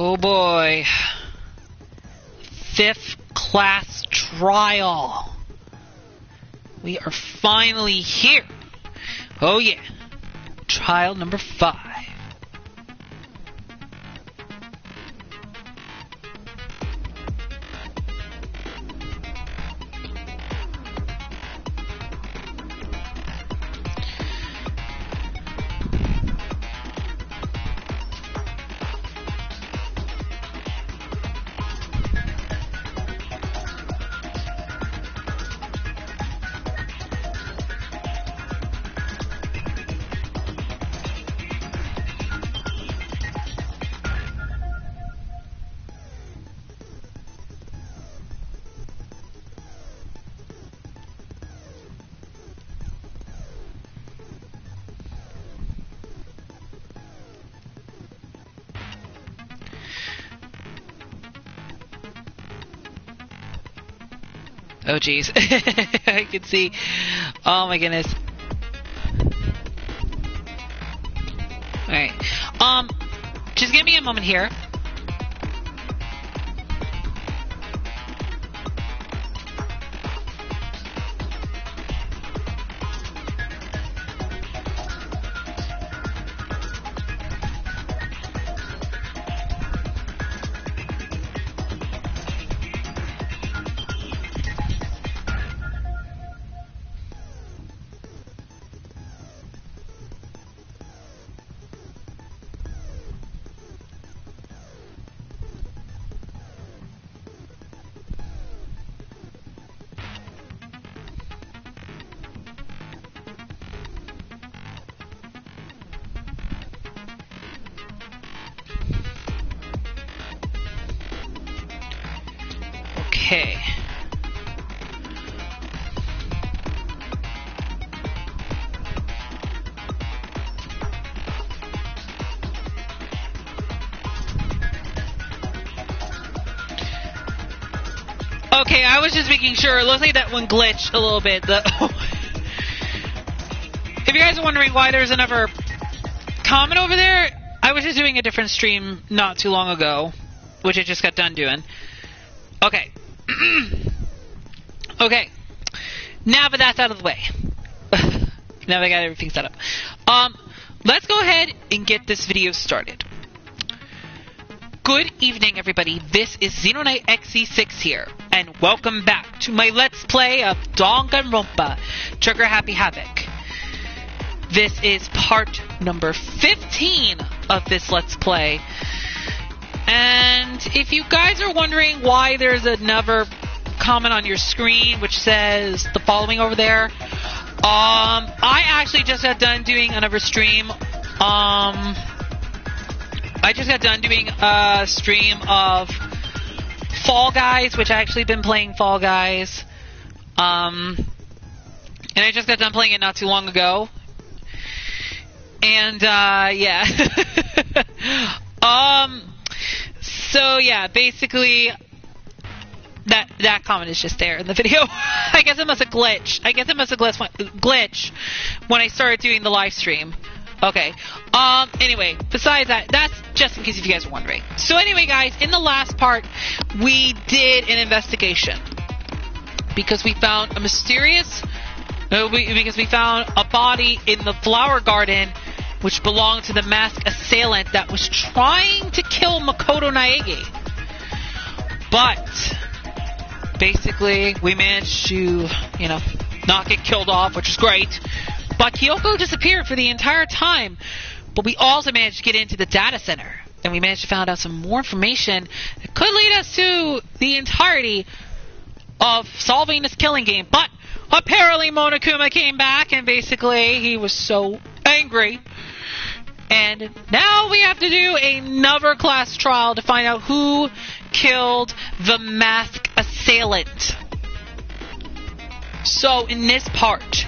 Oh boy. 5th class trial. We are finally here. Oh yeah. Trial number 5. Oh jeez. I can see. Oh my goodness. Alright. Just give me a moment here. Okay. Okay, I was just making sure. It looks like that one glitched a little bit. If you guys are wondering why there's another comment over there, I was just doing a different stream not too long ago, which I just got done doing. Okay. Okay. Now that that's out of the way. Now that I got everything set up. Let's go ahead and get this video started. Good evening, everybody. This is Xenonite XE6 here, and welcome back to my Let's Play of Danganronpa, Trigger Happy Havoc. This is part number 15 of this Let's Play. And if you guys are wondering why there's another comment on your screen which says the following over there, I actually just got done doing another stream. I just got done doing a stream of Fall Guys, which I actually been playing Fall Guys. And I just got done playing it not too long ago. And, yeah. So yeah, basically, that comment is just there in the video. I guess it must have glitched. I guess it must have glitched when I started doing the live stream. Okay. Anyway, besides that, that's just in case if you guys are wondering. So anyway, guys, in the last part, we did an investigation because we found a mysterious. Because we found a body in the flower garden which belonged to the masked assailant that was trying to kill Makoto Naegi. But basically, we managed to, not get killed off, which is great. But Kyoko disappeared for the entire time. But we also managed to get into the data center. And we managed to find out some more information that could lead us to the entirety of solving this killing game. But apparently Monokuma came back, and basically he was so angry. And now we have to do another class trial to find out who killed the masked assailant. So in this part,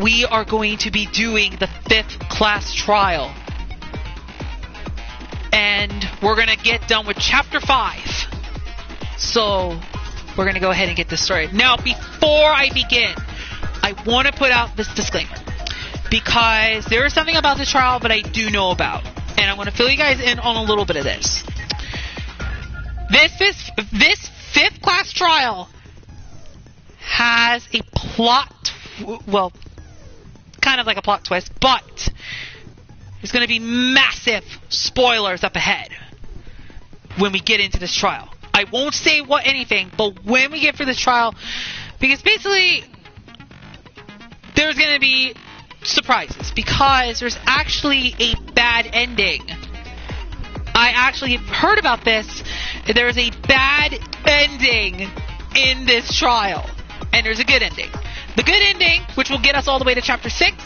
we are going to be doing the 5th class trial. And we're going to get done with chapter 5. So we're going to go ahead and get this started. Now, before I begin, I want to put out this disclaimer. Because there is something about this trial that I do know about. And I want to fill you guys in on a little bit of this. This fifth class trial has a plot, well, kind of like a plot twist, but there's going to be massive spoilers up ahead when we get into this trial. I won't say anything, but when we get for this trial, because basically there's going to be surprises, because there's actually a bad ending. I actually heard about this. There's a bad ending in this trial, and there's a good ending. The good ending, which will get us all the way to chapter 6.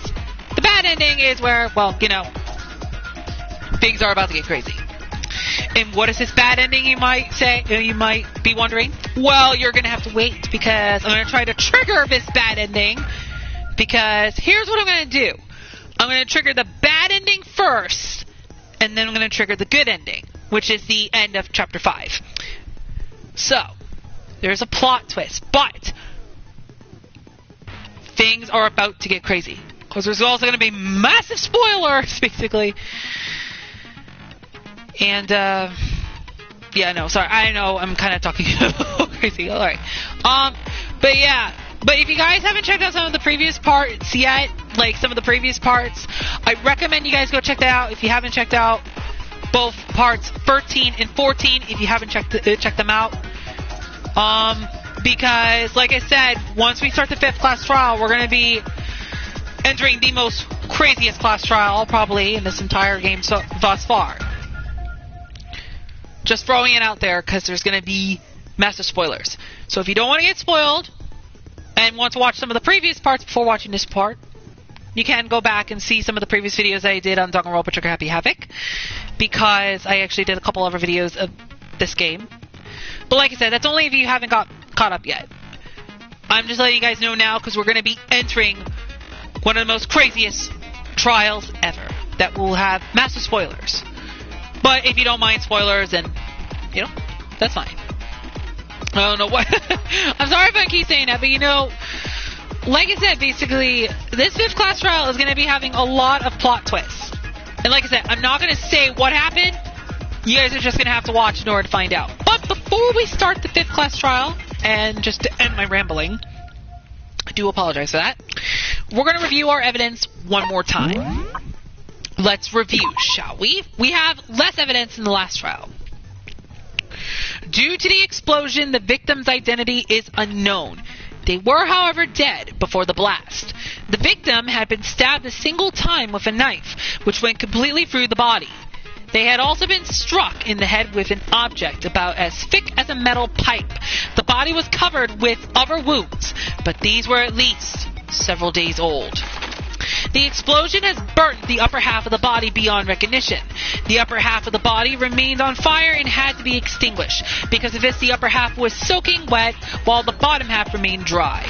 The bad ending is where, well, you know, things are about to get crazy. And what is this bad ending, you might say? You might be wondering. Well, you're going to have to wait, because I'm going to try to trigger this bad ending, because here's what I'm going to do. I'm going to trigger the bad ending first, and then I'm going to trigger the good ending, which is the end of chapter 5. So, there's a plot twist, but things are about to get crazy, because there's also going to be massive spoilers, basically. And, yeah, no, sorry, I know I'm kind of talking crazy, alright. But yeah, but if you guys haven't checked out some of the previous parts yet, like some of the previous parts, I recommend you guys go check that out if you haven't checked out both parts 13 and 14, if you haven't checked them out. Because, like I said, once we start the 5th class trial, we're going to be entering the most craziest class trial, probably, in this entire game thus far. Just throwing it out there, because there's going to be massive spoilers. So if you don't want to get spoiled, and want to watch some of the previous parts before watching this part, you can go back and see some of the previous videos I did on Danganronpa Happy Havoc, because I actually did a couple other videos of this game. But like I said, that's only if you haven't got caught up yet. I'm just letting you guys know now, because we're going to be entering one of the most craziest trials ever, that will have massive spoilers. But if you don't mind spoilers, then, you know, that's fine. I don't know what. I'm sorry if I keep saying that, but you know, like I said, basically, this 5th class trial is going to be having a lot of plot twists. And like I said, I'm not going to say what happened. You guys are just going to have to watch in order to find out. But before we start the 5th class trial, and just to end my rambling, I do apologize for that, we're going to review our evidence one more time. Let's review, shall we? We have less evidence in the last trial. Due to the explosion, the victim's identity is unknown. They were, however, dead before the blast. The victim had been stabbed a single time with a knife, which went completely through the body. They had also been struck in the head with an object about as thick as a metal pipe. The body was covered with other wounds, but these were at least several days old. The explosion has burnt the upper half of the body beyond recognition. The upper half of the body remained on fire and had to be extinguished. Because of this, the upper half was soaking wet, while the bottom half remained dry.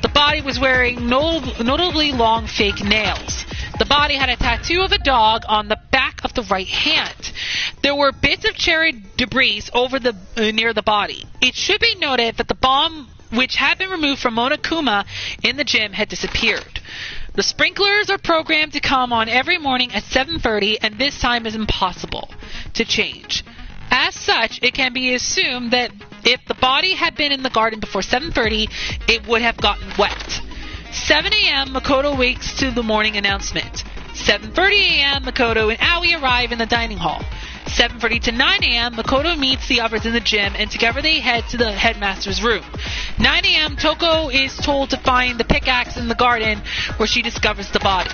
The body was wearing notably long fake nails. The body had a tattoo of a dog on the back of the right hand. There were bits of cherry debris over near the body. It should be noted that the bomb, which had been removed from Monokuma in the gym, had disappeared. The sprinklers are programmed to come on every morning at 7:30, and this time is impossible to change. As such, it can be assumed that if the body had been in the garden before 7:30, it would have gotten wet. 7 a.m., Makoto wakes to the morning announcement. 7:30 a.m., Makoto and Aoi arrive in the dining hall. 7:30 to 9 a.m., Makoto meets the others in the gym, and together they head to the headmaster's room. 9 a.m., Toko is told to find the pickaxe in the garden, where she discovers the body.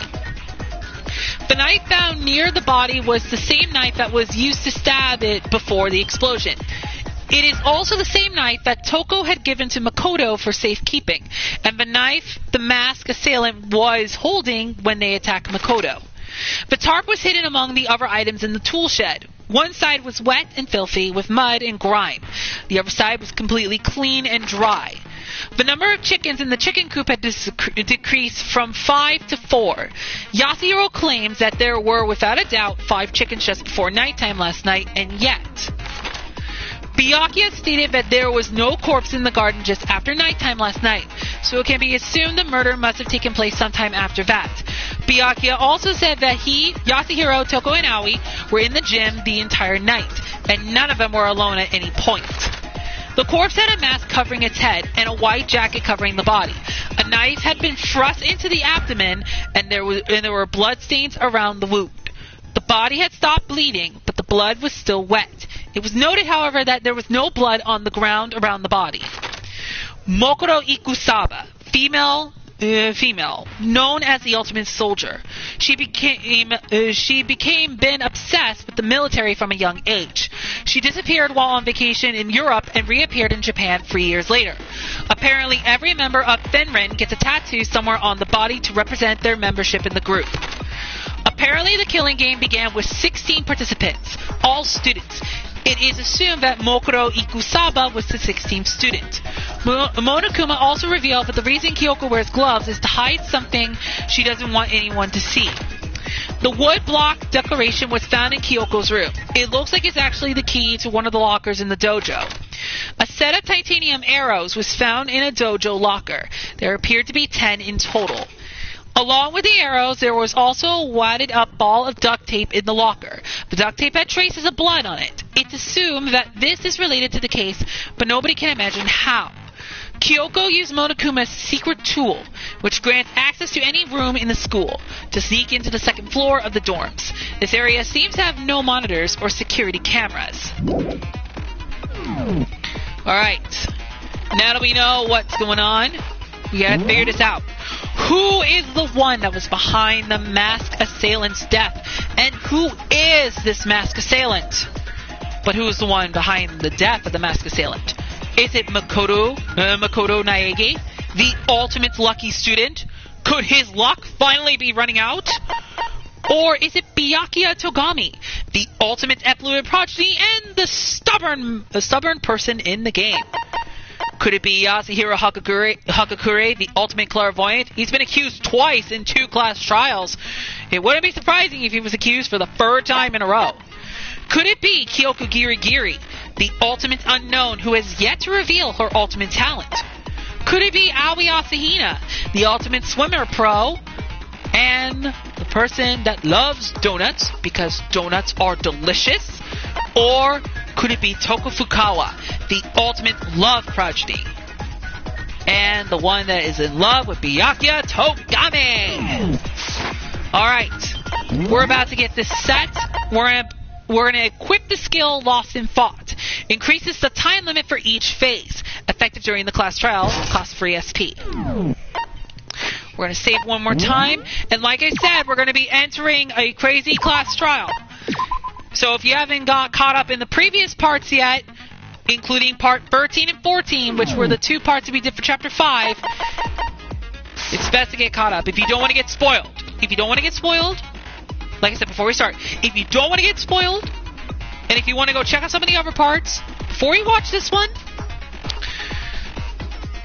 The knife found near the body was the same knife that was used to stab it before the explosion. It is also the same knife that Toko had given to Makoto for safekeeping, and the knife the masked assailant was holding when they attacked Makoto. The tarp was hidden among the other items in the tool shed. One side was wet and filthy with mud and grime. The other side was completely clean and dry. The number of chickens in the chicken coop had decreased from 5 to 4. Yasuhiro claims that there were, without a doubt, 5 chickens just before nighttime last night, and yet Byakuya stated that there was no corpse in the garden just after nighttime last night, so it can be assumed the murder must have taken place sometime after that. Byakuya also said that he, Yasuhiro, Toko, and Aoi were in the gym the entire night. and none of them were alone at any point. The corpse had a mask covering its head and a white jacket covering the body. A knife had been thrust into the abdomen, and there were blood stains around the wound. The body had stopped bleeding, but the blood was still wet. It was noted, however, that there was no blood on the ground around the body. Mokoro Ikusaba, female, known as the Ultimate Soldier. She became obsessed with the military from a young age. She disappeared while on vacation in Europe and reappeared in Japan 3 years later. Apparently, every member of Fenrin gets a tattoo somewhere on the body to represent their membership in the group. Apparently, the killing game began with 16 participants, all students. It is assumed that Mokoro Ikusaba was the 16th student. Monokuma also revealed that the reason Kyoko wears gloves is to hide something she doesn't want anyone to see. The wood block decoration was found in Kyoko's room. It looks like it's actually the key to one of the lockers in the dojo. A set of titanium arrows was found in a dojo locker. There appeared to be 10 in total. Along with the arrows, there was also a wadded up ball of duct tape in the locker. The duct tape had traces of blood on it. It's assumed that this is related to the case, but nobody can imagine how. Kyoko used Monokuma's secret tool, which grants access to any room in the school, to sneak into the second floor of the dorms. This area seems to have no monitors or security cameras. Alright, now that we know what's going on, we gotta figure this out. Who is the one that was behind the masked assailant's death? And who is this masked assailant? But who is the one behind the death of the masked assailant? Is it Makoto Naegi, the ultimate lucky student? Could his luck finally be running out? Or is it Byakuya Togami, the ultimate effluent prodigy and the stubborn person in the game? Could it be Yasuhiro Hakakure, the ultimate clairvoyant? He's been accused twice in 2 class trials. It wouldn't be surprising if he was accused for the 3rd time in a row. Could it be Kyoko Girigiri, the ultimate unknown who has yet to reveal her ultimate talent? Could it be Aoi Asahina, the ultimate swimmer pro, and the person that loves donuts because donuts are delicious? Or could it be Toko Fukawa, the ultimate love prodigy, and the one that is in love with Byakuya Togami? Alright, we're about to get this set. We're going to equip the skill Lost in Thought. Increases the time limit for each phase. Effective during the class trial. Cost free SP. We're going to save one more time. And like I said, we're going to be entering a crazy class trial. So if you haven't got caught up in the previous parts yet, including part 13 and 14, which were the 2 parts that we did for chapter 5, it's best to get caught up if you don't want to get spoiled. If you don't want to get spoiled, like I said before we start, if you don't want to get spoiled, and if you want to go check out some of the other parts before you watch this one,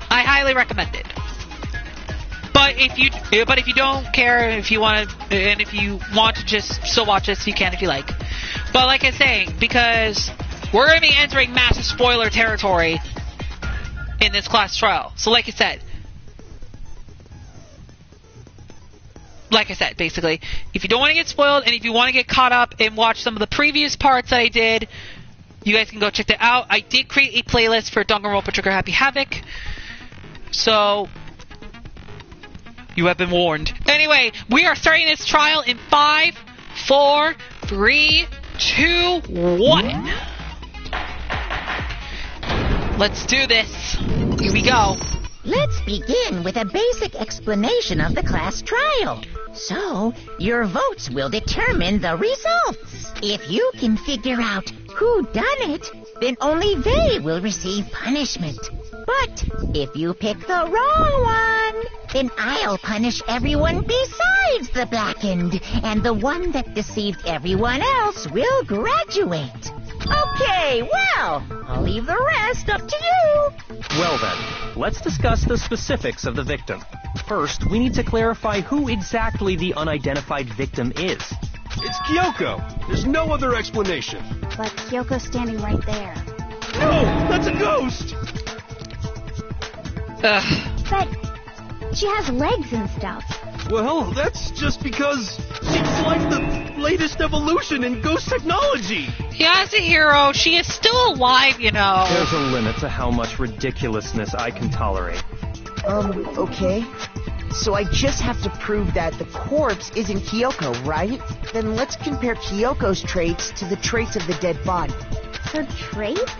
I highly recommend it. But if you don't care, if you want to just still watch this, you can if you like. But like I was saying, because we're going to be entering massive spoiler territory in this class trial. So like I said, basically, if you don't want to get spoiled and if you want to get caught up and watch some of the previous parts that I did, you guys can go check that out. I did create a playlist for Danganronpa Trigger Happy Havoc. So you have been warned. Anyway, we are starting this trial in 5, 4, 3, 2, 1. Let's do this. Here we go. Let's begin with a basic explanation of the class trial. So, your votes will determine the results. If you can figure out who done it, then only they will receive punishment. But if you pick the wrong one, then I'll punish everyone besides the blackened, and the one that deceived everyone else will graduate. Okay, well, I'll leave the rest up to you. Well then, let's discuss the specifics of the victim. First, we need to clarify who exactly the unidentified victim is. It's Kyoko. There's no other explanation. But Kyoko's standing right there. No, that's a ghost! But she has legs and stuff. Well, that's just because it's like the latest evolution in ghost technology. Yasuhiro, she is still alive, you know. There's a limit to how much ridiculousness I can tolerate. Okay. So I just have to prove that the corpse isn't Kyoko, right? Then let's compare Kyoko's traits to the traits of the dead body. Her traits?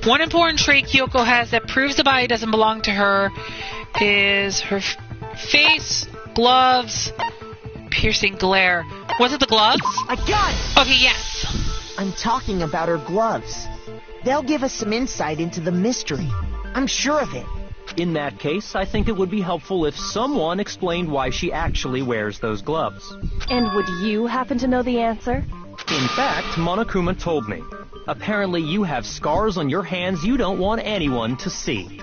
One important trait Kyoko has that proves the body doesn't belong to her is her face, gloves, piercing glare. Was it the gloves? I got it! Okay, yes. I'm talking about her gloves. They'll give us some insight into the mystery. I'm sure of it. In that case, I think it would be helpful if someone explained why she actually wears those gloves. And would you happen to know the answer? In fact, Monokuma told me. Apparently you have scars on your hands you don't want anyone to see.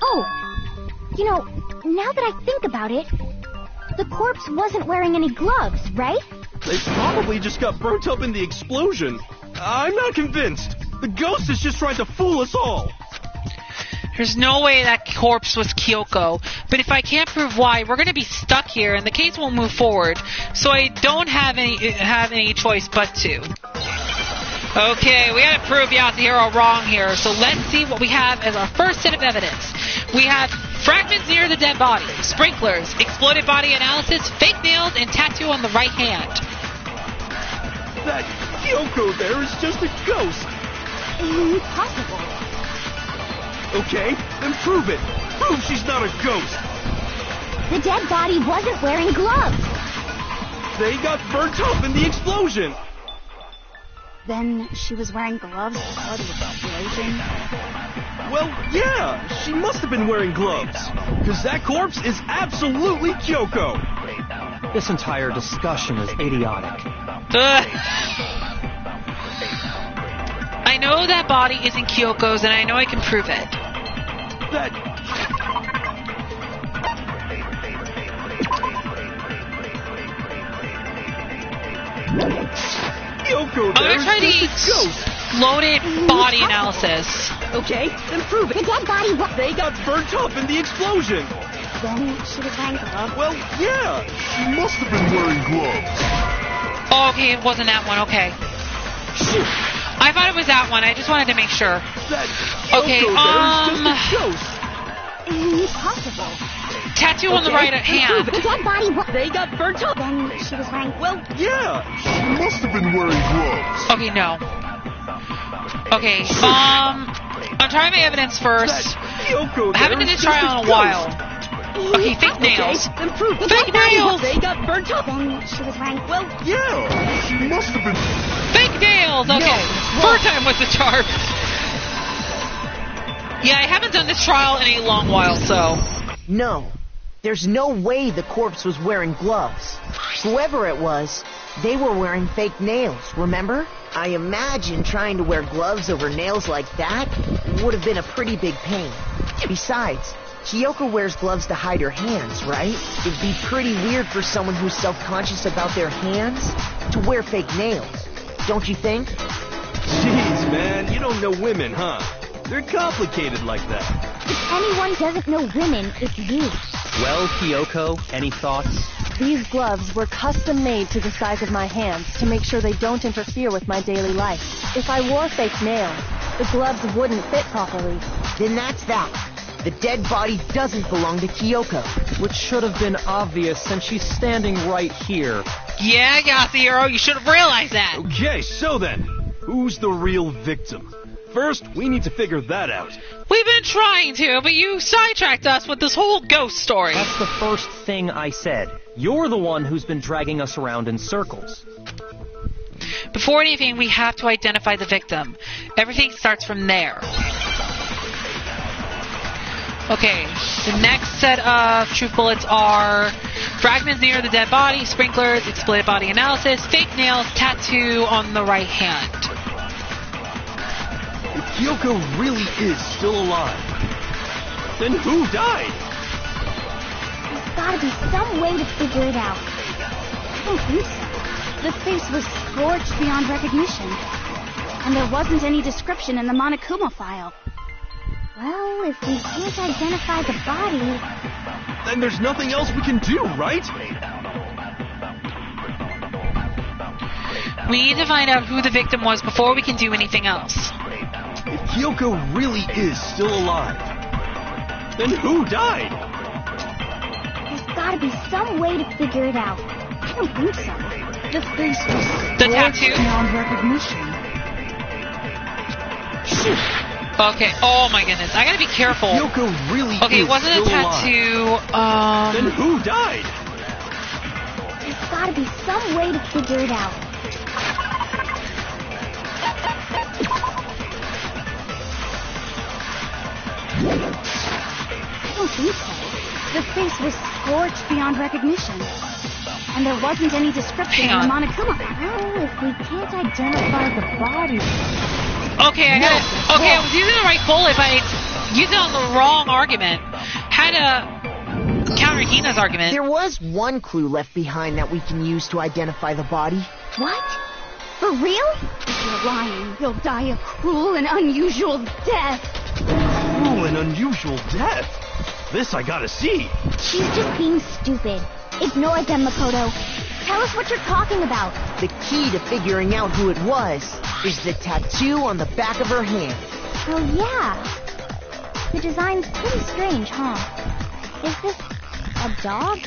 Oh, you know, now that I think about it, the corpse wasn't wearing any gloves, right? They probably just got burnt up in the explosion. I'm not convinced. The ghost is just trying to fool us all. There's no way that corpse was Kyoko. But if I can't prove why, we're going to be stuck here and the case won't move forward. So I don't have any choice but to. Okay, we got to prove Yasuhiro wrong here. So let's see what we have as our first set of evidence. We have fragments near the dead body, sprinklers, exploded body analysis, fake nails, and tattoo on the right hand. That Kyoko there is just a ghost. Impossible. Okay, then prove it. Prove she's not a ghost. The dead body wasn't wearing gloves. They got burnt up in the explosion. Then she was wearing gloves as part of the explosion. Well, yeah, she must have been wearing gloves. Because that corpse is absolutely Kyoko. This entire discussion is idiotic. I know that body isn't Kyoko's, and I know I can prove it. That... Kyoko I'm there gonna try is just a ghost. the loaded body analysis. Okay, then prove The it. dead body was... They got burnt up in the explosion. Then she was wearing gloves. Well, yeah, she must have been wearing gloves. Oh, okay, it wasn't that one. Okay. Shoot, I thought it was that one. I just wanted to make sure. that Kyoko Okay, there is just a ghost. Impossible. Tattoo on the right hand. The dead body was... They got burnt up. Then she was wearing... Well, yeah, she must have been wearing gloves. Okay, no. Okay, I'm trying my evidence first. That Kyoko I haven't there done is this just trial a in a ghost. while. Okay, fake nails. Then prove it. Fake nails! They got burnt up. Then she was wearing... Well, yeah, she must have been. Fake nails! Okay. First time was the charm. Yeah, I haven't done this trial in a long while, so. No, there's no way the corpse was wearing gloves. Whoever it was, they were wearing fake nails, remember? I imagine trying to wear gloves over nails like that would have been a pretty big pain. Besides, Kyoko wears gloves to hide her hands, right? It'd be pretty weird for someone who's self-conscious about their hands to wear fake nails. Don't you think? Jeez, man, you don't know women, huh? They're complicated like that. If anyone doesn't know women, it's you. Well, Kyoko, any thoughts? These gloves were custom made to the size of my hands to make sure they don't interfere with my daily life. If I wore fake nails, the gloves wouldn't fit properly. Then that's that. The dead body doesn't belong to Kyoko. Which should have been obvious since she's standing right here. Yeah, Yasuhiro, you should have realized that. Okay, so then, who's the real victim? First, we need to figure that out. We've been trying to, but you sidetracked us with this whole ghost story. That's the first thing I said. You're the one who's been dragging us around in circles. Before anything, we have to identify the victim. Everything starts from there. Okay, the next set of truth bullets are fragments near the dead body, sprinklers, exploded body analysis, fake nails, tattoo on the right hand. If Kyoko really is still alive, then who died? There's gotta be some way to figure it out. I don't think so. The face was scorched beyond recognition. And there wasn't any description in the Monokuma file. Well, if we can't identify the body... Then there's nothing else we can do, right? We need to find out who the victim was before we can do anything else. If Kyoko really is still alive, then who died? There's gotta be some way to figure it out. I don't think so. The face was The tattoo? beyond recognition. Shit! Okay, oh my goodness. I gotta be careful. Kyoko really Okay, is it wasn't a still alive. tattoo. Then who died? There's gotta be some way to figure it out. I don't think so. The face was scorched beyond recognition. And there wasn't any description Hang in the on. Monokuma. Well, if we can't identify the body... Okay, I got it. Okay, I was using the right bullet, but I used it on the wrong argument. Had to counter Hina's argument. There was one clue left behind that we can use to identify the body. What? For real? If you're lying, you'll die a cruel and unusual death. Cruel and unusual death. This I gotta see. She's just being stupid. Ignore them, Makoto. Tell us what you're talking about. The key to figuring out who it was is the tattoo on the back of her hand. Oh, yeah. The design's pretty strange, huh? Is this a dog?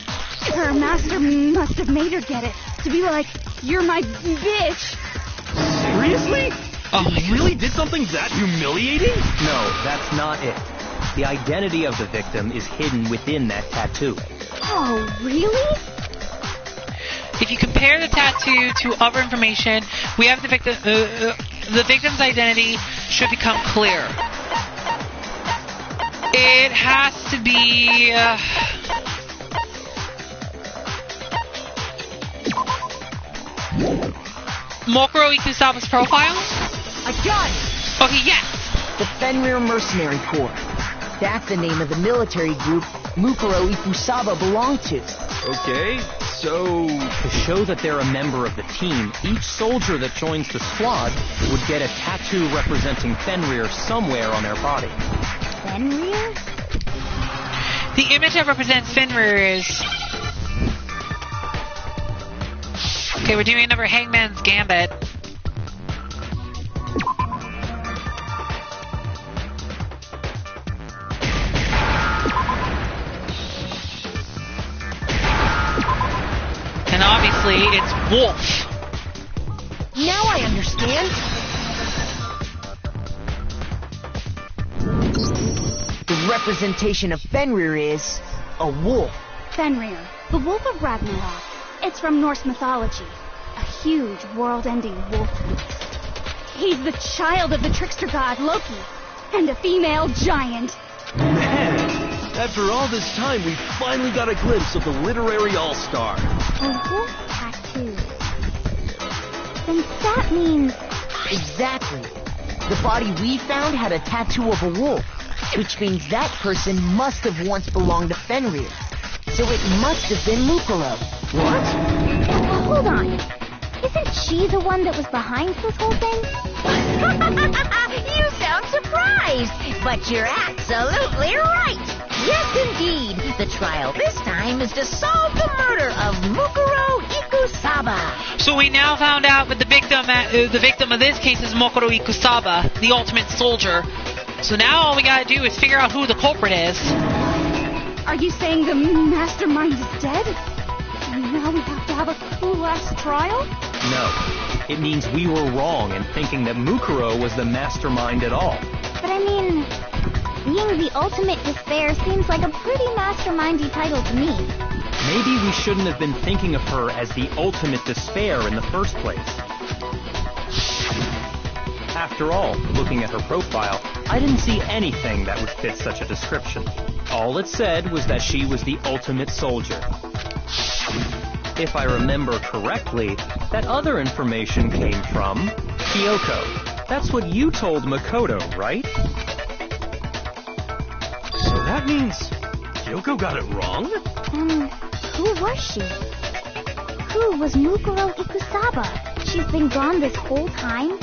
Her master must have made her get it. To be like, you're my bitch. Seriously? Oh my You really did something that humiliating? No, that's not it. The identity of the victim is hidden within that tattoo. Oh, really? If you compare the tattoo to other information, we have the victim's identity should become clear. It has to be... Mokuro Ikusaba's profile? I got it! Okay, yes! The Fenrir Mercenary Corps. That's the name of the military group Mukuro Ikusaba belonged to. Okay, so... To show that they're a member of the team, each soldier that joins the squad would get a tattoo representing Fenrir somewhere on their body. Fenrir? The image that represents Fenrir is... Okay, we're doing another Hangman's Gambit. And obviously, it's Wolf. Now I understand. The representation of Fenrir is a wolf. Fenrir, the Wolf of Ragnarok. It's from Norse mythology. A huge, world-ending wolf beast. He's the child of the trickster god Loki, and a female giant. Man, after all this time, we finally got a glimpse of the literary all-star. A wolf tattoo. Then that means... Exactly. The body we found had a tattoo of a wolf, which means that person must have once belonged to Fenrir. So it must have been Mukuro. What? Hold on. Isn't she the one that was behind this whole thing? You sound surprised, but you're absolutely right. Yes, indeed. The trial this time is to solve the murder of Mukuro Ikusaba. So we now found out that the victim of this case is Mokuro Ikusaba, the ultimate soldier. So now all we gotta do is figure out who the culprit is. Are you saying the mastermind is dead? And now we have to have a cool last trial? No. It means we were wrong in thinking that Mukuro was the mastermind at all. But I mean, being the ultimate despair seems like a pretty mastermindy title to me. Maybe we shouldn't have been thinking of her as the ultimate despair in the first place. After all, looking at her profile, I didn't see anything that would fit such a description. All it said was that she was the ultimate soldier. If I remember correctly, that other information came from Kyoko. That's what you told Makoto, right? So that means Kyoko got it wrong? Who was she? Who was Mukuro Ikusaba? She's been gone this whole time,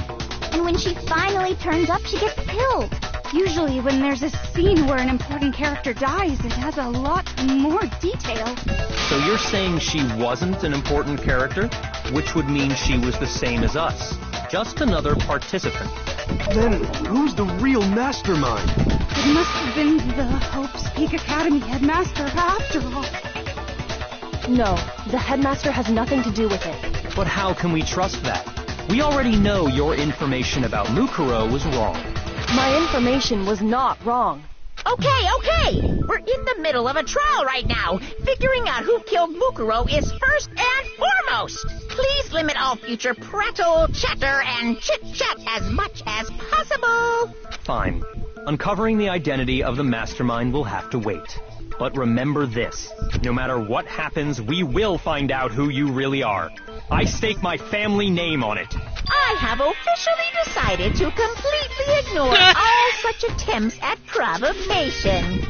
and when she finally turns up, she gets killed. Usually when there's a scene where an important character dies, it has a lot more detail. So you're saying she wasn't an important character? which would mean she was the same as us. Just another participant. Then who's the real mastermind? It must have been the Hope's Peak Academy headmaster after all. No, the headmaster has nothing to do with it. But how can we trust that? We already know your information about Mukuro was wrong. My information was not wrong. Okay. We're in the middle of a trial right now. Figuring out who killed Mukuro is first and foremost. Please limit all future prattle, chatter, and chit-chat as much as possible. Fine. Uncovering the identity of the mastermind will have to wait. But remember this. No matter what happens, we will find out who you really are. I stake my family name on it. I have officially decided to completely ignore all such attempts at provocation.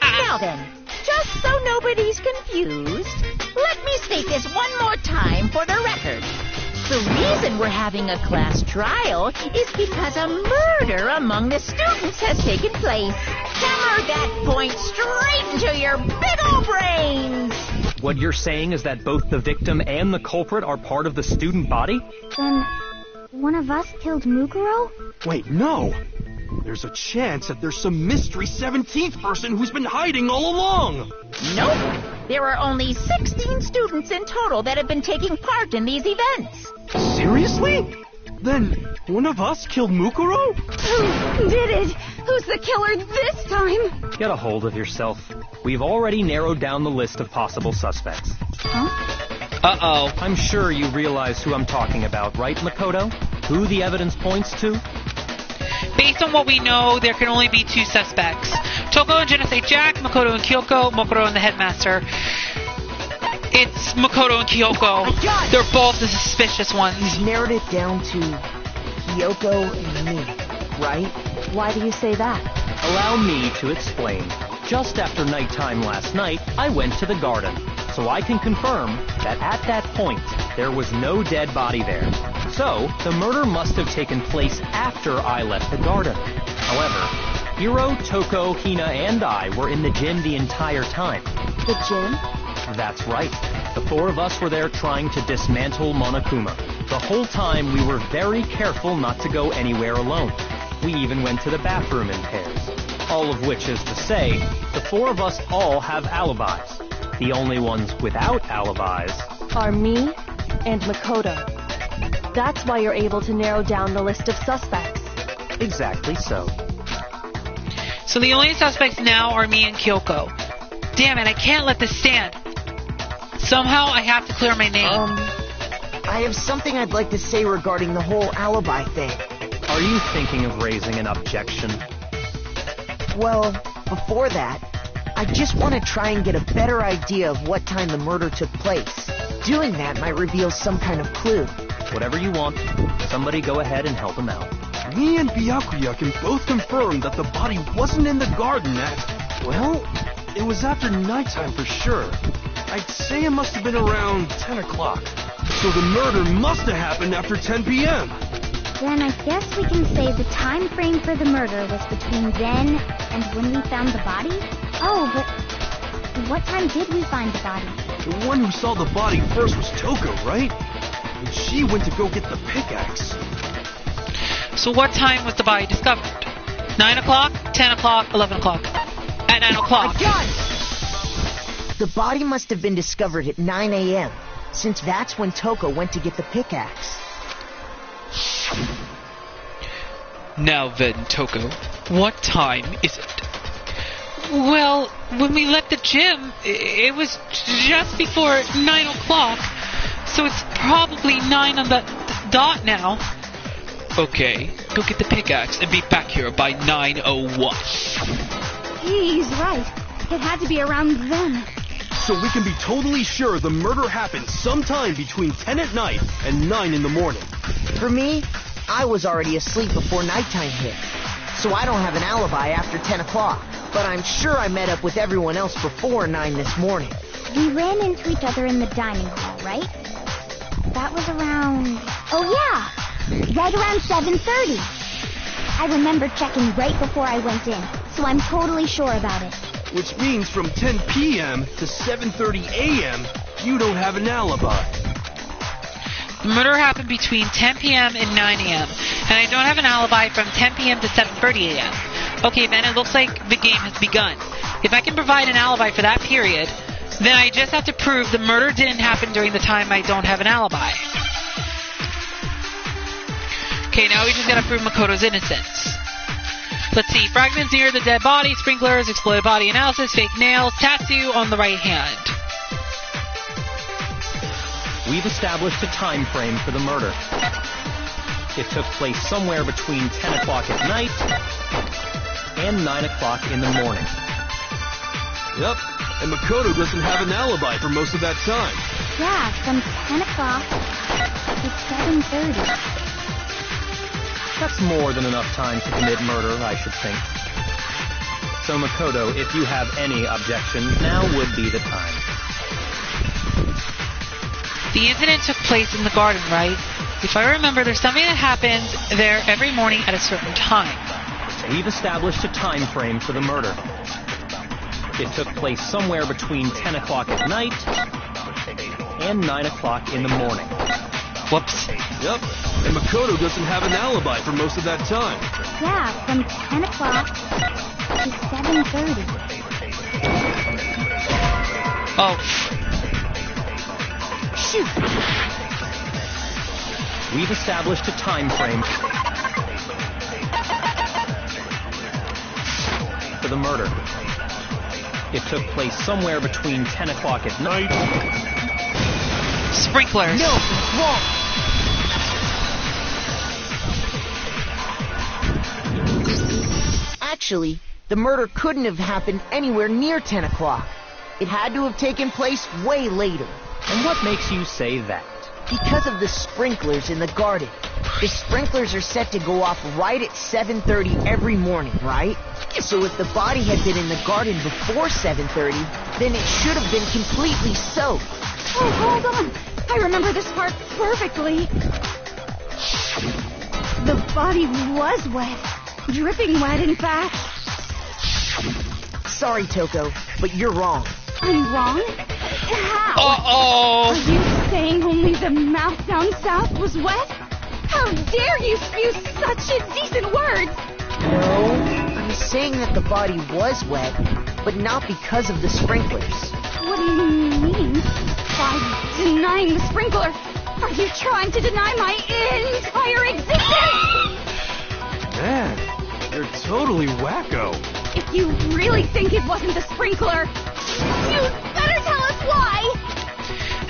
Now then, just so nobody's confused, let me state this one more time for the record. The reason we're having a class trial is because a murder among the students has taken place. Hammer that point straight into your big old brains! What you're saying is that both the victim and the culprit are part of the student body? Then, one of us killed Mukuro? Wait, no. There's a chance that there's some mystery 17th person who's been hiding all along. Nope. There are only 16 students in total that have been taking part in these events. Seriously? Then one of us killed Mukuro? Who did it? Who's the killer this time? Get a hold of yourself. We've already narrowed down the list of possible suspects. Huh? Uh-oh. I'm sure you realize who I'm talking about, right, Makoto? Who the evidence points to? Based on what we know, there can only be two suspects. Toko and Genesee Jack, Makoto and Kyoko, Mokuro and the headmaster. It's Makoto and Kyoko. They're both the suspicious ones. He's narrowed it down to Kyoko and me, right? Why do you say that? Allow me to explain. Just after nighttime last night, I went to the garden, so I can confirm that at that point, there was no dead body there. So, the murder must have taken place after I left the garden. However, Hiro, Toko, Hina, and I were in the gym the entire time. The gym? That's right. The four of us were there trying to dismantle Monokuma. The whole time we were very careful not to go anywhere alone. We even went to the bathroom in pairs. All of which is to say, the four of us all have alibis. The only ones without alibis Are me and Makoto. That's why you're able to narrow down the list of suspects. Exactly so. So the only suspects now are me and Kyoko. Damn it, I can't let this stand. Somehow I have to clear my name. I have something I'd like to say regarding the whole alibi thing. Are you thinking of raising an objection? Well, before that, I just want to try and get a better idea of what time the murder took place. Doing that might reveal some kind of clue. Whatever you want. Somebody go ahead and help him out. Me and Byakuya can both confirm that the body wasn't in the garden at, well, it was after nighttime for sure. I'd say it must have been around 10 o'clock. So the murder must have happened after 10 p.m. Then I guess we can say the time frame for the murder was between then and when we found the body? Oh, but what time did we find the body? The one who saw the body first was Toko, right? And she went to go get the pickaxe. So what time was the body discovered? 9 o'clock, 10 o'clock, 11 o'clock. At 9 o'clock. The body must have been discovered at 9 a.m., since that's when Toko went to get the pickaxe. Now then, Toko, what time is it? Well, when we left the gym, it was just before 9 o'clock, so it's probably 9 on the dot now. Okay, go get the pickaxe and be back here by 9:01. He's right. It had to be around then. So we can be totally sure the murder happened sometime between 10 at night and 9 in the morning. For me, I was already asleep before nighttime hit, so I don't have an alibi after 10 o'clock. But I'm sure I met up with everyone else before 9 this morning. We ran into each other in the dining hall, right? That was around... Oh, yeah! Right around 7:30. I remember checking right before I went in, so I'm totally sure about it. Which means from 10 p.m. to 7:30 a.m., you don't have an alibi. The murder happened between 10 p.m. and 9 a.m., and I don't have an alibi from 10 p.m. to 7:30 a.m. Okay, then it looks like the game has begun. If I can provide an alibi for that period, then I just have to prove the murder didn't happen during the time I don't have an alibi. Okay, now we just gotta prove Makoto's innocence. Let's see, fragments near the dead body, sprinklers, exploded body analysis, fake nails, tattoo on the right hand. We've established a time frame for the murder. It took place somewhere between 10 o'clock at night and 9 o'clock in the morning. Yep, and Makoto doesn't have an alibi for most of that time. Yeah, from 10 o'clock to 7:30. That's more than enough time to commit murder, I should think. So Makoto, if you have any objections, now would be the time. The incident took place in the garden, right? If I remember, there's something that happens there every morning at a certain time. We've established a time frame for the murder. It took place somewhere between 10 o'clock at night and 9 o'clock in the morning. Whoops. Yep, and Makoto doesn't have an alibi for most of that time. Yeah, from 10 o'clock to 7:30. Oh. Shoot. We've established a time frame for the murder. It took place somewhere between 10 o'clock at night. Sprinklers. No, wrong. Actually, the murder couldn't have happened anywhere near 10 o'clock. It had to have taken place way later. And what makes you say that? Because of the sprinklers in the garden. The sprinklers are set to go off right at 7:30 every morning, right? So if the body had been in the garden before 7:30, then it should have been completely soaked. Oh, hold on. I remember this part perfectly. The body was wet. Dripping wet, in fact. Sorry, Toko, but you're wrong. I'm wrong? How? Uh-oh. Are you saying only the mouth down south was wet? How dare you spew such indecent words? No, I'm saying that the body was wet, but not because of the sprinklers. What do you mean? By denying the sprinkler, are you trying to deny my entire existence? Man, you're totally wacko. If you really think it wasn't the sprinkler, you'd better tell us why!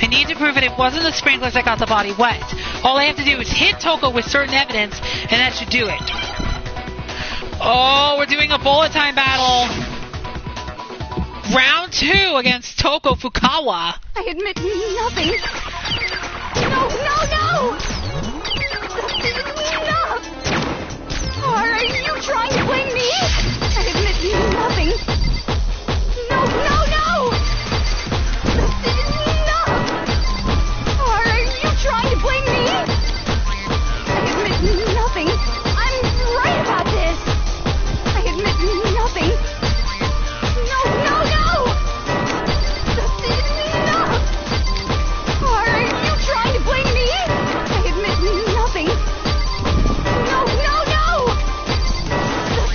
I need to prove that it wasn't the sprinklers that got the body wet. All I have to do is hit Toko with certain evidence, and that should do it. Oh, we're doing a bullet time battle. Round 2 against Toko Fukawa. I admit nothing. No! This is enough! Are you trying to blame me? I admit nothing. No! This is enough! Are you trying to blame me? I admit nothing. I'm right about this. I admit nothing. No! This is enough! Are you trying to blame me? I admit nothing. No!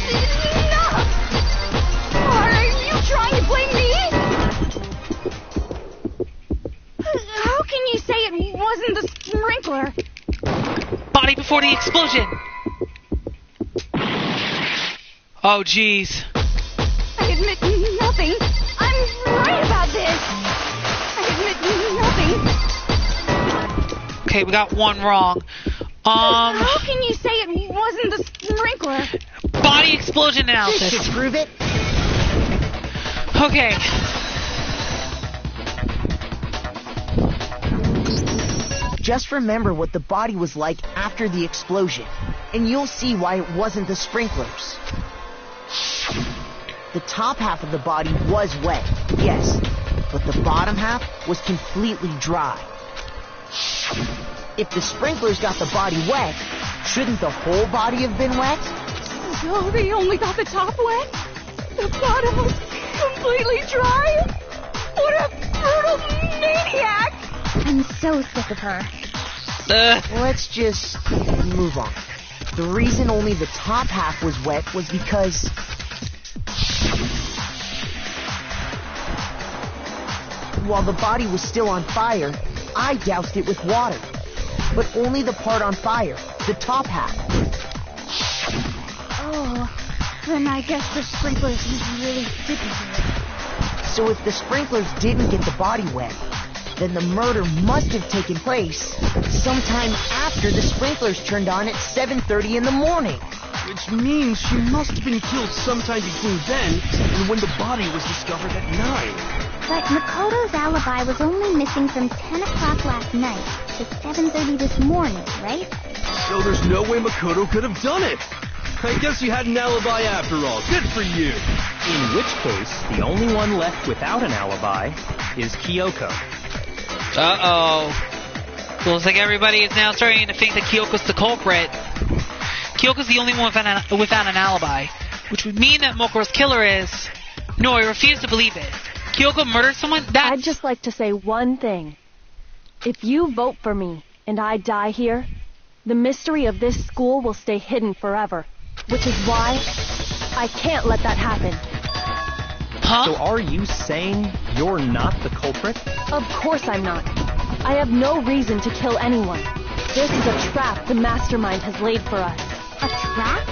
This is enough! Are you trying to blame me? How can you say it wasn't the sprinkler? Body before the explosion. Oh, jeez. I admit nothing. I'm right about this. I admit nothing. Okay, we got one wrong. How can you say it wasn't the sprinkler? Body explosion This analysis. should prove it. Okay. Just remember what the body was like after the explosion, and you'll see why it wasn't the sprinklers. The top half of the body was wet, yes, but the bottom half was completely dry. If the sprinklers got the body wet, shouldn't the whole body have been wet? So they only got the top wet? The bottom was completely dry? What a brutal maniac! I'm so sick of her. Let's just move on. The reason only the top half was wet was because... while the body was still on fire, I doused it with water. But only the part on fire, the top half. Oh, then I guess the sprinklers really didn't do it. So if the sprinklers didn't get the body wet, then the murder must have taken place sometime after the sprinklers turned on at 7:30 in the morning. Which means she must have been killed sometime between then and when the body was discovered at 9. But Makoto's alibi was only missing from 10 o'clock last night to 7:30 this morning, right? So there's no way Makoto could have done it. I guess you had an alibi after all. Good for you. In which case, the only one left without an alibi is Kyoko. Uh-oh. Looks like everybody is now starting to think that Kyoko's the culprit. Kyoko's the only one without an alibi, which would mean that Mokuro's killer is... No, I refuse to believe it. Kyoko murdered someone? I'd just like to say one thing. If you vote for me and I die here, the mystery of this school will stay hidden forever, which is why I can't let that happen. Huh? So are you saying you're not the culprit? Of course I'm not. I have no reason to kill anyone. This is a trap the mastermind has laid for us. A trap?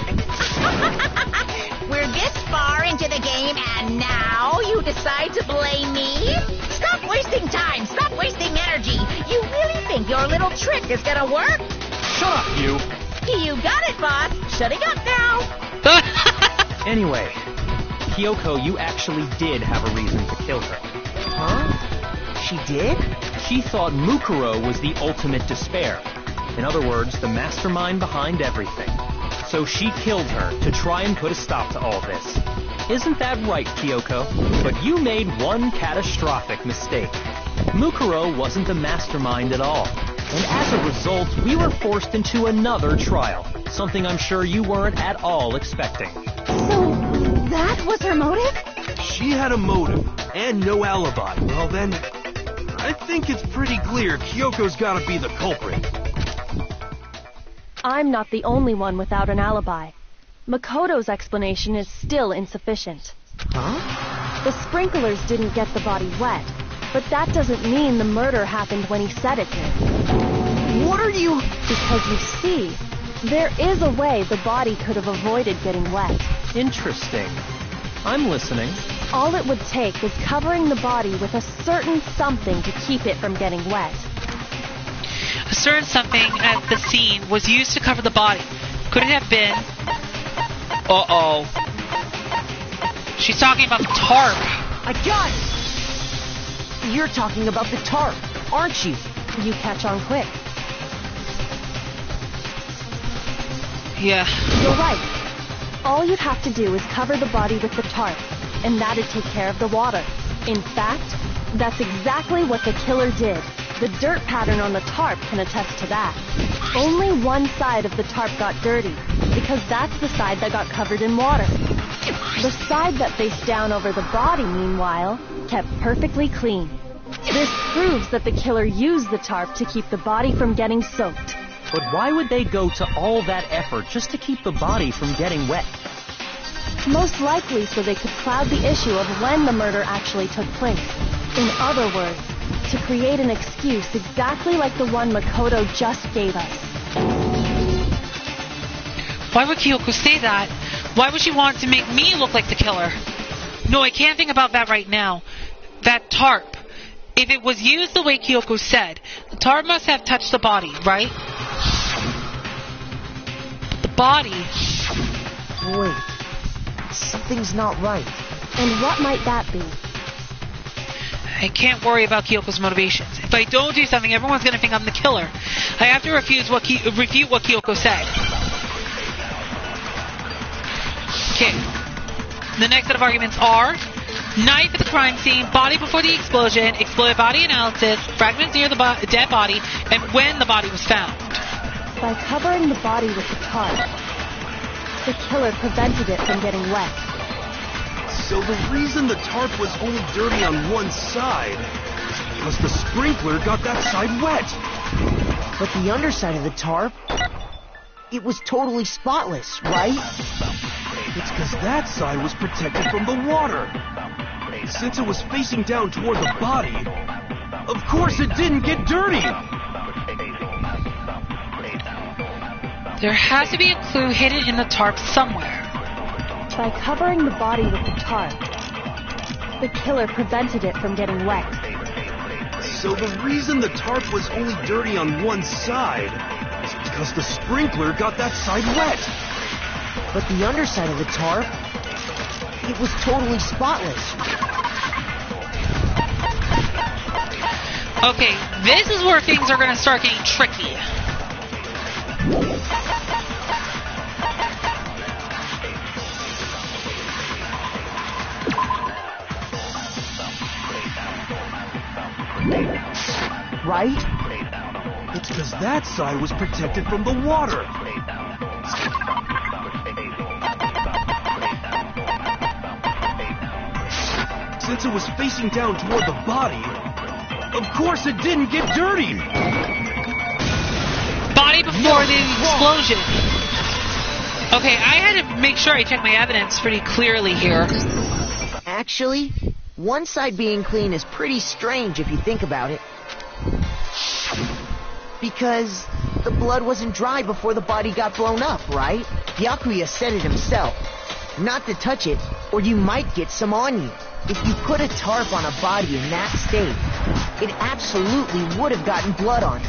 We're this far into the game, and now you decide to blame me? Stop wasting time! Stop wasting energy! You really think your little trick is gonna work? Shut up, you! You got it, boss! Shutting up now! Anyway, Kyoko, you actually did have a reason to kill her. Huh? She did? She thought Mukuro was the ultimate despair. In other words, the mastermind behind everything. So she killed her to try and put a stop to all this. Isn't that right, Kyoko? But you made one catastrophic mistake. Mukuro wasn't the mastermind at all. And as a result, we were forced into another trial. Something I'm sure you weren't at all expecting. So, that was her motive? She had a motive and no alibi. Well then, I think it's pretty clear Kyoko's gotta be the culprit. I'm not the only one without an alibi. Makoto's explanation is still insufficient. Huh? The sprinklers didn't get the body wet, but that doesn't mean the murder happened when he said it did. What are you... Because you see, there is a way the body could have avoided getting wet. Interesting. I'm listening. All it would take was covering the body with a certain something to keep it from getting wet. A certain something at the scene was used to cover the body. Could it have been... Uh-oh. She's talking about the tarp. I got it! You're talking about the tarp, aren't you? You catch on quick. Yeah. You're right. All you'd have to do is cover the body with the tarp, and that'd take care of the water. In fact, that's exactly what the killer did. The dirt pattern on the tarp can attest to that. Only one side of the tarp got dirty, because that's the side that got covered in water. The side that faced down over the body, meanwhile, kept perfectly clean. This proves that the killer used the tarp to keep the body from getting soaked. But why would they go to all that effort just to keep the body from getting wet? Most likely so they could cloud the issue of when the murder actually took place. In other words, to create an excuse exactly like the one Makoto just gave us. Why would Kyoko say that? Why would she want to make me look like the killer? No, I can't think about that right now. That tarp. If it was used the way Kyoko said, the tarp must have touched the body, right? The body... Wait. Something's not right. And what might that be? I can't worry about Kyoko's motivations. If I don't do something, everyone's going to think I'm the killer. I have to refute what Kyoko said. Okay. The next set of arguments are knife at the crime scene, body before the explosion, exploded body analysis, fragments near the dead body, and when the body was found. By covering the body with the tarp, the killer prevented it from getting wet. So the reason the tarp was only dirty on one side is because the sprinkler got that side wet. But the underside of the tarp, it was totally spotless, right? It's because that side was protected from the water. Since it was facing down toward the body, of course it didn't get dirty. There has to be a clue hidden in the tarp somewhere. By covering the body with the tarp, the killer prevented it from getting wet. So the reason the tarp was only dirty on one side is because the sprinkler got that side wet. But the underside of the tarp, it was totally spotless. Okay, this is where things are going to start getting tricky. Right? It's because that side was protected from the water. Since it was facing down toward the body, of course it didn't get dirty. Body before the explosion. Okay, I had to make sure I checked my evidence pretty clearly here. Actually, one side being clean is pretty strange if you think about it. Because the blood wasn't dry before the body got blown up, right? Yakuya said it himself. Not to touch it, or you might get some on you. If you put a tarp on a body in that state, it absolutely would have gotten blood on it.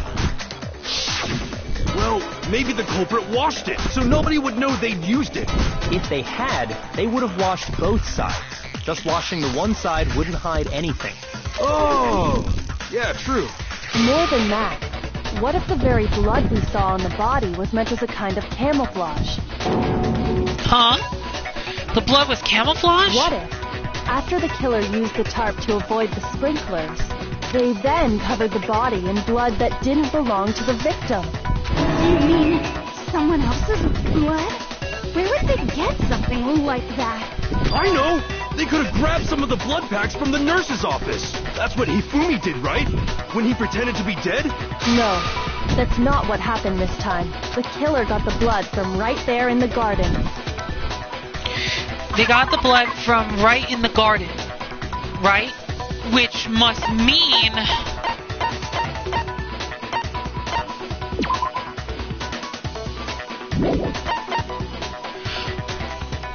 Well, maybe the culprit washed it, so nobody would know they'd used it. If they had, they would have washed both sides. Just washing the one side wouldn't hide anything. Oh, yeah, true. More than that, what if the very blood we saw on the body was meant as a kind of camouflage? Huh? The blood was camouflage? What if, after the killer used the tarp to avoid the sprinklers, they then covered the body in blood that didn't belong to the victim? You mean someone else's blood? Where would they get something like that? I know! They could have grabbed some of the blood packs from the nurse's office. That's what Hifumi did, right? When he pretended to be dead? No, that's not what happened this time. The killer got the blood from right there in the garden. They got the blood from right in the garden, right? Which must mean...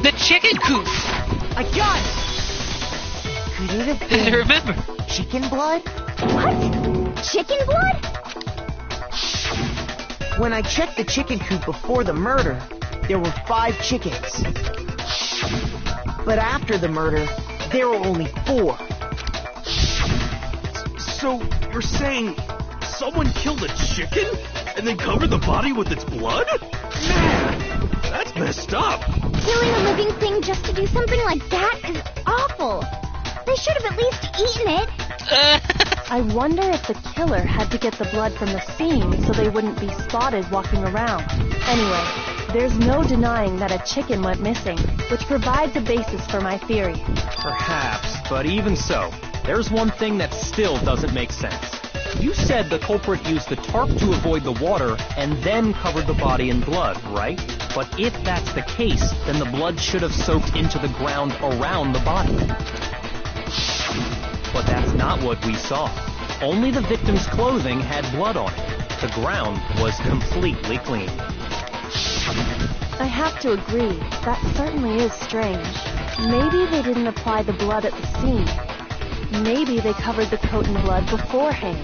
the chicken coop. I got it! Could it have been Remember. chicken blood? What? Chicken blood? When I checked the chicken coop before the murder, there were 5 chickens. But after the murder, there were only 4. So, you're saying someone killed a chicken and then covered the body with its blood? Man, that's messed up. Killing a living thing just to do something like that is awful. They should have at least eaten it. I wonder if the killer had to get the blood from the scene so they wouldn't be spotted walking around. Anyway, there's no denying that a chicken went missing, which provides a basis for my theory. Perhaps, but even so, there's one thing that still doesn't make sense. You said the culprit used the tarp to avoid the water and then covered the body in blood, right? But if that's the case, then the blood should have soaked into the ground around the body. But that's not what we saw. Only the victim's clothing had blood on it. The ground was completely clean. I have to agree, that certainly is strange. Maybe they didn't apply the blood at the scene. Maybe they covered the coat in blood beforehand.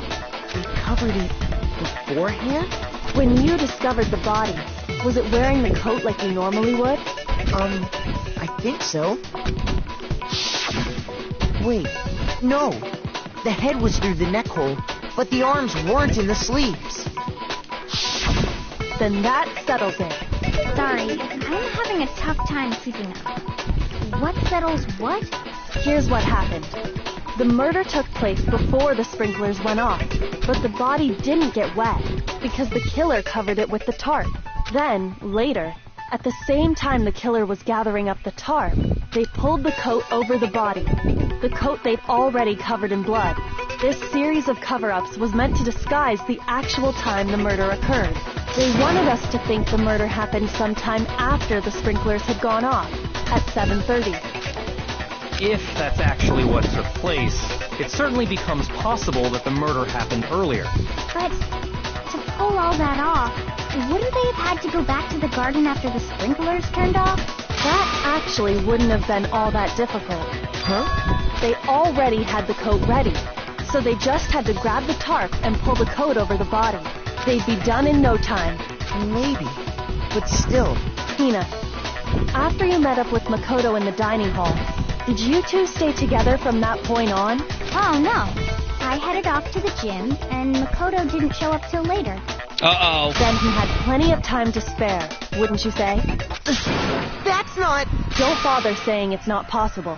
They covered it beforehand? When you discovered the body, was it wearing the coat like you normally would? I think so. Wait, no. The head was through the neck hole, but the arms weren't in the sleeves. Then that settles it. Sorry, I'm having a tough time keeping up. What settles what? Here's what happened. The murder took place before the sprinklers went off, but the body didn't get wet because the killer covered it with the tarp. Then, later, at the same time the killer was gathering up the tarp, they pulled the coat over the body, the coat they'd already covered in blood. This series of cover-ups was meant to disguise the actual time the murder occurred. They wanted us to think the murder happened sometime after the sprinklers had gone off, at 7:30. If that's actually what took place, it certainly becomes possible that the murder happened earlier. But to pull all that off, wouldn't they have had to go back to the garden after the sprinklers turned off? That actually wouldn't have been all that difficult. Huh? They already had the coat ready, so they just had to grab the tarp and pull the coat over the body. They'd be done in no time. Maybe. But still. Hina, after you met up with Makoto in the dining hall, did you two stay together from that point on? Oh, no. I headed off to the gym, and Makoto didn't show up till later. Uh-oh. Then he had plenty of time to spare, wouldn't you say? That's not... Don't bother saying it's not possible.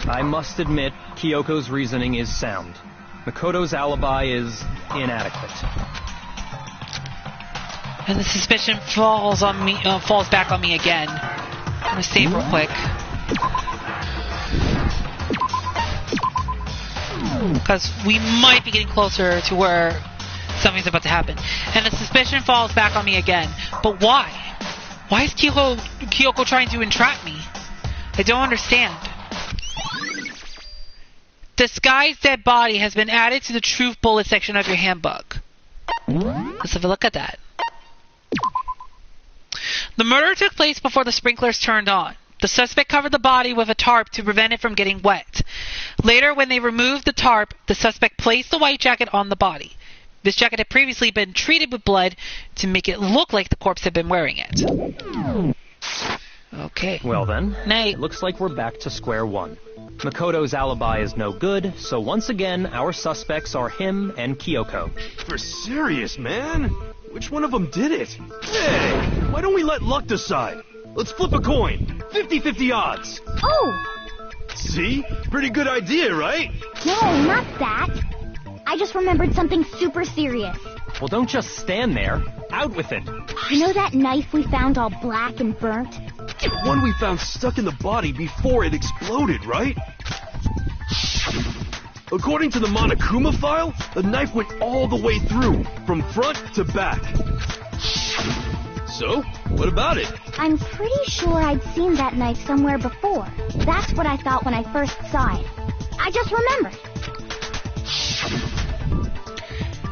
I must admit, Kyoko's reasoning is sound. Makoto's alibi is inadequate. And the suspicion falls back on me again. I'm gonna save real quick. Because we might be getting closer to where something's about to happen. And the suspicion falls back on me again. But why? Why is Kyoko trying to entrap me? I don't understand. Disguised dead body has been added to the truth bullet section of your handbook. Let's have a look at that. The murder took place before the sprinklers turned on. The suspect covered the body with a tarp to prevent it from getting wet. Later, when they removed the tarp, the suspect placed the white jacket on the body. This jacket had previously been treated with blood to make it look like the corpse had been wearing it. Okay. Well then, Night. It looks like we're back to square one. Makoto's alibi is no good, so once again, our suspects are him and Kyoko. For serious, man? Which one of them did it? Hey, why don't we let luck decide? Let's flip a coin. 50-50 odds. Oh! See? Pretty good idea, right? No, not that. I just remembered something super serious. Well, don't just stand there. Out with it. You know that knife we found all black and burnt? The one we found stuck in the body before it exploded, right? According to the Monokuma file, the knife went all the way through, from front to back. So, what about it? I'm pretty sure I'd seen that knife somewhere before. That's what I thought when I first saw it. I just remembered.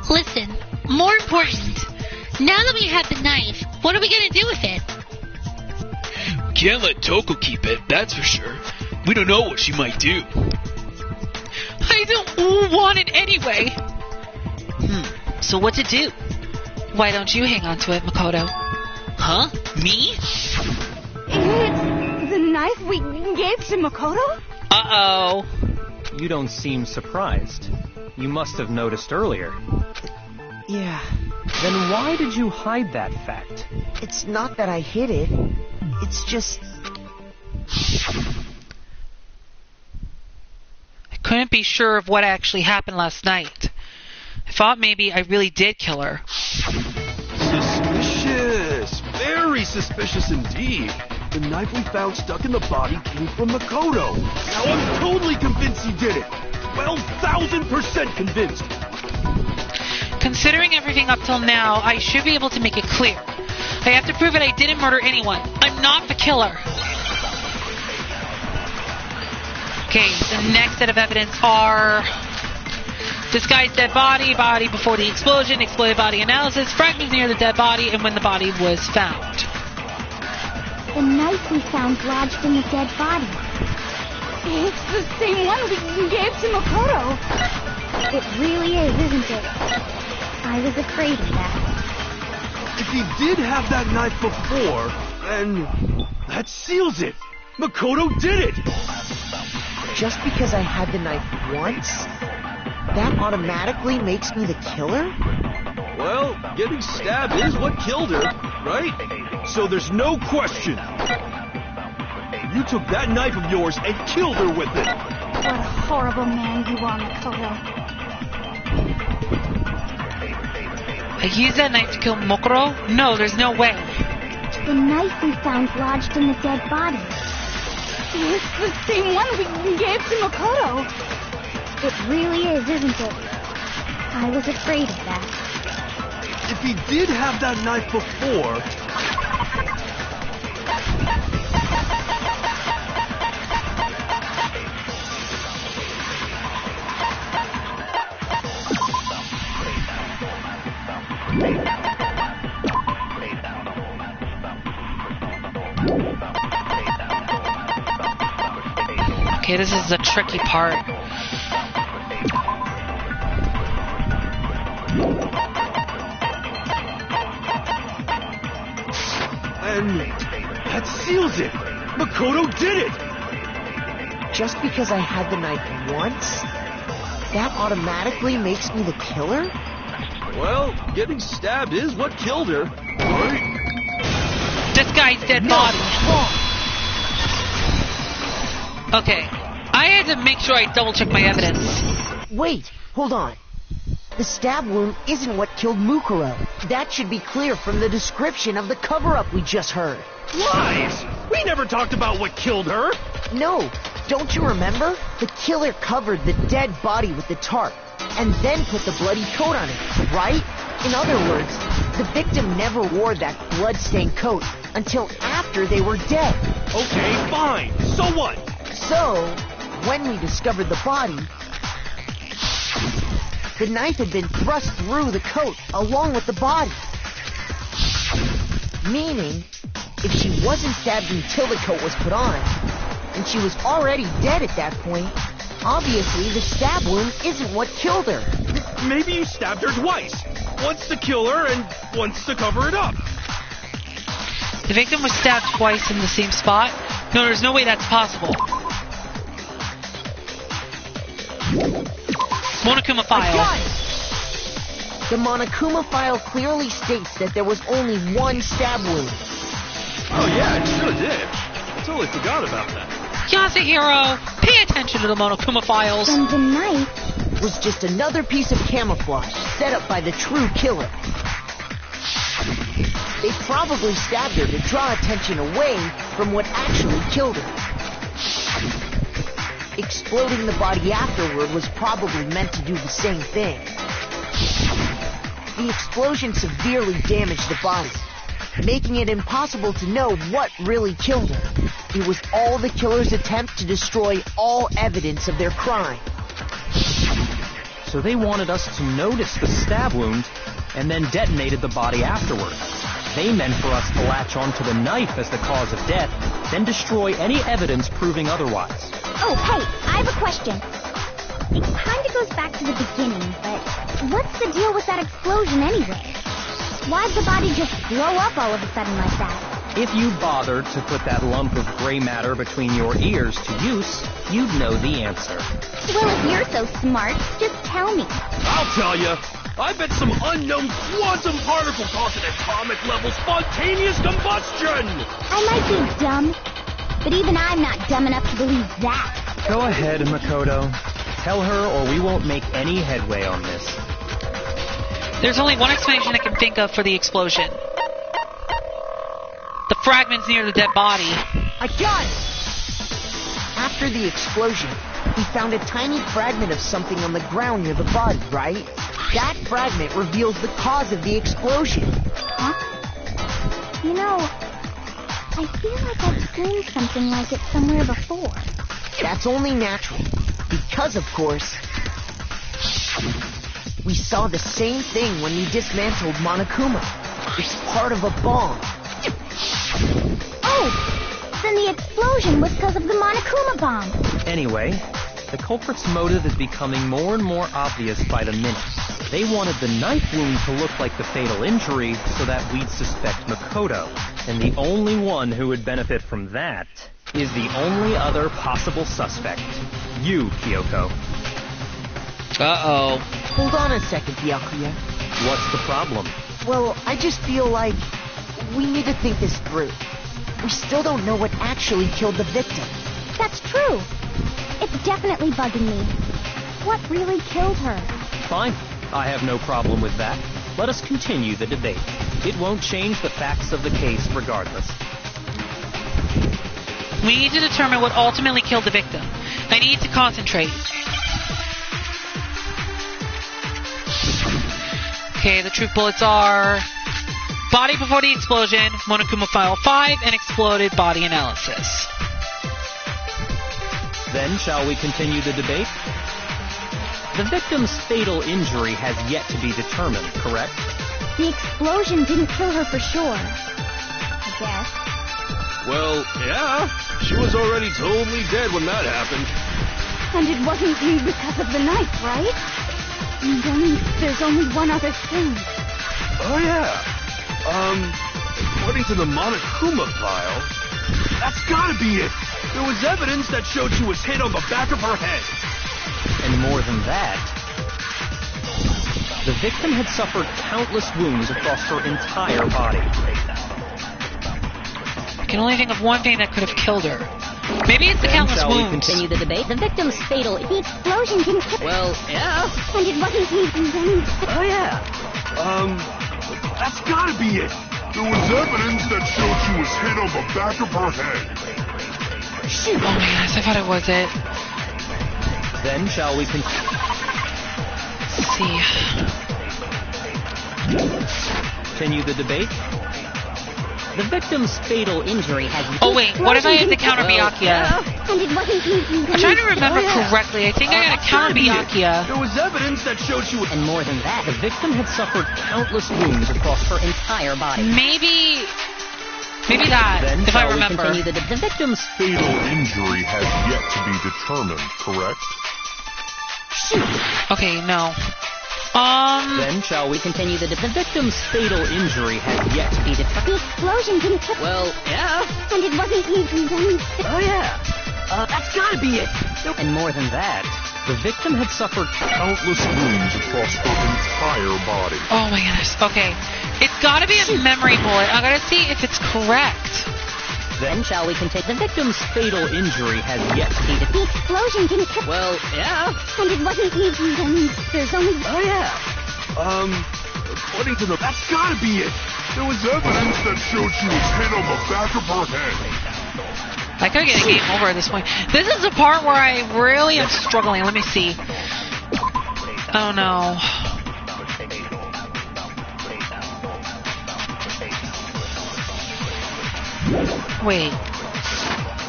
Listen, more important, now that we have the knife, what are we gonna do with it? Can't let Toko keep it, that's for sure. We don't know what she might do. I don't want it anyway. So what to do? Why don't you hang on to it, Makoto? Huh? Me? It's the knife we gave to Makoto? Uh-oh. You don't seem surprised. You must have noticed earlier. Yeah. Then why did you hide that fact? It's not that I hid it. It's just... I couldn't be sure of what actually happened last night. I thought maybe I really did kill her. Suspicious. Very suspicious indeed. The knife we found stuck in the body came from Makoto. Now I'm totally convinced he did it. 12,000% convinced. Considering everything up till now, I should be able to make it clear. I have to prove that I didn't murder anyone. I'm not the killer. Okay, the next set of evidence are disguised dead body, body before the explosion, exploded body analysis, fragments near the dead body, and when the body was found. The knife we found lodged in the dead body. It's the same one we gave to Makoto. It really is, isn't it? I was afraid of that. If he did have that knife before, then that seals it. Makoto did it. Just because I had the knife once, that automatically makes me the killer? Well, getting stabbed is what killed her, right? So there's no question. You took that knife of yours and killed her with it. What a horrible man you are, Makoto. I used that knife to kill Mokoro? No, there's no way. The knife we found lodged in the dead body. It's the same one we gave to Makoto. It really is, isn't it? I was afraid of that. If he did have that knife before... Okay, this is the tricky part. And that seals it! Makoto did it! Just because I had the knife once, that automatically makes me the killer? Well, getting stabbed is what killed her, right? This guy's dead body. Okay, I had to make sure I double check my evidence. Wait, hold on. The stab wound isn't what killed Mukuro. That should be clear from the description of the cover-up we just heard. Lies! We never talked about what killed her! No, don't you remember? The killer covered the dead body with the tarp, and then put the bloody coat on it, right? In other words, the victim never wore that blood-stained coat until after they were dead. Okay, fine. So what? So, when we discovered the body, the knife had been thrust through the coat along with the body. Meaning, if she wasn't stabbed until the coat was put on, and she was already dead at that point, obviously the stab wound isn't what killed her. Maybe you stabbed her twice. Once to kill her and once to cover it up. The victim was stabbed twice in the same spot? No, there's no way that's possible. Monokuma file. I got it! The Monokuma file clearly states that there was only one stab wound. Oh yeah, it sure did. I totally forgot about that. Yasuhiro, pay attention to the Monokuma files. And the knife Was just another piece of camouflage set up by the true killer. They probably stabbed her to draw attention away from what actually killed her. Exploding the body afterward was probably meant to do the same thing. The explosion severely damaged the body, making it impossible to know what really killed her. It was all the killer's attempt to destroy all evidence of their crime. So they wanted us to notice the stab wound and then detonated the body afterward. They meant for us to latch onto the knife as the cause of death, then destroy any evidence proving otherwise. Oh, hey, I have a question. It kind of goes back to the beginning, but what's the deal with that explosion anyway? Why'd the body just blow up all of a sudden like that? If you bothered to put that lump of gray matter between your ears to use, you'd know the answer. Well, if you're so smart, just tell me. I'll tell you. I bet some unknown quantum particle caused an atomic level spontaneous combustion! I might be dumb, but even I'm not dumb enough to believe that. Go ahead, Makoto. Tell her or we won't make any headway on this. There's only one explanation I can think of for the explosion. The fragments near the dead body. I got it! After the explosion, we found a tiny fragment of something on the ground near the body, right? That fragment reveals the cause of the explosion. Huh? You know, I feel like I've seen something like it somewhere before. That's only natural. Because, of course, we saw the same thing when we dismantled Monokuma. It's part of a bomb. Oh! Then the explosion was because of the Monokuma bomb. Anyway, the culprit's motive is becoming more and more obvious by the minute. They wanted the knife wound to look like the fatal injury so that we'd suspect Makoto. And the only one who would benefit from that is the only other possible suspect. You, Kyoko. Uh-oh. Hold on a second, Byakuya. What's the problem? Well, I just feel like we need to think this through. We still don't know what actually killed the victim. That's true. It's definitely bugging me. What really killed her? Fine. I have no problem with that. Let us continue the debate. It won't change the facts of the case regardless. We need to determine what ultimately killed the victim. I need to concentrate. Okay, the truth bullets are body before the explosion, Monokuma File 5, and exploded body analysis. Then shall we continue the debate? The victim's fatal injury has yet to be determined, correct? The explosion didn't kill her for sure. I guess. Well, yeah. She was already totally dead when that happened. And it wasn't because of the knife, right? And then there's only one other thing. Oh, yeah. According to the Monokuma file, that's gotta be it. There was evidence that showed she was hit on the back of her head. And more than that, the victim had suffered countless wounds across her entire body. I can only think of one thing that could have killed her. Maybe it's the countless Shall we wounds. continue the debate? The victim's fatal. The explosion didn't kill. Well, yeah. And it wasn't even. Oh, yeah. That's gotta be it. There was evidence that showed she was hit on the back of her head. Oh my goodness, I thought it was it. Then shall we continue? Let's see. Continue the debate? The victim's fatal injury has... Oh wait, what if I had to counter Byakuya? And it wasn't even. I'm trying to remember correctly. I think I got to counter Byakuya. There was evidence that showed she was... And more than that, the victim had suffered countless wounds across her entire body. Maybe that, Then if I shall we remember. continue the victim's Fatal injury has yet to be determined, correct? Okay, no. Then shall we continue the victim's fatal injury has yet to be determined. The explosion didn't kill. Well, yeah. And it wasn't even. Oh, yeah. That's gotta be it. And more than that, the victim had suffered Countless wounds across her entire body. Oh my goodness. Okay. It's gotta be a memory bullet. I gotta see if it's correct. Then shall we continue? The victim's fatal injury has yet to be The explosion didn't kill. Well, yeah. And it wasn't even. There's only. Oh, yeah. According to the... That's gotta be it. There was evidence that showed she was hit on the back of her head. I could get a game over at this point. This is the part where I really am struggling. Let me see. Oh no. Wait.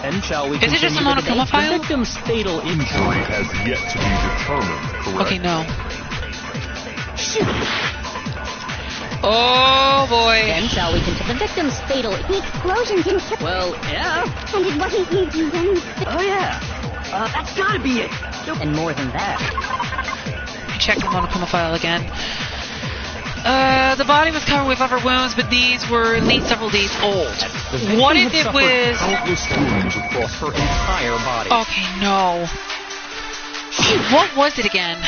And shall we Is it just a continue the Monokuma debate? file? The victim's fatal injury Has yet to be determined, correct? Okay, no. Oh boy. Then shall we continue? The victim's fatal... The explosion didn't kill. Well, yeah. And it wasn't even. Oh, yeah. That's gotta be it. And more than that, Check the Monokuma file again. The body was covered with upper wounds, but these were at least several days old. the victim What had if it suffered was... countless wounds across her entire body. Okay, no. What was it again?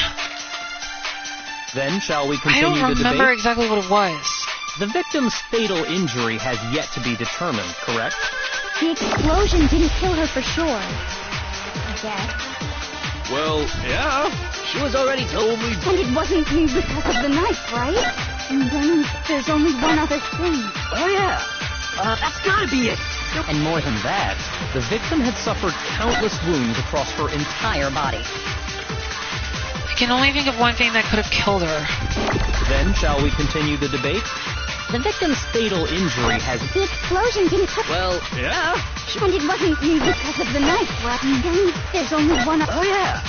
Then shall we I continue don't the remember debate? exactly what it was. The victim's fatal injury has yet to be determined, correct? The explosion didn't kill her for sure. I guess. Well, yeah. She was already totally... And it wasn't because of the knife, right? And then there's only one other thing. Oh, yeah. That's gotta be it. And more than that, the victim had suffered countless wounds across her entire body. I can only think of one thing that could have killed her. Then shall we continue the debate? The victim's fatal injury has... The explosion didn't kill. Well, Yeah. And it wasn't because of the knife, right? And then there's only one other. Oh, yeah.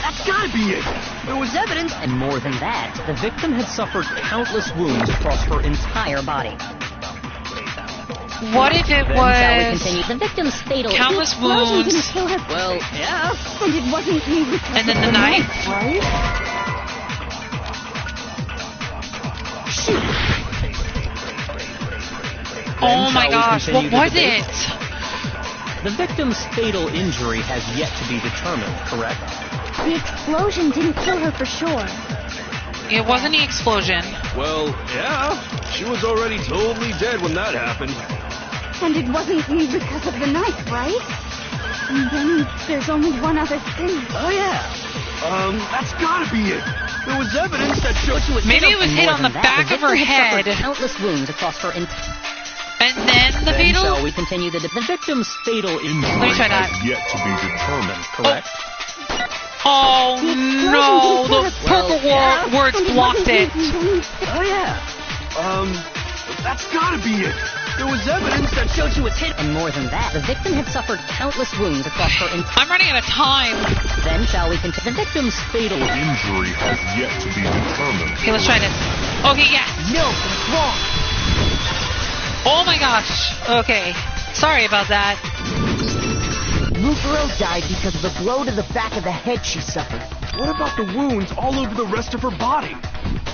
That's gotta be it. There was evidence... and more than that, the victim had suffered countless wounds across her entire body. What if it Then shall we was continue? The victim's fatal... countless The explosion didn't wounds, kill her. Well, yeah. And it wasn't because and then of the knife? right? Oh Then my shall we gosh, continue what the was debate? it? The victim's fatal injury has yet to be determined, correct? The explosion didn't kill her for sure. It wasn't the explosion. Well, yeah. She was already totally dead when that happened. And it wasn't because of the knife, right? And then there's only one other thing. Oh, yeah. That's gotta be it. There was evidence that showed she was... Maybe it was hit on the back of her head, Countless wounds across her entire... and then the Then shall fatal... we continue the victim's fatal injury Let me try that. Has yet to be determined, correct? Oh no, the purple words blocked it. Oh yeah. That's gotta be it. There was evidence that showed she was hit. And more than that, the victim had suffered countless wounds across her entire... I'm running out of time. Then shall we continue? The victim's fatal Injury has yet to be determined. Okay, let's try this. Okay, yes. No, it's wrong. Oh my gosh. Okay. Sorry about that. Mukuro died because of the blow to the back of the head she suffered. What about the wounds all over the rest of her body?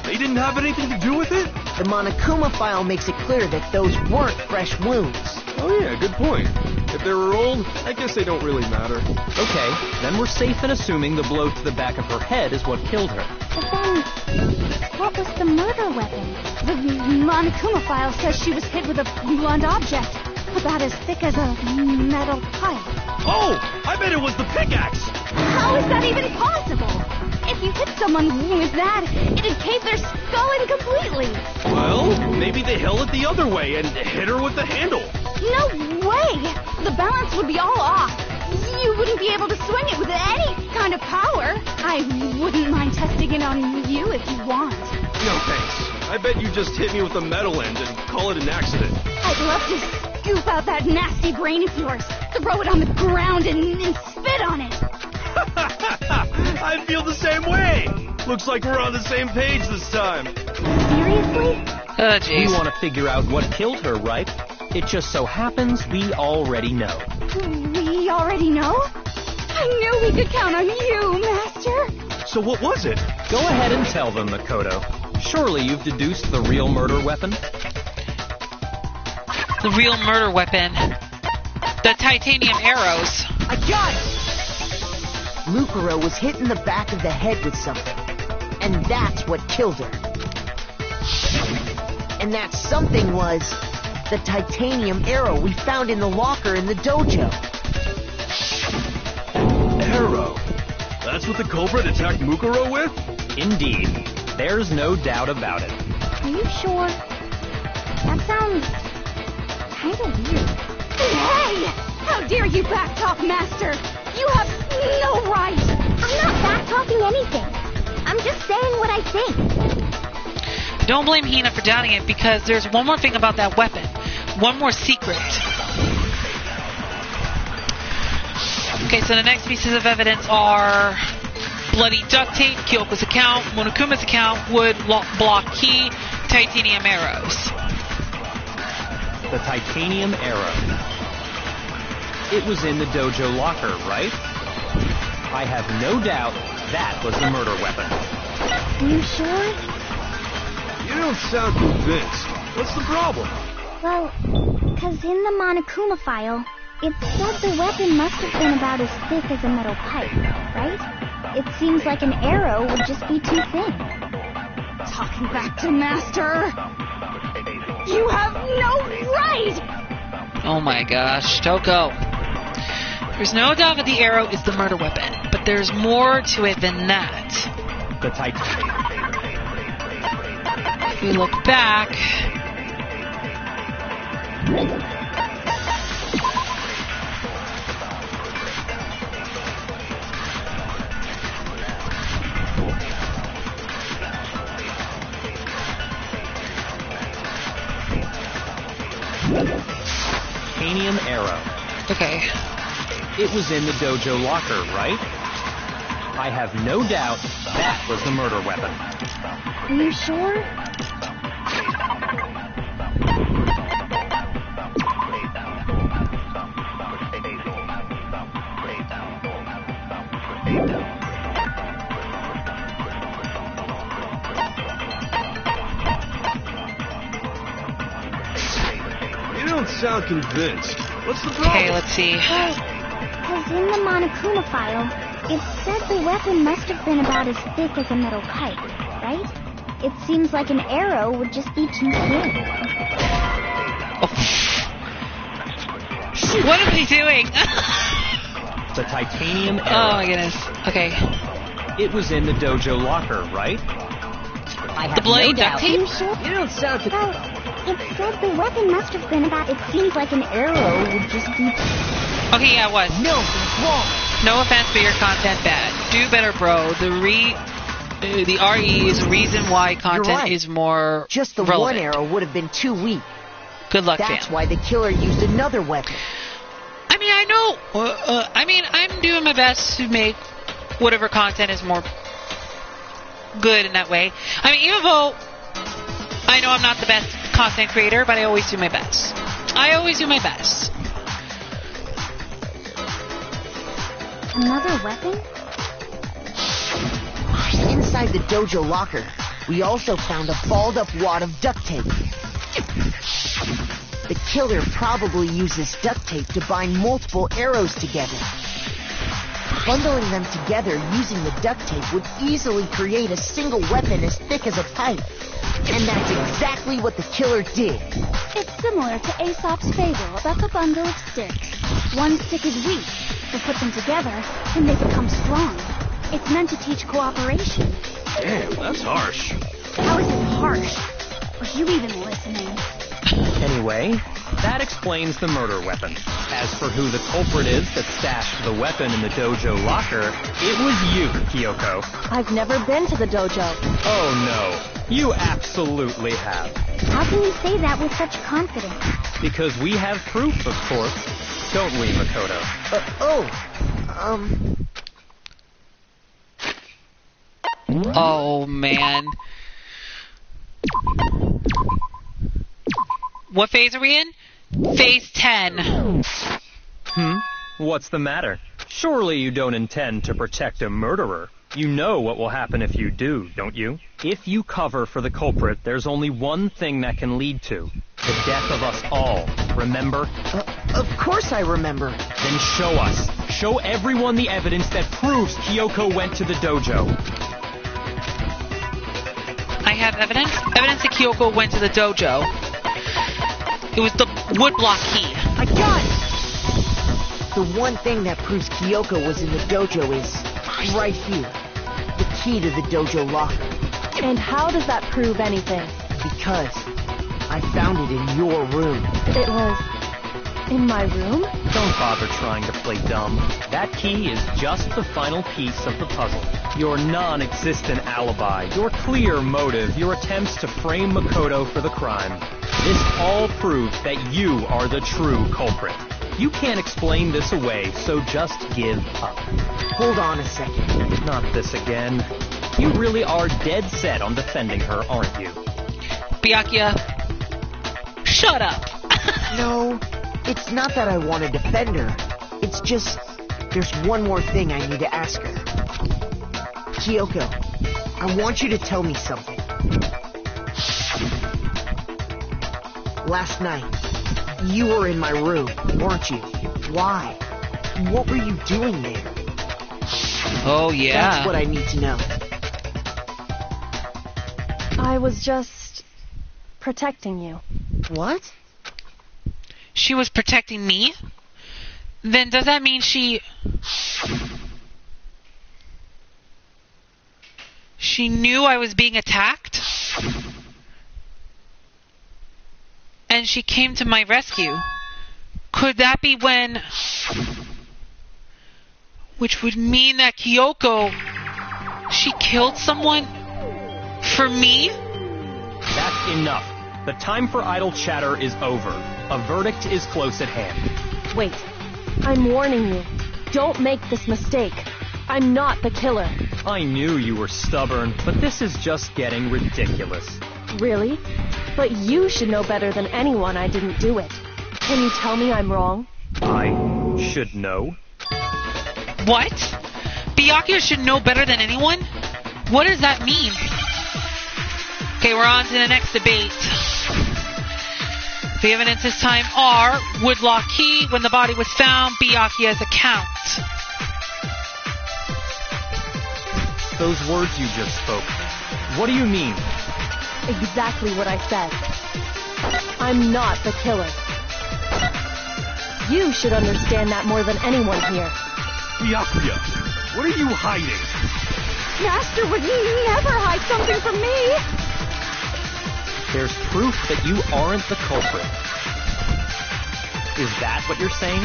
They didn't have anything to do with it? The Monokuma file makes it clear that those weren't fresh wounds. Oh yeah, good point. If they were old, I guess they don't really matter. Okay, then we're safe in assuming the blow to the back of her head is what killed her. But then, what was the murder weapon? The Monokuma file says she was hit with a blunt object, about as thick as a metal pipe. Oh, I bet it was the pickaxe. How is that even possible? If you hit someone with that, it'd cave their skull in completely. Well, maybe they held it the other way and hit her with the handle. No way! The balance would be all off. You wouldn't be able to swing it with any kind of power. I wouldn't mind testing it on you if you want. No thanks. I bet you just hit me with a metal end and call it an accident. I'd love to scoop out that nasty brain of yours, throw it on the ground and spit on it. I feel the same way. Looks like we're on the same page this time. Seriously? Oh, jeez. You want to figure out what killed her, right? It just so happens we already know. We already know? I knew we could count on you, Master. So what was it? Go ahead and tell them, Makoto. Surely you've deduced the real murder weapon? The real murder weapon. The titanium arrows. I got it! Mukuro was hit in the back of the head with something. And that's what killed her. And that something was the titanium arrow we found in the locker in the dojo. Arrow? That's what the culprit attacked Mukuro with? Indeed. There's no doubt about it. Are you sure? That sounds kind of weird. Hey! How dare you backtalk, Master! You have no right! I'm not backtalking anything. I'm just saying what I think. Don't blame Hina for doubting it, because there's one more thing about that weapon. One more secret. Okay, so the next pieces of evidence are bloody duct tape, Kyoko's account, Monokuma's account, wood block key, titanium arrows. The titanium arrow. It was in the dojo locker, right? I have no doubt that was the murder weapon. You sure? You don't sound convinced. What's the problem? Well, because in the Monokuma file, it said the weapon must have been about as thick as a metal pipe, right? It seems like an arrow would just be too thin. Talking back to Master! You have no right! Oh my gosh, Toko. There's no doubt that the arrow is the murder weapon, but there's more to it than that. The titanium. If we look back... Titanium arrow. Okay. It was in the dojo locker, right? I have no doubt that was the murder weapon. Are you sure? You don't sound convinced. What's the problem? Okay, let's see. Well, because in the Monokuma file, it said the weapon must have been about as thick as a metal pipe, right? It seems like an arrow would just be too thin. Oh. What are they doing? The titanium arrow. Oh my goodness. Okay. It was in the dojo locker, right? I have The bloody no duct doubt. tape? You sure? You don't sound Well, it said the weapon must have been about... It seems like an arrow would just be... Okay, yeah, it was. No, it's wrong. No offense, but your content bad. Do better, bro. The RE is reason why content right. is more Just the relevant. one arrow would have been too weak. Good luck, That's fam. why the killer used another weapon. I mean, I know. I'm doing my best to make whatever content is more good in that way. I mean, even though I know I'm not the best content creator, but I always do my best. Another weapon? Inside the dojo locker, we also found a balled-up wad of duct tape. The killer probably uses duct tape to bind multiple arrows together. Bundling them together using the duct tape would easily create a single weapon as thick as a pipe. And that's exactly what the killer did. It's similar to Aesop's fable about the bundle of sticks. One stick is weak, but put them together and they become strong. It's meant to teach cooperation. Damn, that's harsh. How is it harsh? Are you even listening? Anyway, that explains the murder weapon. As for who the culprit is that stashed the weapon in the dojo locker, it was you, Kyoko. I've never been to the dojo. Oh no, you absolutely have. How can you say that with such confidence? Because we have proof, of course. Don't we, Makoto? Oh, man. What phase are we in? Phase 10. What's the matter? Surely you don't intend to protect a murderer. You know what will happen if you do, don't you? If you cover for the culprit, there's only one thing that can lead to. The death of us all. Remember? Of course I remember. Then show us. Show everyone the evidence that proves Kyoko went to the dojo. I have evidence. Evidence that Kyoko went to the dojo. It was the woodblock key. I got it! The one thing that proves Kyoko was in the dojo is right here. The key to the dojo locker. And how does that prove anything? Because I found it in your room. It was in my room? Don't bother trying to play dumb. That key is just the final piece of the puzzle. Your non-existent alibi, your clear motive, your attempts to frame Makoto for the crime. This all proves that you are the true culprit. You can't explain this away, so just give up. Hold on a second. Not this again. You really are dead set on defending her, aren't you? Byakuya, shut up. No, it's not that I want to defend her. It's just, there's one more thing I need to ask her. Kyoko, I want you to tell me something. Last night, you were in my room, weren't you? Why? What were you doing there? Oh, yeah. That's what I need to know. I was just protecting you. What? She was protecting me? Then does that mean she knew I was being attacked? And she came to my rescue? Could that be when... Which would mean that Kyoko... She killed someone? For me? That's enough. The time for idle chatter is over. A verdict is close at hand. Wait. I'm warning you. Don't make this mistake. I'm not the killer. I knew you were stubborn, but this is just getting ridiculous. Really? But you should know better than anyone I didn't do it. Can you tell me I'm wrong? I should know? What? Byakuya should know better than anyone? What does that mean? Okay, we're on to the next debate. The evidence this time are woodlock key, when the body was found, Byakuya's account. Those words you just spoke, what do you mean? Exactly what I said. I'm not the killer. You should understand that more than anyone here. Byakuya, what are you hiding? Master would never hide something from me. There's proof that you aren't the culprit. Is that what you're saying?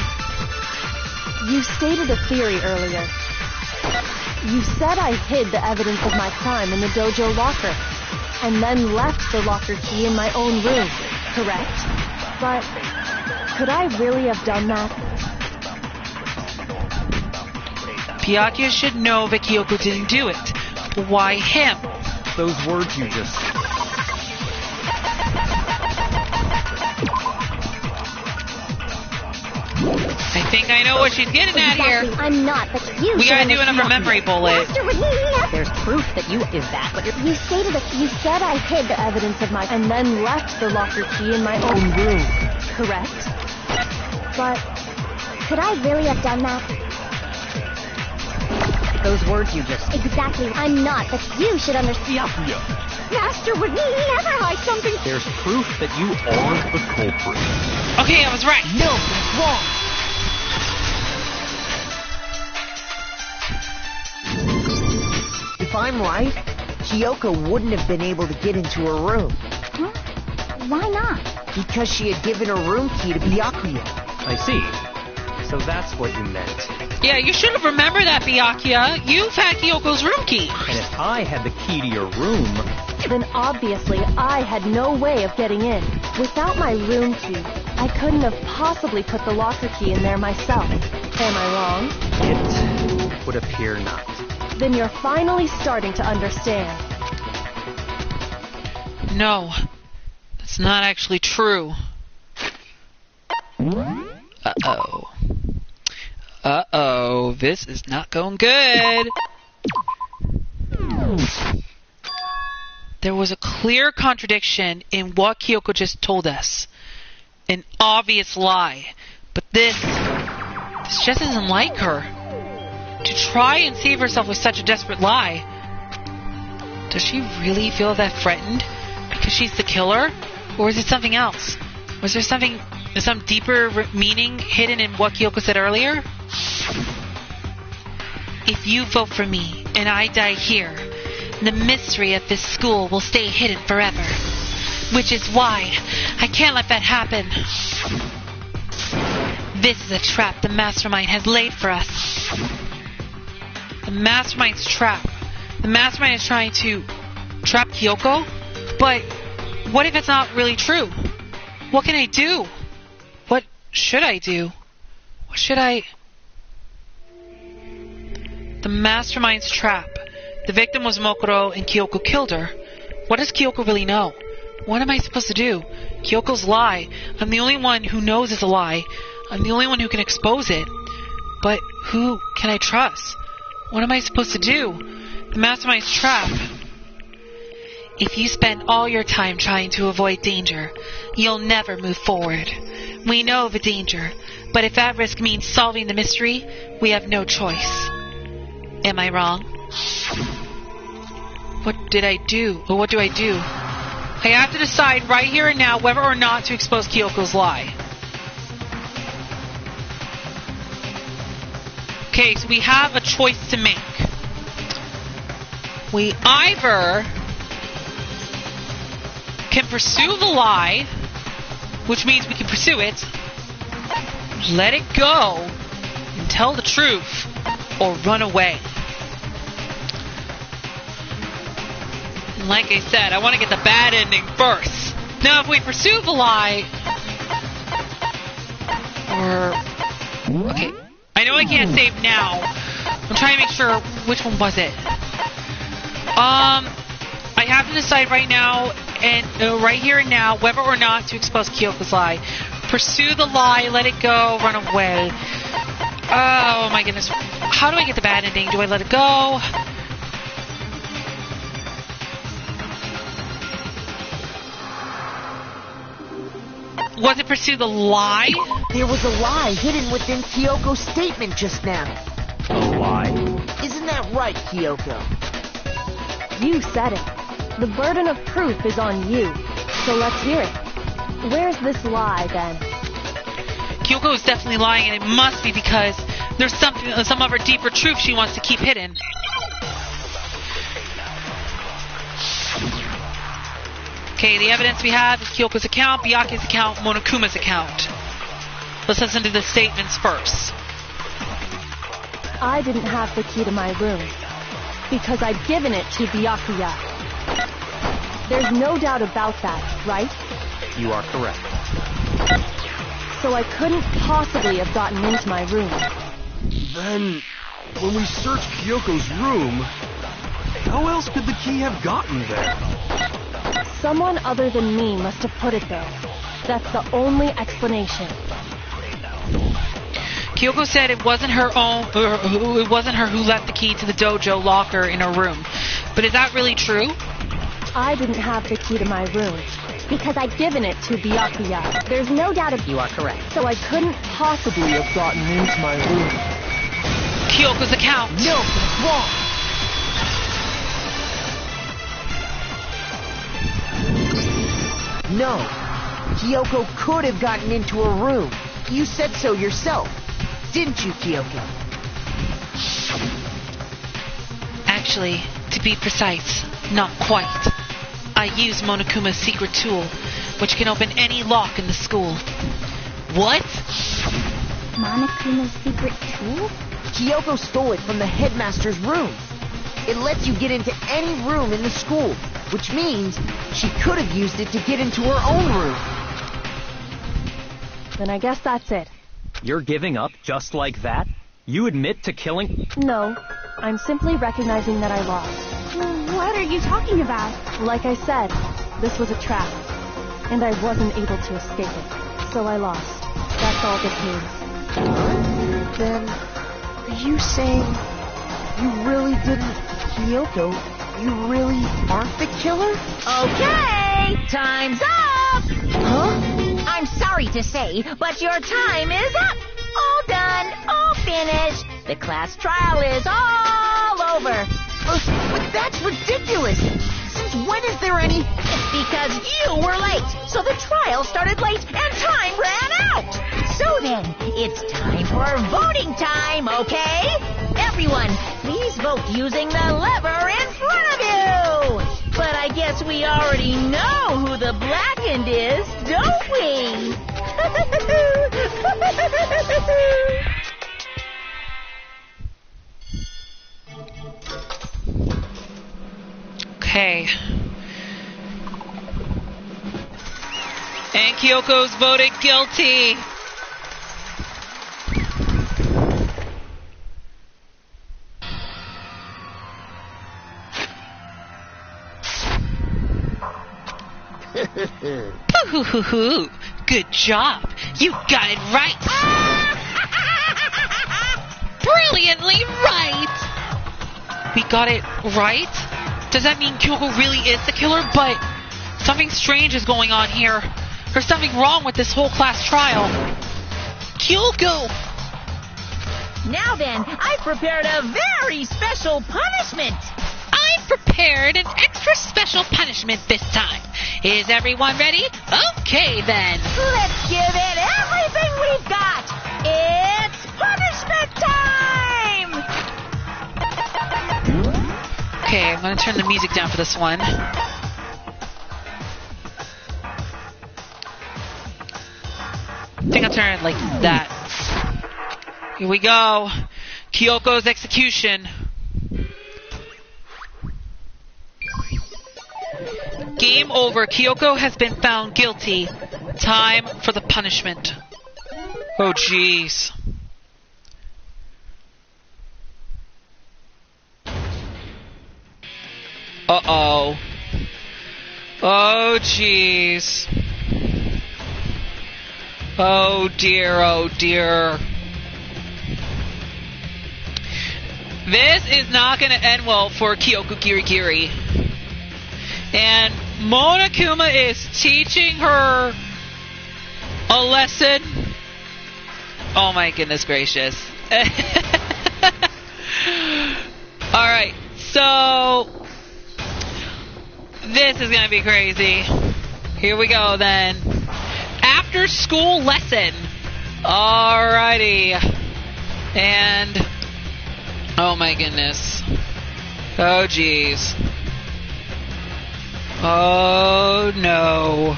You stated a theory earlier. You said I hid the evidence of my crime in the dojo locker, and then left the locker key in my own room, correct? But could I really have done that? Byakuya should know that Kyoko didn't do it. Why him? Those words you just... I think I know what she's getting at here. I'm not, but you We gotta do another memory bullet. There's proof that you... Is that what you're... You stated that you said I hid the evidence of my... And then left the locker key in my own room, correct? But could I really have done that? Those words you just... Exactly. I'm not, but you should understand. Master would never hide something. There's proof that you are the culprit. Okay, I was right. No, that's wrong. If I'm right, Kyoko wouldn't have been able to get into her room. Huh? Why not? Because she had given her room key to Byakuya. I see. So that's what you meant. Yeah, you should have remembered that, Byakuya. You've had Kyoko's room key. And if I had the key to your room... Then obviously I had no way of getting in. Without my room key, I couldn't have possibly put the locker key in there myself. Am I wrong? It would appear not. Then you're finally starting to understand. No, that's not actually true. Uh-oh. Uh-oh, this is not going good. There was a clear contradiction in what Kyoko just told us. An obvious lie. But this just isn't like her. To try and save herself with such a desperate lie. Does she really feel that threatened because she's the killer? Or is it something else? Was there some deeper meaning hidden in what Kyoko said earlier? If you vote for me and I die here, the mystery of this school will stay hidden forever. Which is why I can't let that happen. This is a trap the Mastermind has laid for us. The Mastermind's trap. The Mastermind is trying to trap Kyoko? But what if it's not really true? What can I do? What should I do? What should I... The Mastermind's trap. The victim was Mokuro and Kyoko killed her. What does Kyoko really know? What am I supposed to do? Kyoko's lie. I'm the only one who knows it's a lie. I'm the only one who can expose it. But who can I trust? What am I supposed to do? The Mastermind's trap. If you spend all your time trying to avoid danger, you'll never move forward. We know the danger, but if that risk means solving the mystery, we have no choice. Am I wrong? What did I do? Or what do I do? I have to decide right here and now whether or not to expose Kyoko's lie. Okay, so we have a choice to make. We either can pursue the lie, which means we can pursue it, let it go, and tell the truth, or run away. And like I said, I want to get the bad ending first. Now, if we pursue the lie, okay, I know I can't save now. I'm trying to make sure, which one was it? I have to decide right now, and right here and now, whether or not to expose Kyoko's lie. Pursue the lie, let it go, run away. Oh my goodness. How do I get the bad ending? Do I let it go? Was it pursue the lie? There was a lie hidden within Kyoko's statement just now. A lie? Isn't that right, Kyoko? You said it. The burden of proof is on you. So let's hear it. Where's this lie, then? Kyoko is definitely lying, and it must be because there's some other deeper truth she wants to keep hidden. Okay, the evidence we have is Kyoko's account, Byakuya's account, Monokuma's account. Let's listen to the statements first. I didn't have the key to my room because I'd given it to Byakuya. There's no doubt about that, right? You are correct. So I couldn't possibly have gotten into my room. Then, when we searched Kyoko's room, how else could the key have gotten there? Someone other than me must have put it there. That's the only explanation. Kyoko said it wasn't her who left the key to the dojo locker in her room. But is that really true? I didn't have the key to my room because I'd given it to Byakuya. There's no doubt You are correct. so I couldn't possibly have gotten into my room. Kyoko's account. No, it's wrong. No. Kyoko could have gotten into her room. You said so yourself. Didn't you, Kyoko? Actually, to be precise, not quite. I used Monokuma's secret tool, which can open any lock in the school. What? Monokuma's secret tool? Kyoko stole it from the headmaster's room. It lets you get into any room in the school, which means she could have used it to get into her own room. Then I guess that's it. You're giving up just like that? You admit to killing... No, I'm simply recognizing that I lost. What are you talking about? Like I said, this was a trap, and I wasn't able to escape it, so I lost. That's all this means. Then, are you saying you really didn't, Kyoko? You really aren't the killer? Okay, time's up! Huh? I'm sorry to say, but your time is up. All done, all finished. The class trial is all over. But that's ridiculous! Since when is there any... It's because you were late, so the trial started late and time ran out. So then, it's time for voting time, okay? Everyone, please vote using the lever in front of you. But I guess we already know who the blackened is, don't we? Okay. And Kyoko's voted guilty. Hoo-hoo-hoo-hoo. Good job. You got it right. Brilliantly right. We got it right? Does that mean Kyoko really is the killer? But something strange is going on here. There's something wrong with this whole class trial. Kyoko! Now then, I've prepared a very special punishment. I've prepared an extra special punishment this time. Is everyone ready? Okay, then. Let's give it everything we've got. It's punishment time! Okay, I'm gonna turn the music down for this one. I think I'll turn it like that. Here we go. Kyoko's execution. Game over. Kyoko has been found guilty. Time for the punishment. Oh, jeez. Uh-oh. Oh, jeez. Oh, dear, oh, dear. This is not going to end well for Kyoko Kirigiri. And Monokuma is teaching her a lesson. Oh, my goodness gracious. Alright, so... this is going to be crazy. Here we go, then. After school lesson. Alrighty. And... oh my goodness. Oh jeez. Oh no.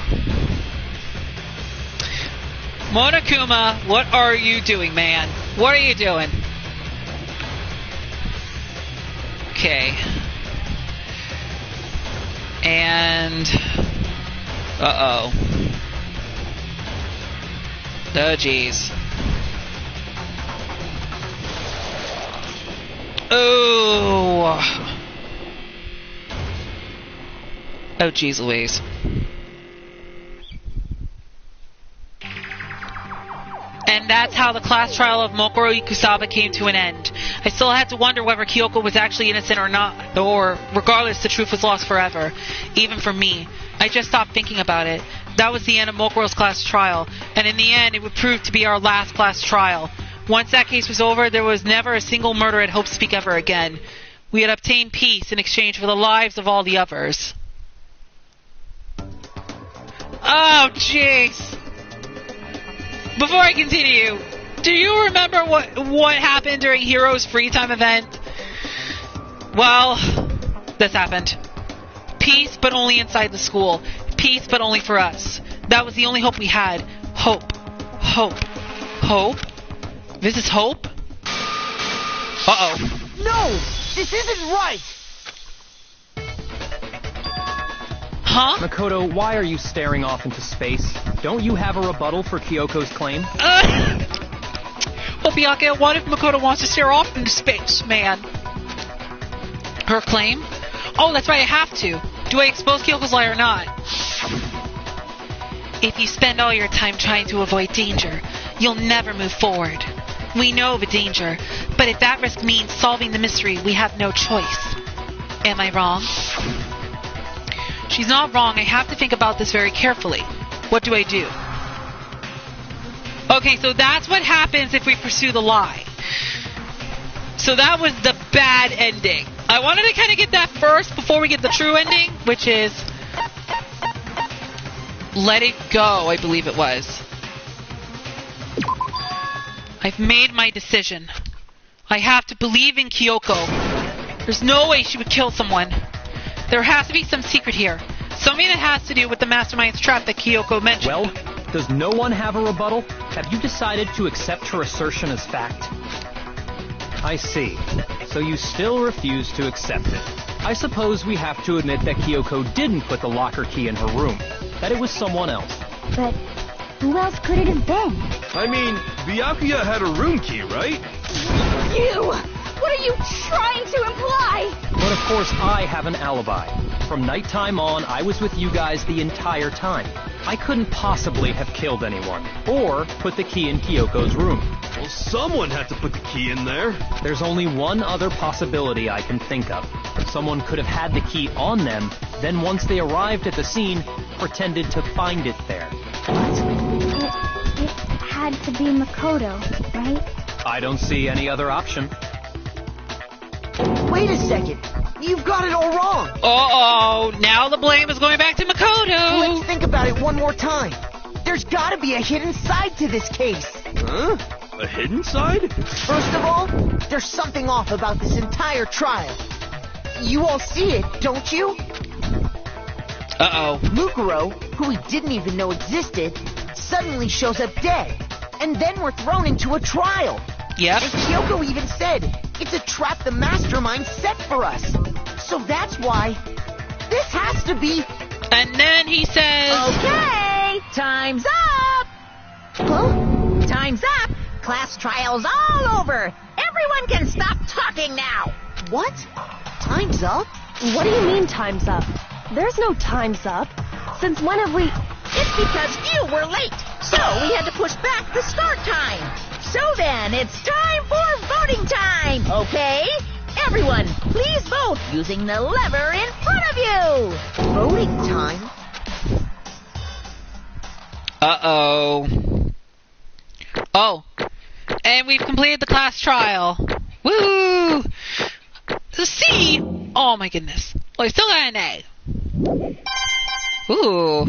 Monokuma, what are you doing, man? What are you doing? Okay. And... uh-oh. Oh, jeez. Oh. Oh, jeez Louise. And that's how the class trial of Mokoro Ikusaba came to an end. I still had to wonder whether Kyoko was actually innocent or not, or regardless, the truth was lost forever. Even for me. I just stopped thinking about it. That was the end of Mokoro's class trial, and in the end, it would prove to be our last class trial. Once that case was over, there was never a single murder at Hope Speak ever again. We had obtained peace in exchange for the lives of all the others. Oh, jeez. Before I continue, do you remember what happened during Hero's free time event? Well, this happened. Peace, but only inside the school. Peace, but only for us. That was the only hope we had. Hope. Hope. Hope? This is hope? Uh-oh. No! This isn't right! Huh? Makoto, why are you staring off into space? Don't you have a rebuttal for Kyoko's claim? Well, Bianca, what if Makoto wants to stare off into space, man? Her claim? Oh, that's right, I have to. Do I expose Kyoko's lie or not? If you spend all your time trying to avoid danger, you'll never move forward. We know the danger, but if that risk means solving the mystery, we have no choice. Am I wrong? She's not wrong. I have to think about this very carefully. What do I do? Okay, so that's what happens if we pursue the lie. So that was the bad ending. I wanted to kind of get that first before we get the true ending, which is Let It Go, I believe it was. I've made my decision. I have to believe in Kyoko. There's no way she would kill someone. There has to be some secret here. Something that has to do with the mastermind's trap that Kyoko mentioned. Well, does no one have a rebuttal? Have you decided to accept her assertion as fact? I see. So you still refuse to accept it. I suppose we have to admit that Kyoko didn't put the locker key in her room. That it was someone else. But who else could it have been? I mean, Byakuya had a room key, right? You! What are you trying to imply? But of course I have an alibi. From nighttime on, I was with you guys the entire time. I couldn't possibly have killed anyone, or put the key in Kyoko's room. Well, someone had to put the key in there. There's only one other possibility I can think of. Someone could have had the key on them, then once they arrived at the scene, pretended to find it there. It had to be Makoto, right? I don't see any other option. Wait a second. You've got it all wrong. Uh-oh, now the blame is going back to Makoto. Let's think about it one more time. There's got to be a hidden side to this case. Huh? A hidden side? First of all, there's something off about this entire trial. You all see it, don't you? Uh-oh. Mukuro, who we didn't even know existed, suddenly shows up dead. And then we're thrown into a trial. Yep. And Kyoko even said, it's a trap the mastermind set for us. So that's why this has to be... And then he says... Okay, time's up! Huh? Time's up! Class trial's all over! Everyone can stop talking now! What? Time's up? What do you mean time's up? There's no time's up. Since when have we... It's because you were late, so we had to push back the start time. So then, it's time for voting time, okay? Everyone, please vote using the lever in front of you. Voting time? Uh-oh. Oh. And we've completed the class trial. Woo! The C! Oh my goodness. Well, I still got an A. Ooh.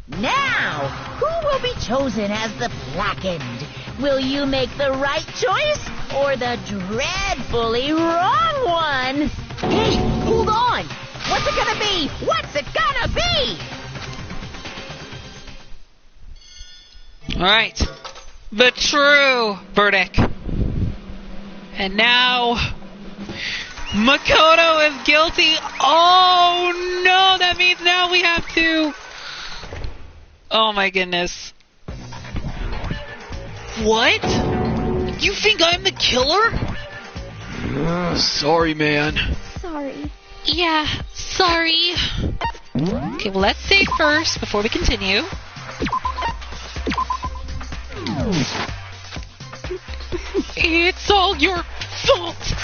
Now, who will be chosen as the blackened? Will you make the right choice or the dreadfully wrong one? Hey, hold on! What's it gonna be? What's it gonna be? Alright. The true verdict. And now... Makoto is guilty. Oh no, that means now we have to... Oh my goodness. What? You think I'm the killer? Sorry, man. Sorry. Yeah, sorry. Okay, well, let's save first before we continue. It's all your fault.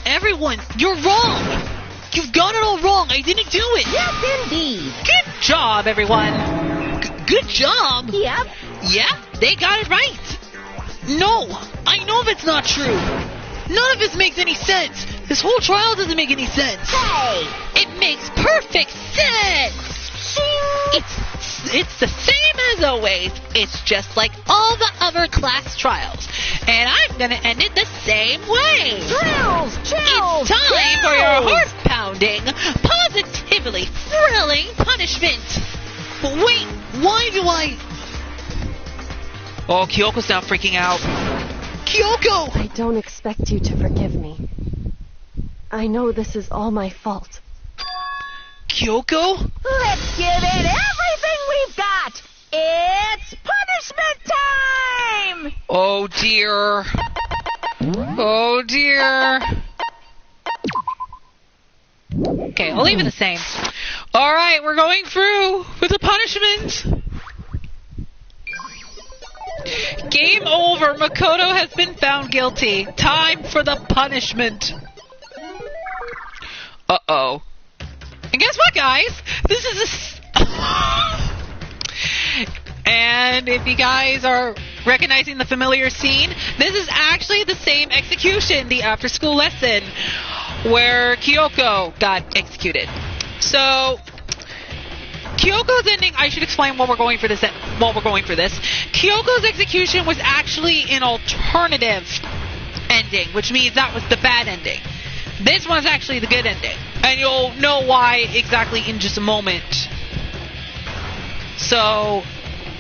Everyone, you're wrong. You've got it all wrong. I didn't do it. Yes, indeed. Good job, everyone. Good job. Yep. Yeah, they got it right. No, I know it's not true. None of this makes any sense. This whole trial doesn't make any sense. Hey! It makes perfect sense. It's the same as always. It's just like all the other class trials. And I'm gonna end it the same way. Thrills! Chills! It's time for your chills! heart-pounding, positively thrilling punishment. But wait, why do I... Oh, Kyoko's now freaking out. Kyoko! I don't expect you to forgive me. I know this is all my fault. Kyoko? Let's give it everything we've got! It's punishment time! Oh, dear. Oh, dear. Okay, I'll leave it the same. All right, we're going through with the punishment. Game over. Makoto has been found guilty. Time for the punishment. Uh-oh. And guess what, guys? This is And if you guys are recognizing the familiar scene, this is actually the same execution, the after-school lesson, where Kyoko got executed. So, Kyoko's ending, I should explain while we're going for this. Kyoko's execution was actually an alternative ending, which means that was the bad ending. This one's actually the good ending. And you'll know why exactly in just a moment. So,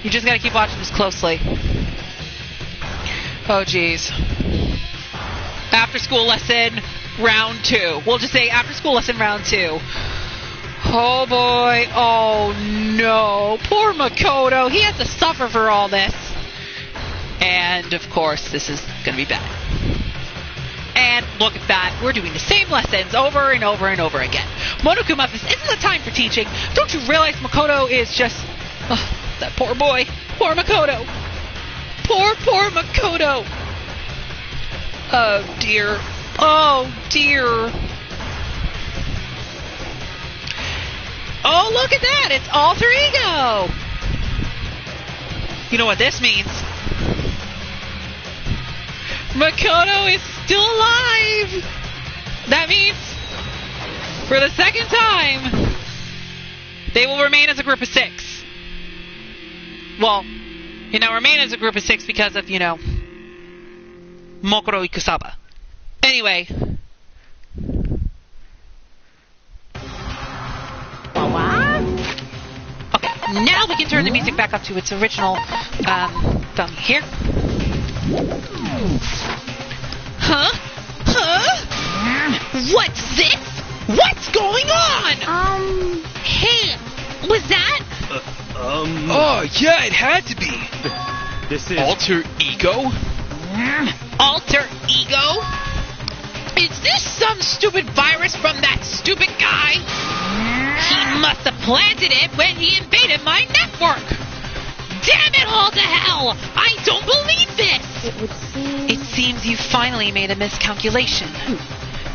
you just gotta keep watching this closely. Oh, jeez. After school lesson, round 2. We'll just say after school lesson, round 2. Oh, boy. Oh, no. Poor Makoto. He has to suffer for all this. And, of course, this is gonna be bad. And look at that. We're doing the same lessons over and over and over again. Monokuma, this isn't the time for teaching. Don't you realize Makoto is just... Oh, that poor boy. Poor Makoto. Poor Makoto. Oh, dear. Oh, dear. Oh, look at that. It's alter ego. You know what this means? Makoto is still alive. That means, for the second time, they will remain as a group of 6. Well, remain as a group of 6 because of, Mokoro Ikusaba. Anyway. Okay, now we can turn the music back up to its original thumb here. Huh? What's this? What's going on? Hey, was that? Oh, yeah, it had to be. This is... Alter ego? Alter ego? Is this some stupid virus from that stupid guy? He must have planted it when he invaded my network. Damn it all to hell! I don't believe this! It would seem... It seems you finally made a miscalculation.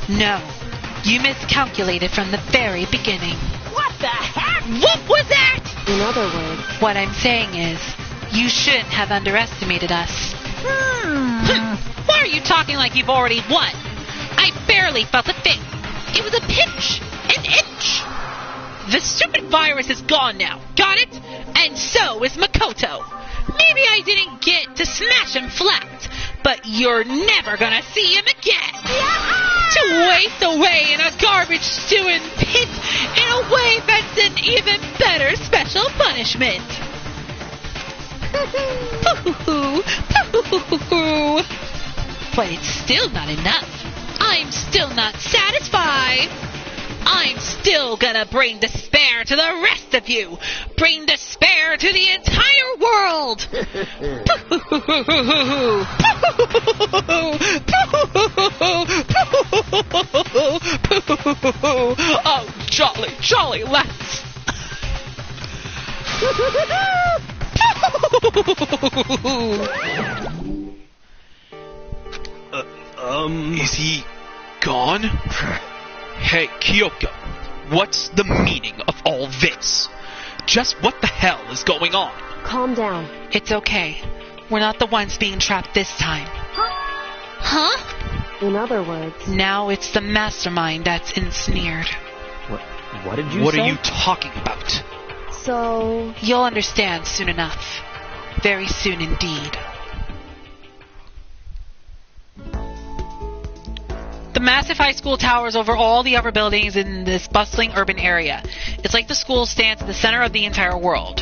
No, you miscalculated from the very beginning. What the heck? What was that? In other words... What I'm saying is, you shouldn't have underestimated us. Why are you talking like you've already won? I barely felt a thing. It was a pinch, an inch. The stupid virus is gone now, got it? And so is Makoto. Maybe I didn't get to smash him flat, but you're never gonna see him again. To waste away in a garbage stewing pit in a way that's an even better special punishment. But it's still not enough. I'm still not satisfied. I'm still gonna bring despair to the rest of you. Bring despair to the entire world. Oh, jolly, jolly lads. Is he gone? Hey, Kyoko, what's the meaning of all this? Just what the hell is going on? Calm down. It's okay. We're not the ones being trapped this time. Huh? In other words, Now it's the mastermind that's ensnared. What did you What say? are you talking about? so You'll understand soon enough. Very soon indeed. The massive high school towers over all the upper buildings in this bustling urban area. It's like the school stands at the center of the entire world.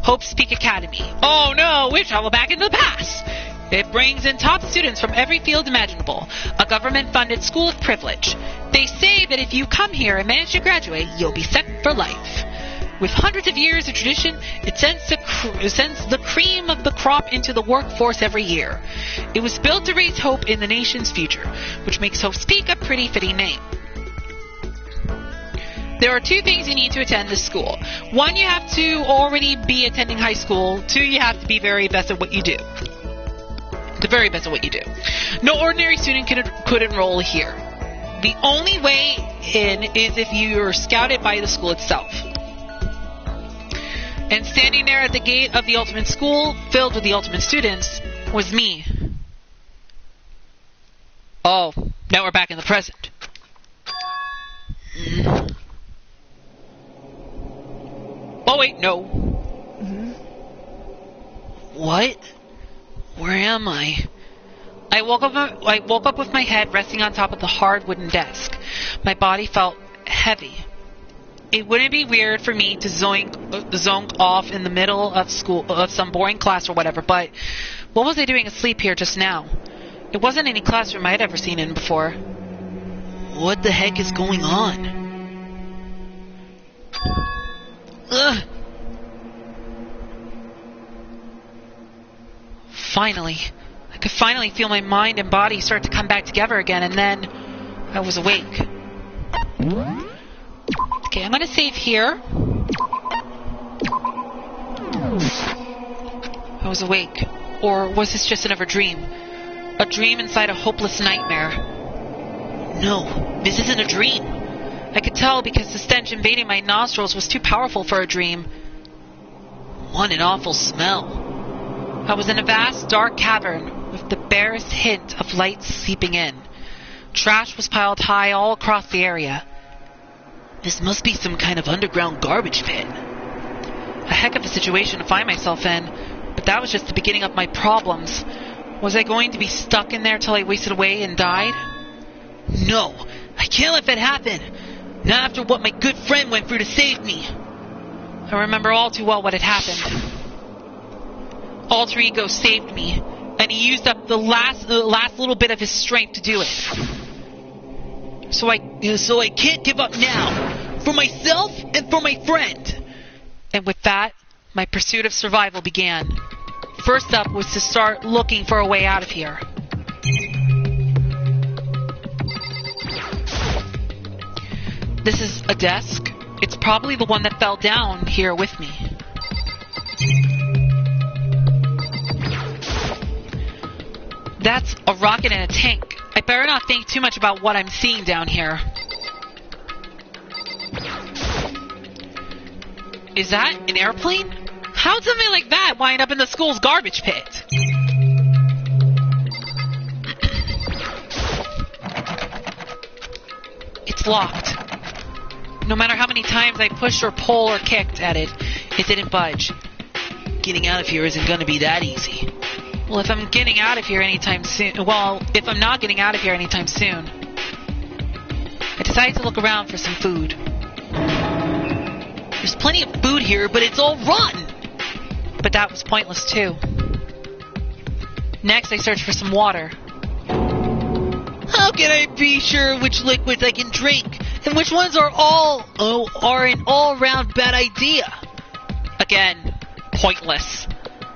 Hope's Peak Academy. Oh no, we travel back into the past. It brings in top students from every field imaginable. A government-funded school of privilege. They say that if you come here and manage to graduate, you'll be set for life. With hundreds of years of tradition, it sends the cream of the crop into the workforce every year. It was built to raise hope in the nation's future, which makes Hope's Peak a pretty fitting name. There are 2 things you need to attend this school. 1, you have to already be attending high school. 2, you have to be very best at what you do. The very best at what you do. No ordinary student could enroll here. The only way in is if you're scouted by the school itself. And standing there at the gate of the ultimate school, filled with the ultimate students, was me. Oh, now we're back in the present. Oh wait, no. What? Where am I? I woke up with my head resting on top of the hard wooden desk. My body felt heavy. It wouldn't be weird for me to zonk off in the middle of school of some boring class or whatever, but what was I doing asleep here just now? It wasn't any classroom I had ever seen in before. What the heck is going on? Ugh. Finally. I could finally feel my mind and body start to come back together again, and then I was awake. Okay, I'm gonna save here. I was awake. Or was this just another dream? A dream inside a hopeless nightmare. No, this isn't a dream. I could tell because the stench invading my nostrils was too powerful for a dream. What an awful smell. I was in a vast, dark cavern with the barest hint of light seeping in. Trash was piled high all across the area. This must be some kind of underground garbage pit. A heck of a situation to find myself in, but that was just the beginning of my problems. Was I going to be stuck in there till I wasted away and died? No, I can't let that happen. Not after what my good friend went through to save me. I remember all too well what had happened. Alter Ego saved me, and he used up the last little bit of his strength to do it. So I can't give up now, for myself and for my friend. And with that, my pursuit of survival began. First up was to start looking for a way out of here. This is a desk. It's probably the one that fell down here with me. That's a rocket and a tank. I better not think too much about what I'm seeing down here. Is that an airplane? How'd something like that wind up in the school's garbage pit? It's locked. No matter how many times I pushed or pulled or kicked at it, it didn't budge. Getting out of here isn't going to be that easy. Well, if I'm not getting out of here anytime soon, I decided to look around for some food. There's plenty of food here, but it's all rotten. But that was pointless too. Next, I searched for some water. How can I be sure which liquids I can drink and which ones are an all-round bad idea? Again, pointless.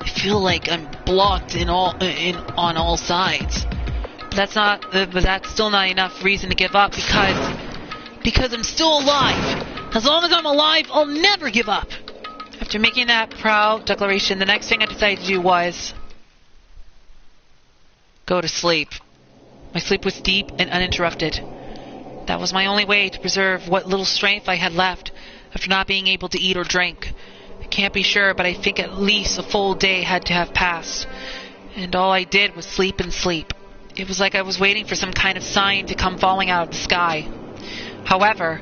I feel like I'm blocked on all sides. But that's still not enough reason to give up because I'm still alive. As long as I'm alive, I'll never give up. After making that proud declaration, the next thing I decided to do was go to sleep. My sleep was deep and uninterrupted. That was my only way to preserve what little strength I had left after not being able to eat or drink. I can't be sure, but I think at least a full day had to have passed. And all I did was sleep and sleep. It was like I was waiting for some kind of sign to come falling out of the sky. However,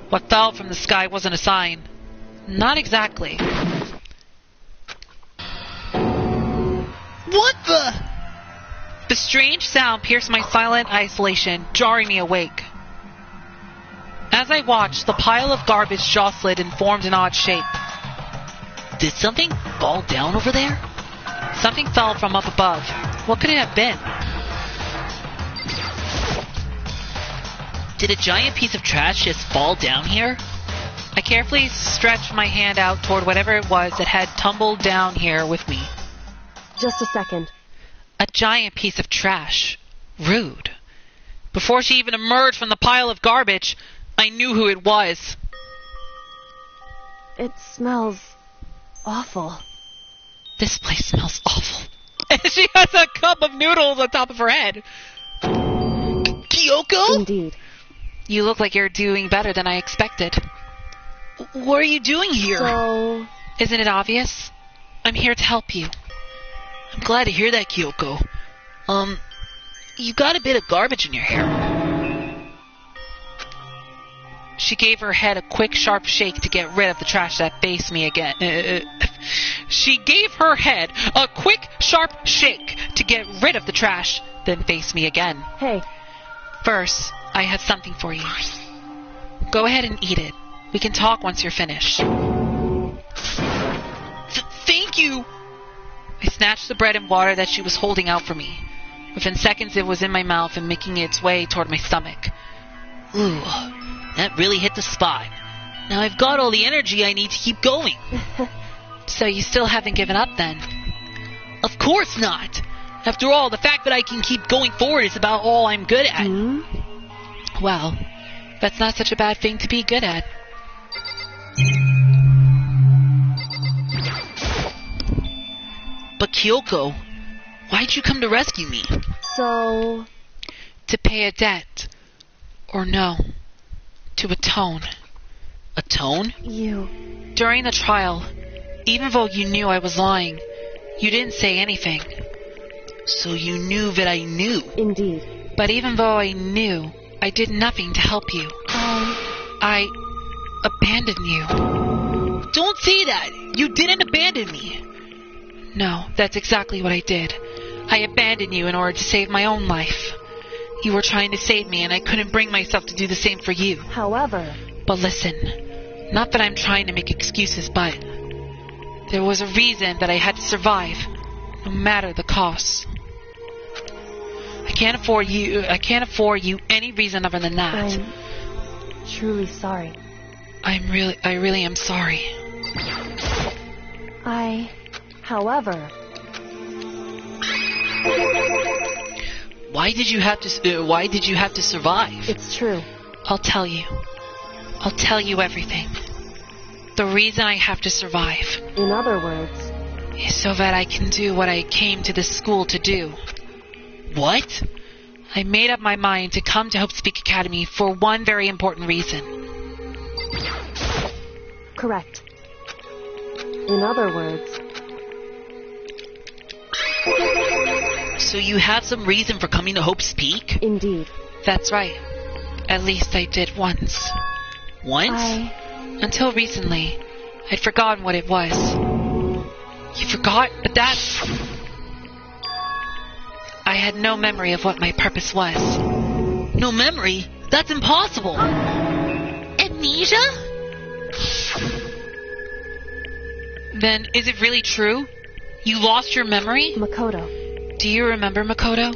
what fell from the sky wasn't a sign. Not exactly. What the? The strange sound pierced my silent isolation, jarring me awake. As I watched, the pile of garbage jostled and formed an odd shape. Did something fall down over there? Something fell from up above. What could it have been? Did a giant piece of trash just fall down here? I carefully stretched my hand out toward whatever it was that had tumbled down here with me. Just a second. A giant piece of trash. Rude. Before she even emerged from the pile of garbage, I knew who it was. It smells awful. This place smells awful. And she has a cup of noodles on top of her head. Kyoko? Indeed. You look like you're doing better than I expected. What are you doing here? So... Isn't it obvious? I'm here to help you. I'm glad to hear that, Kyoko. You got a bit of garbage in your hair. She gave her head a quick, sharp shake to get rid of the trash that faced me again. She gave her head a quick, sharp shake to get rid of the trash, then faced me again. Hey. First, I have something for you. Go ahead and eat it. We can talk once you're finished. Thank you! I snatched the bread and water that she was holding out for me. Within seconds, it was in my mouth and making its way toward my stomach. Ooh, that really hit the spot. Now I've got all the energy I need to keep going. So you still haven't given up, then? Of course not! After all, the fact that I can keep going forward is about all I'm good at. Well, that's not such a bad thing to be good at. But Kyoko, why'd you come to rescue me? So... To pay a debt. Or no, to atone. Atone? You... During the trial, even though you knew I was lying, you didn't say anything. So you knew that I knew. Indeed. But even though I knew, I did nothing to help you. I abandoned you. Don't say that! You didn't abandon me! No, that's exactly what I did. I abandoned you in order to save my own life. You were trying to save me, and I couldn't bring myself to do the same for you. However... But listen, not that I'm trying to make excuses, but there was a reason that I had to survive, no matter the cost. I can't afford you any reason other than that. I'm truly sorry. I really am sorry. However... Why did you have to survive? It's true. I'll tell you. I'll tell you everything. The reason I have to survive. In other words... is so that I can do what I came to this school to do. What? I made up my mind to come to Hope Speak Academy for one very important reason. Correct. In other words... So you have some reason for coming to Hope Speak? Indeed. That's right. At least I did once. Once? Until recently, I'd forgotten what it was. You forgot? But that's... I had no memory of what my purpose was. No memory? That's impossible! Amnesia? Then, is it really true? You lost your memory? Makoto. Do you remember Makoto?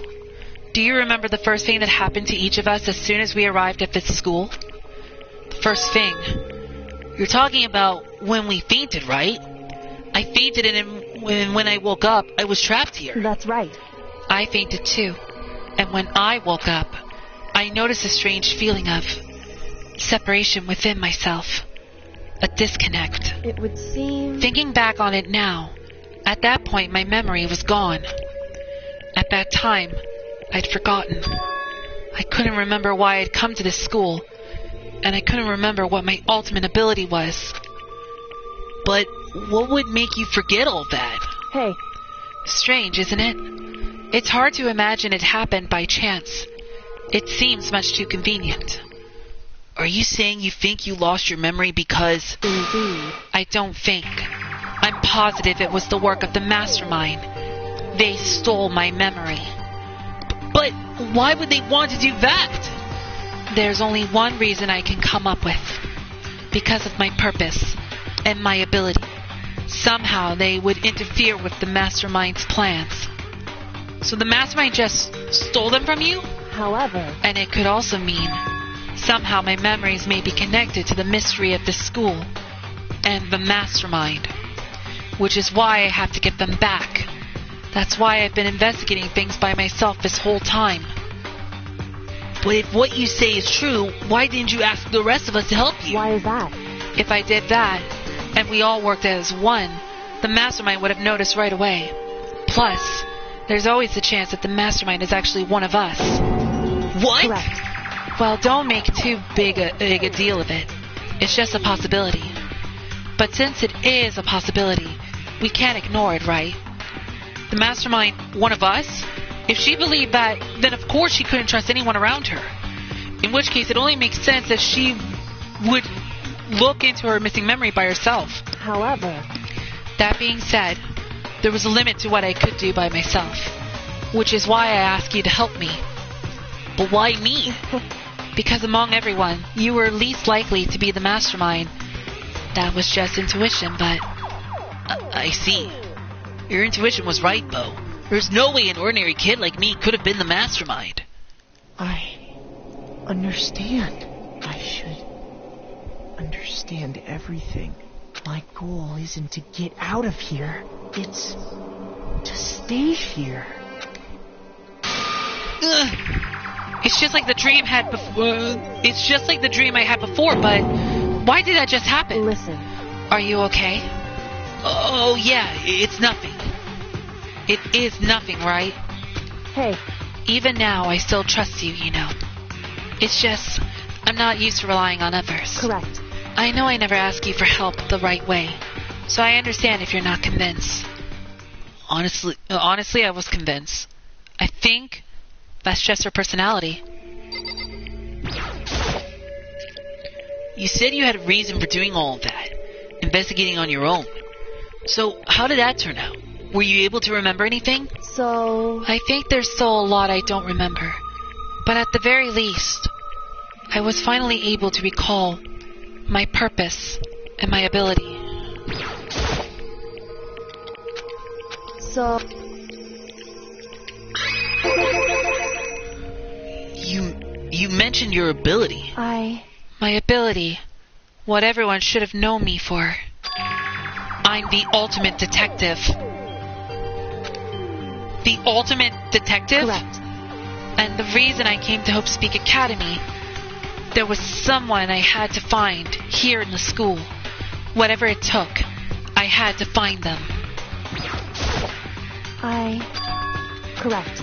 Do you remember the first thing that happened to each of us as soon as we arrived at this school? The first thing. You're talking about when we fainted, right? I fainted, and when I woke up, I was trapped here. That's right. I fainted too. And when I woke up, I noticed a strange feeling of separation within myself. A disconnect. It would seem... Thinking back on it now, at that point my memory was gone. At that time, I'd forgotten. I couldn't remember why I'd come to this school, and I couldn't remember what my ultimate ability was. But what would make you forget all that? Hey. Strange, isn't it? It's hard to imagine it happened by chance. It seems much too convenient. Are you saying you think you lost your memory because... Indeed. I don't think. I'm positive it was the work of the mastermind. They stole my memory. But why would they want to do that? There's only one reason I can come up with. Because of my purpose and my ability. Somehow they would interfere with the mastermind's plans. So the mastermind just stole them from you? However... And it could also mean somehow my memories may be connected to the mystery of this school and the mastermind. Which is why I have to get them back. That's why I've been investigating things by myself this whole time. But if what you say is true, why didn't you ask the rest of us to help you? Why is that? If I did that, and we all worked as one, the mastermind would have noticed right away. Plus, there's always the chance that the mastermind is actually one of us. What? Correct. Well, don't make too big a deal of it. It's just a possibility. But since it is a possibility, we can't ignore it, right? The mastermind, one of us? If she believed that, then of course she couldn't trust anyone around her. In which case, it only makes sense that she would look into her missing memory by herself. However... That being said, there was a limit to what I could do by myself. Which is why I asked you to help me. But why me? Because among everyone, you were least likely to be the mastermind. That was just intuition, but... I see. Your intuition was right, Bo. There's no way an ordinary kid like me could have been the mastermind. I understand. I should understand everything. My goal isn't to get out of here. It's to stay here. It's just like the dream had before. It's just like the dream I had before, but why did that just happen? Listen. Are you okay? Oh, yeah, it's nothing. It is nothing, right? Hey. Even now, I still trust you, you know. It's just, I'm not used to relying on others. Correct. I know I never ask you for help the right way, so I understand if you're not convinced. Honestly, I was convinced. I think that's just her personality. You said you had a reason for doing all of that, investigating on your own. So, how did that turn out? Were you able to remember anything? So... I think there's still a lot I don't remember. But at the very least, I was finally able to recall my purpose and my ability. So... You mentioned your ability. My ability. What everyone should have known me for. I'm the ultimate detective. The ultimate detective? Correct. And the reason I came to Hope Speak Academy, there was someone I had to find here in the school. Whatever it took, I had to find them. Correct.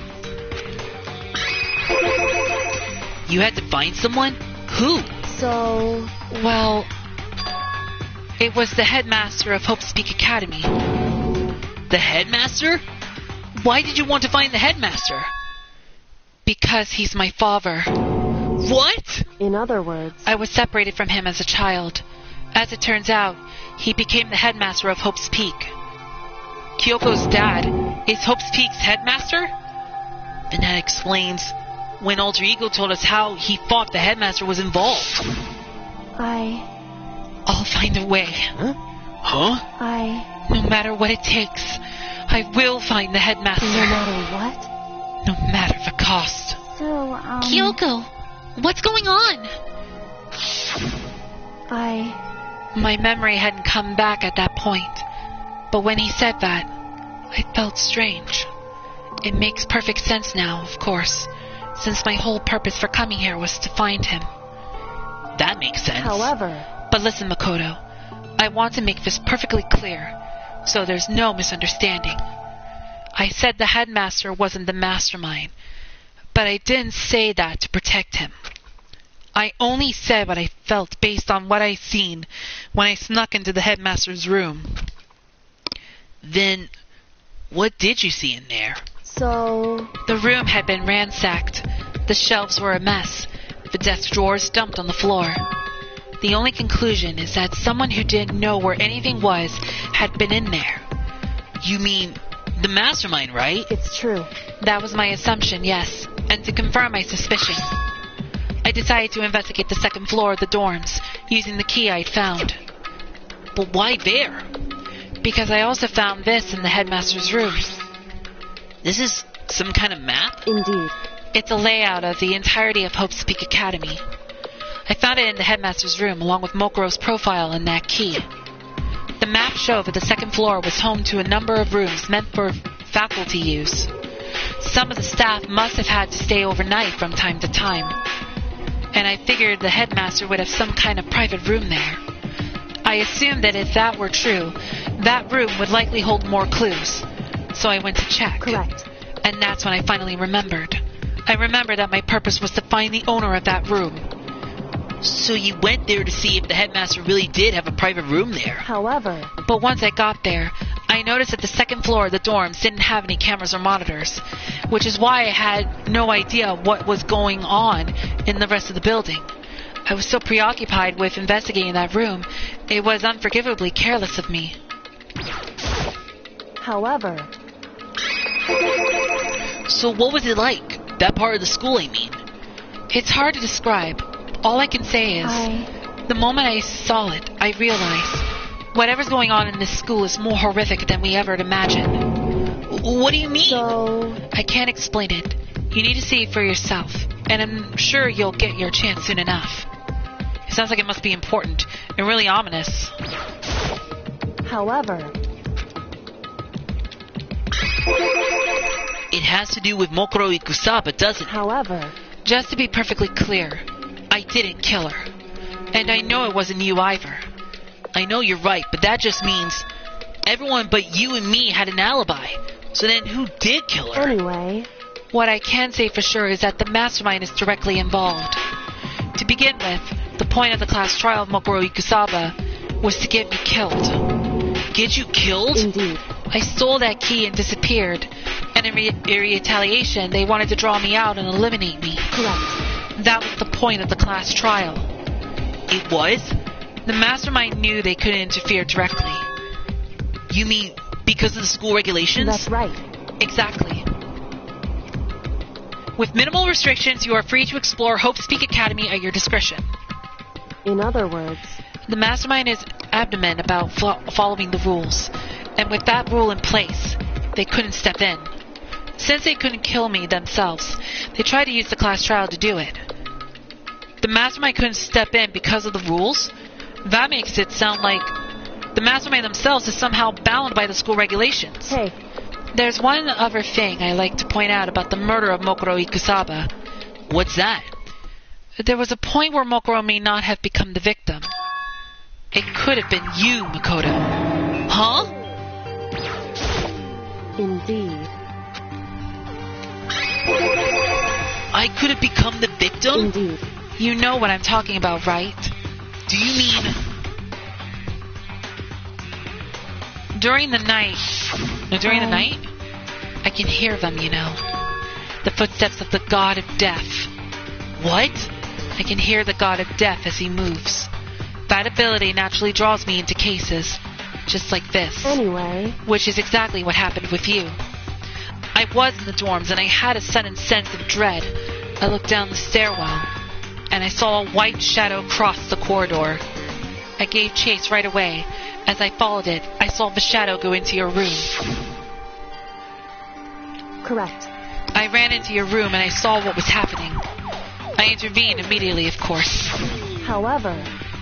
You had to find someone? Who? So... Well, it was the headmaster of Hope Speak Academy. The headmaster? Why did you want to find the headmaster? Because he's my father. What? In other words... I was separated from him as a child. As it turns out, he became the headmaster of Hope's Peak. Kyoko's dad is Hope's Peak's headmaster? And that explains when Alter Ego told us how he thought the headmaster was involved. I'll find a way. Huh? No matter what it takes, I will find the headmaster. No matter what? No matter the cost. So, Kyoko, what's going on? My memory hadn't come back at that point. But when he said that, I felt strange. It makes perfect sense now, of course, since my whole purpose for coming here was to find him. That makes sense. However, But listen, Makoto, I want to make this perfectly clear, so there's no misunderstanding. I said the headmaster wasn't the mastermind, but I didn't say that to protect him. I only said what I felt based on what I seen when I snuck into the headmaster's room. Then, what did you see in there? so... The room had been ransacked. The shelves were a mess. The desk drawers dumped on the floor. The only conclusion is that someone who didn't know where anything was had been in there. You mean the mastermind, right? It's true. That was my assumption, yes. And to confirm my suspicion, I decided to investigate the second floor of the dorms, using the key I'd found. But why there? Because I also found this in the headmaster's room. This is some kind of map? Indeed. It's a layout of the entirety of Hope's Peak Academy. I found it in the headmaster's room, along with Mokoro's profile and that key. The map showed that the second floor was home to a number of rooms meant for faculty use. Some of the staff must have had to stay overnight from time to time, and I figured the headmaster would have some kind of private room there. I assumed that if that were true, that room would likely hold more clues, so I went to check. Correct. And that's when I finally remembered. I remembered that my purpose was to find the owner of that room. So you went there to see if the headmaster really did have a private room there. However, But once I got there, I noticed that the second floor of the dorms didn't have any cameras or monitors, which is why I had no idea what was going on in the rest of the building. I was so preoccupied with investigating that room, it was unforgivably careless of me. however, So what was it like? That part of the school, I mean. It's hard to describe. All I can say is, the moment I saw it, I realized whatever's going on in this school is more horrific than we ever imagined. What do you mean? so... I can't explain it. You need to see it for yourself, and I'm sure you'll get your chance soon enough. It sounds like it must be important and really ominous. However, It has to do with Mokoro Ikusaba, doesn't it? however, Just to be perfectly clear, I didn't kill her. And I know it wasn't you either. I know you're right, but that just means everyone but you and me had an alibi. So then who did kill her? anyway, What I can say for sure is that the mastermind is directly involved. To begin with, the point of the class trial of Mokoro Ikusaba was to get me killed. Get you killed? indeed. I stole that key and disappeared, and in retaliation, they wanted to draw me out and eliminate me. Correct. That was the point of the class trial. It was? The mastermind knew they couldn't interfere directly. You mean because of the school regulations? That's right. Exactly. With minimal restrictions, you are free to explore Hope's Peak Academy at your discretion. In other words, The mastermind is adamant about following the rules, and with that rule in place, they couldn't step in. Since they couldn't kill me themselves, they tried to use the class trial to do it. The mastermind couldn't step in because of the rules? That makes it sound like the mastermind themselves is somehow bound by the school regulations. hey, There's one other thing I like to point out about the murder of Mokoro Ikusaba. What's that? There was a point where Mokoro may not have become the victim. It could have been you, Makoto. Huh? indeed. I could have become the victim? Indeed. You know what I'm talking about, right? Do you mean... During the night, I can hear them, you know. The footsteps of the god of death. What? I can hear the god of death as he moves. That ability naturally draws me into cases, just like this. Anyway, Which is exactly what happened with you. I was in the dorms and I had a sudden sense of dread. I looked down the stairwell and I saw a white shadow cross the corridor. I gave chase right away. As I followed it, I saw the shadow go into your room. correct. I I ran into your room and I saw what was happening. I intervened immediately, of course. However,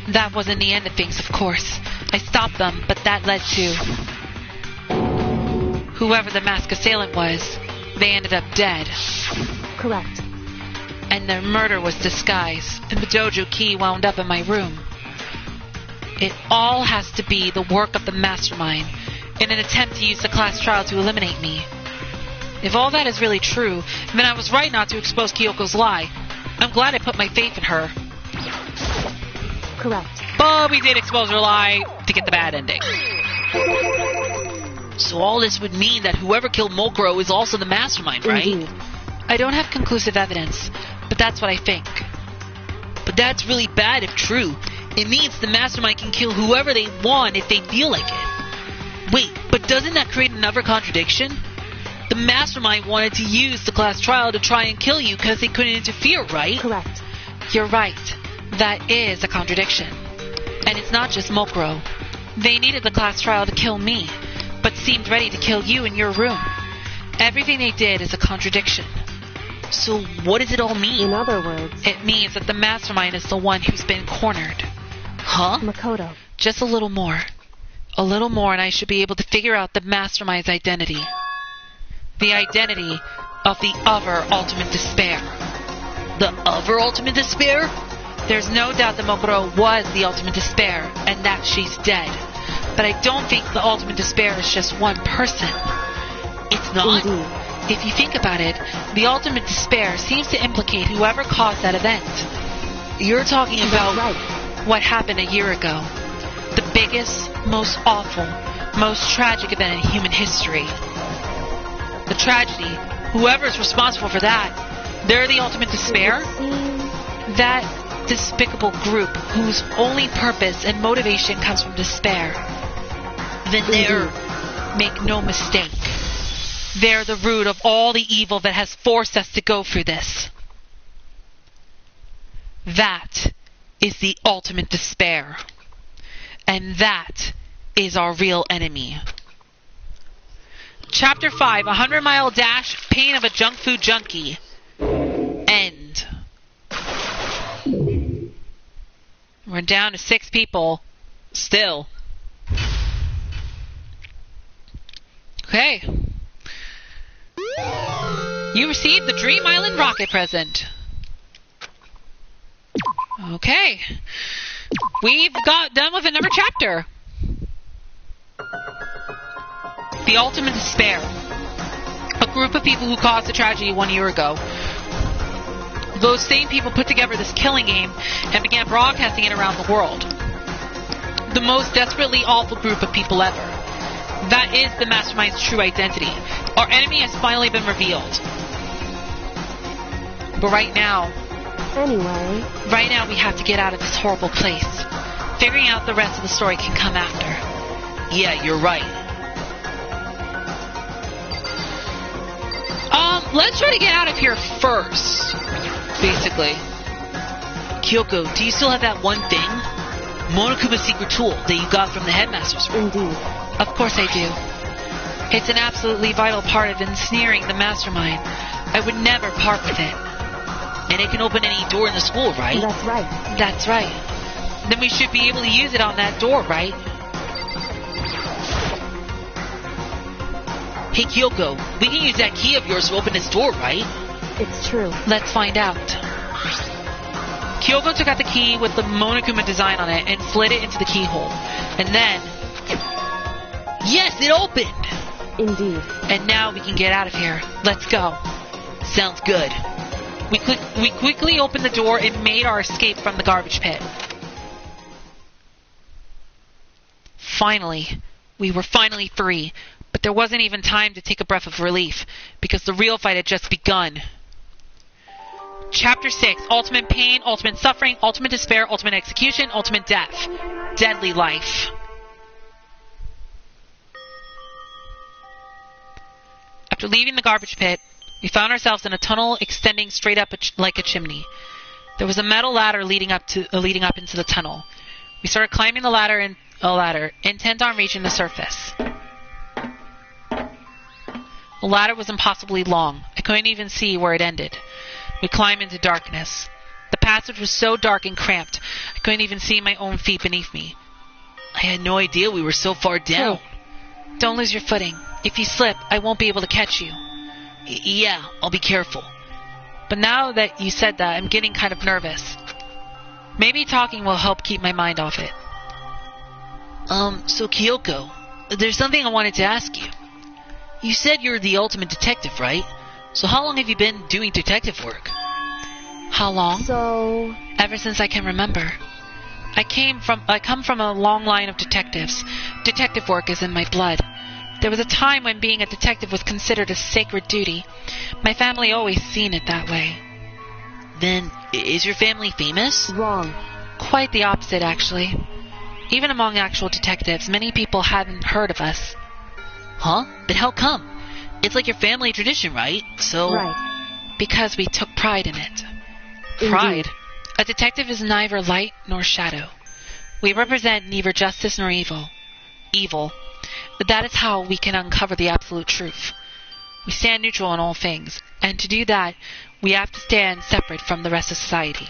that wasn't the end of things, of course. I stopped them, but that led to... whoever the masked assailant was, they ended up dead. correct. And their murder was disguised, and the dojo key wound up in my room. It all has to be the work of the mastermind in an attempt to use the class trial to eliminate me. If all that is really true, then I was right not to expose Kyoko's lie. I'm glad I put my faith in her. Correct. But we did expose her lie to get the bad ending. So all this would mean that whoever killed Mokuro is also the mastermind, right? Indeed. I don't have conclusive evidence, but that's what I think. But that's really bad if true. It means the mastermind can kill whoever they want if they feel like it. Wait, but doesn't that create another contradiction? The mastermind wanted to use the class trial to try and kill you because they couldn't interfere, right? Correct. You're right. That is a contradiction. And it's not just Mokuro. They needed the class trial to kill me, but seemed ready to kill you in your room. Everything they did is a contradiction. So what does it all mean? In other words, It means that the mastermind is the one who's been cornered. Huh? Makoto. Just a little more. A little more and I should be able to figure out the mastermind's identity. The identity of the other ultimate despair. The other ultimate despair? There's no doubt that Mokuro was the ultimate despair, and that she's dead. But I don't think the ultimate despair is just one person. It's not? Indeed. If you think about it, the ultimate despair seems to implicate whoever caused that event. You're talking about Right. what happened a year ago. The biggest, most awful, most tragic event in human history. The tragedy, whoever's responsible for that, they're the ultimate despair? That despicable group whose only purpose and motivation comes from despair. Then they're, make no mistake, they're the root of all the evil that has forced us to go through this. That is the ultimate despair. And that is our real enemy. Chapter 5, 100-mile dash, pain of a junk food junkie. End. We're down to 6 people. Still. Okay. You received the Dream Island rocket present. Okay. We've got done with another chapter. The ultimate despair. A group of people who caused the tragedy 1 year ago. Those same people put together this killing game and began broadcasting it around the world. The most desperately awful group of people ever. That is the mastermind's true identity. Our enemy has finally been revealed. But right now we have to get out of this horrible place. Figuring out the rest of the story can come after. Yeah, you're right. Let's try to get out of here first. Basically. Kyoko, do you still have that one thing? Monokuma's secret tool that you got from the headmaster's room? Indeed. Of course I do. It's an absolutely vital part of ensnaring the mastermind. I would never part with it. And it can open any door in the school, right? That's right. That's right. Then we should be able to use it on that door, right? Hey Kyoko, we can use that key of yours to open this door, right? It's true. Let's find out. Kyoko took out the key with the Monokuma design on it and slid it into the keyhole. And then... yes, it opened! Indeed. And now we can get out of here. Let's go. Sounds good. We quickly opened the door and made our escape from the garbage pit. Finally. We were finally free. But there wasn't even time to take a breath of relief, because the real fight had just begun. Chapter 6, Ultimate Pain, Ultimate Suffering, Ultimate Despair, Ultimate Execution, Ultimate Death. Deadly Life. After leaving the garbage pit, we found ourselves in a tunnel extending straight up like a chimney. There was a metal ladder leading up into the tunnel. We started climbing the ladder, intent on reaching the surface. The ladder was impossibly long. I couldn't even see where it ended. We climbed into darkness. The passage was so dark and cramped, I couldn't even see my own feet beneath me. I had no idea we were so far down. Hey, don't lose your footing. If you slip, I won't be able to catch you. Yeah, I'll be careful. But now that you said that, I'm getting kind of nervous. Maybe talking will help keep my mind off it. So Kyoko, there's something I wanted to ask you. You said you're the ultimate detective, right? So how long have you been doing detective work? How long? So... Ever since I can remember. I come from a long line of detectives. Detective work is in my blood. There was a time when being a detective was considered a sacred duty. My family always seen it that way. Then, is your family famous? Wrong. Quite the opposite, actually. Even among actual detectives, many people hadn't heard of us. Huh? But how come? It's like your family tradition, right? So... Right. Because we took pride in it. Indeed. Pride. A detective is neither light nor shadow. We represent neither justice nor evil. But that is how we can uncover the absolute truth. We stand neutral in all things, and to do that, we have to stand separate from the rest of society.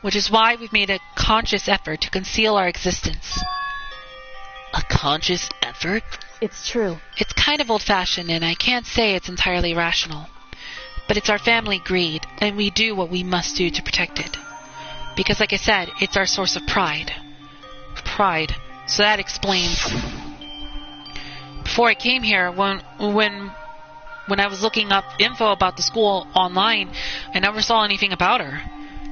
Which is why we've made a conscious effort to conceal our existence. A conscious effort? It's true. It's kind of old-fashioned, and I can't say it's entirely rational. But it's our family greed, and we do what we must do to protect it. Because, like I said, it's our source of pride. Pride. So that explains. Before I came here, when I was looking up info about the school online, I never saw anything about her.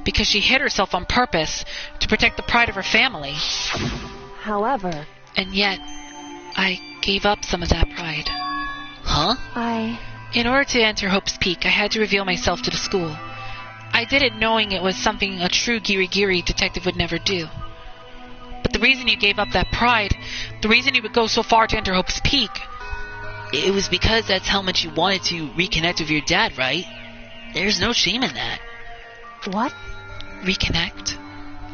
Because she hid herself on purpose to protect the pride of her family. However... And yet, I gave up some of that pride. Huh? In order to enter Hope's Peak, I had to reveal myself to the school. I did it knowing it was something a true Giri detective would never do. But the reason you gave up that pride, the reason you would go so far to enter Hope's Peak... It was because that's how much you wanted to reconnect with your dad, right? There's no shame in that. What? Reconnect?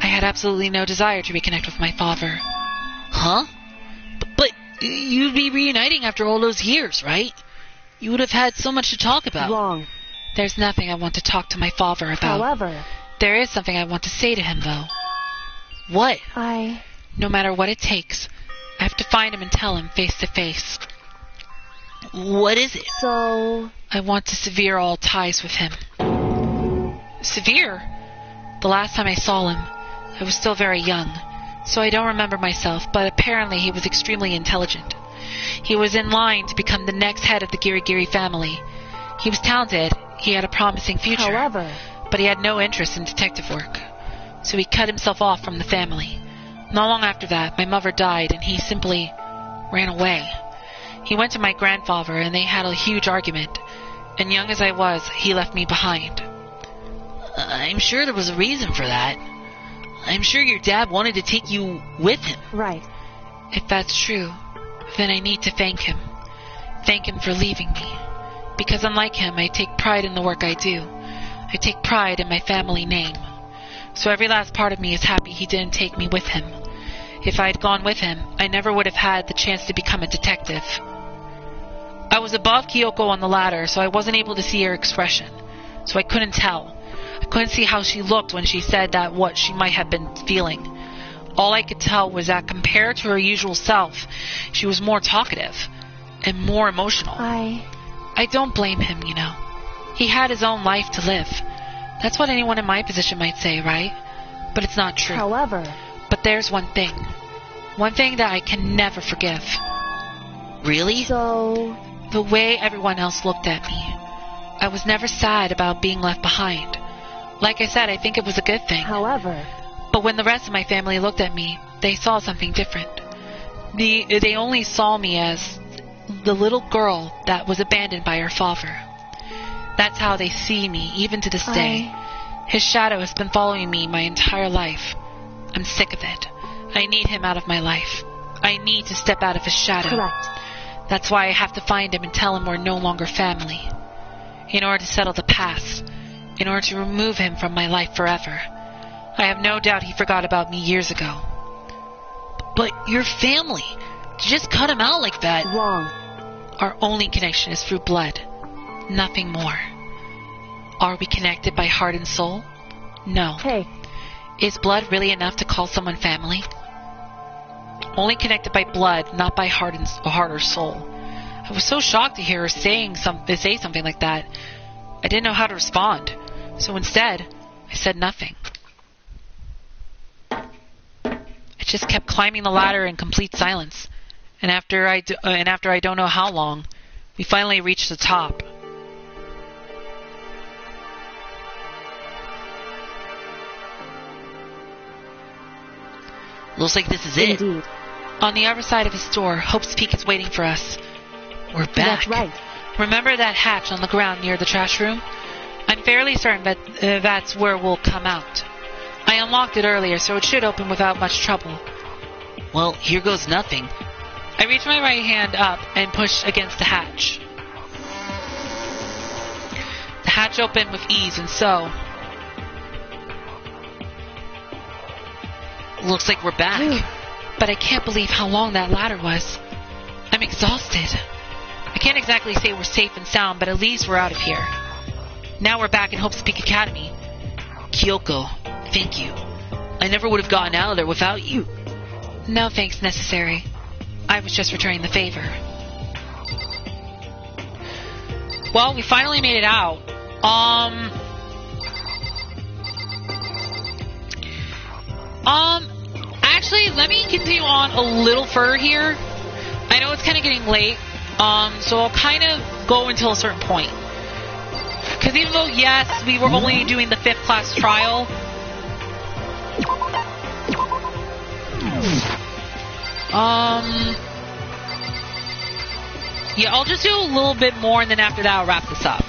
I had absolutely no desire to reconnect with my father. Huh? But you'd be reuniting after all those years, right? You would have had so much to talk about. Wrong. There's nothing I want to talk to my father about. However... There is something I want to say to him, though. What? No matter what it takes, I have to find him and tell him face to face. What is it? So... I want to sever all ties with him. Sever? The last time I saw him, I was still very young, so I don't remember myself, but apparently he was extremely intelligent. He was in line to become the next head of the Giri family. He was talented, he had a promising future. However... But he had no interest in detective work, so he cut himself off from the family. Not long after that, my mother died, and he simply ran away. He went to my grandfather, and they had a huge argument, and young as I was, he left me behind. I'm sure there was a reason for that. I'm sure your dad wanted to take you with him. Right. If that's true, then I need to thank him. Thank him for leaving me. Because unlike him, I take pride in the work I do. I take pride in my family name. So every last part of me is happy he didn't take me with him. If I had gone with him, I never would have had the chance to become a detective. I was above Kyoko on the ladder, so I wasn't able to see her expression. So I couldn't tell. I couldn't see how she looked when she said that what she might have been feeling. All I could tell was that compared to her usual self, she was more talkative and more emotional. I don't blame him, you know. He had his own life to live. That's what anyone in my position might say, right? But it's not true. However... But there's one thing. One thing that I can never forgive. Really? So... The way everyone else looked at me. I was never sad about being left behind. Like I said, I think it was a good thing. However... But when the rest of my family looked at me, they saw something different. They only saw me as the little girl that was abandoned by her father. That's how they see me, even to this day. His shadow has been following me my entire life. I'm sick of it. I need him out of my life. I need to step out of his shadow. Correct. That's why I have to find him and tell him we're no longer family. In order to settle the past. In order to remove him from my life forever. I have no doubt he forgot about me years ago. But your family... To just cut him out like that... Wrong. Our only connection is through blood. Nothing more. Are we connected by heart and soul? No. Hey. Is blood really enough to call someone family? Only connected by blood, not by heart or soul. I was so shocked to hear her say something like that. I didn't know how to respond. So instead, I said nothing. I just kept climbing the ladder in complete silence. And after I don't know how long, we finally reached the top. Looks like this is it. Indeed. On the other side of his door, Hope's Peak is waiting for us. We're back. That's right. Remember that hatch on the ground near the trash room? I'm fairly certain that that's where we'll come out. I unlocked it earlier, so it should open without much trouble. Well, here goes nothing. I reach my right hand up and push against the hatch. The hatch opened with ease, and so... Looks like we're back. But I can't believe how long that ladder was. I'm exhausted. I can't exactly say we're safe and sound, but at least we're out of here. Now we're back in Hope's Peak Academy. Kyoko, thank you. I never would have gotten out of there without you. No thanks necessary. I was just returning the favor. Well, we finally made it out. Actually, let me continue on a little further here. I know it's kind of getting late, so I'll kind of go until a certain point. Because even though, yes, we were only doing the 5th class trial, yeah, I'll just do a little bit more, and then after that, I'll wrap this up.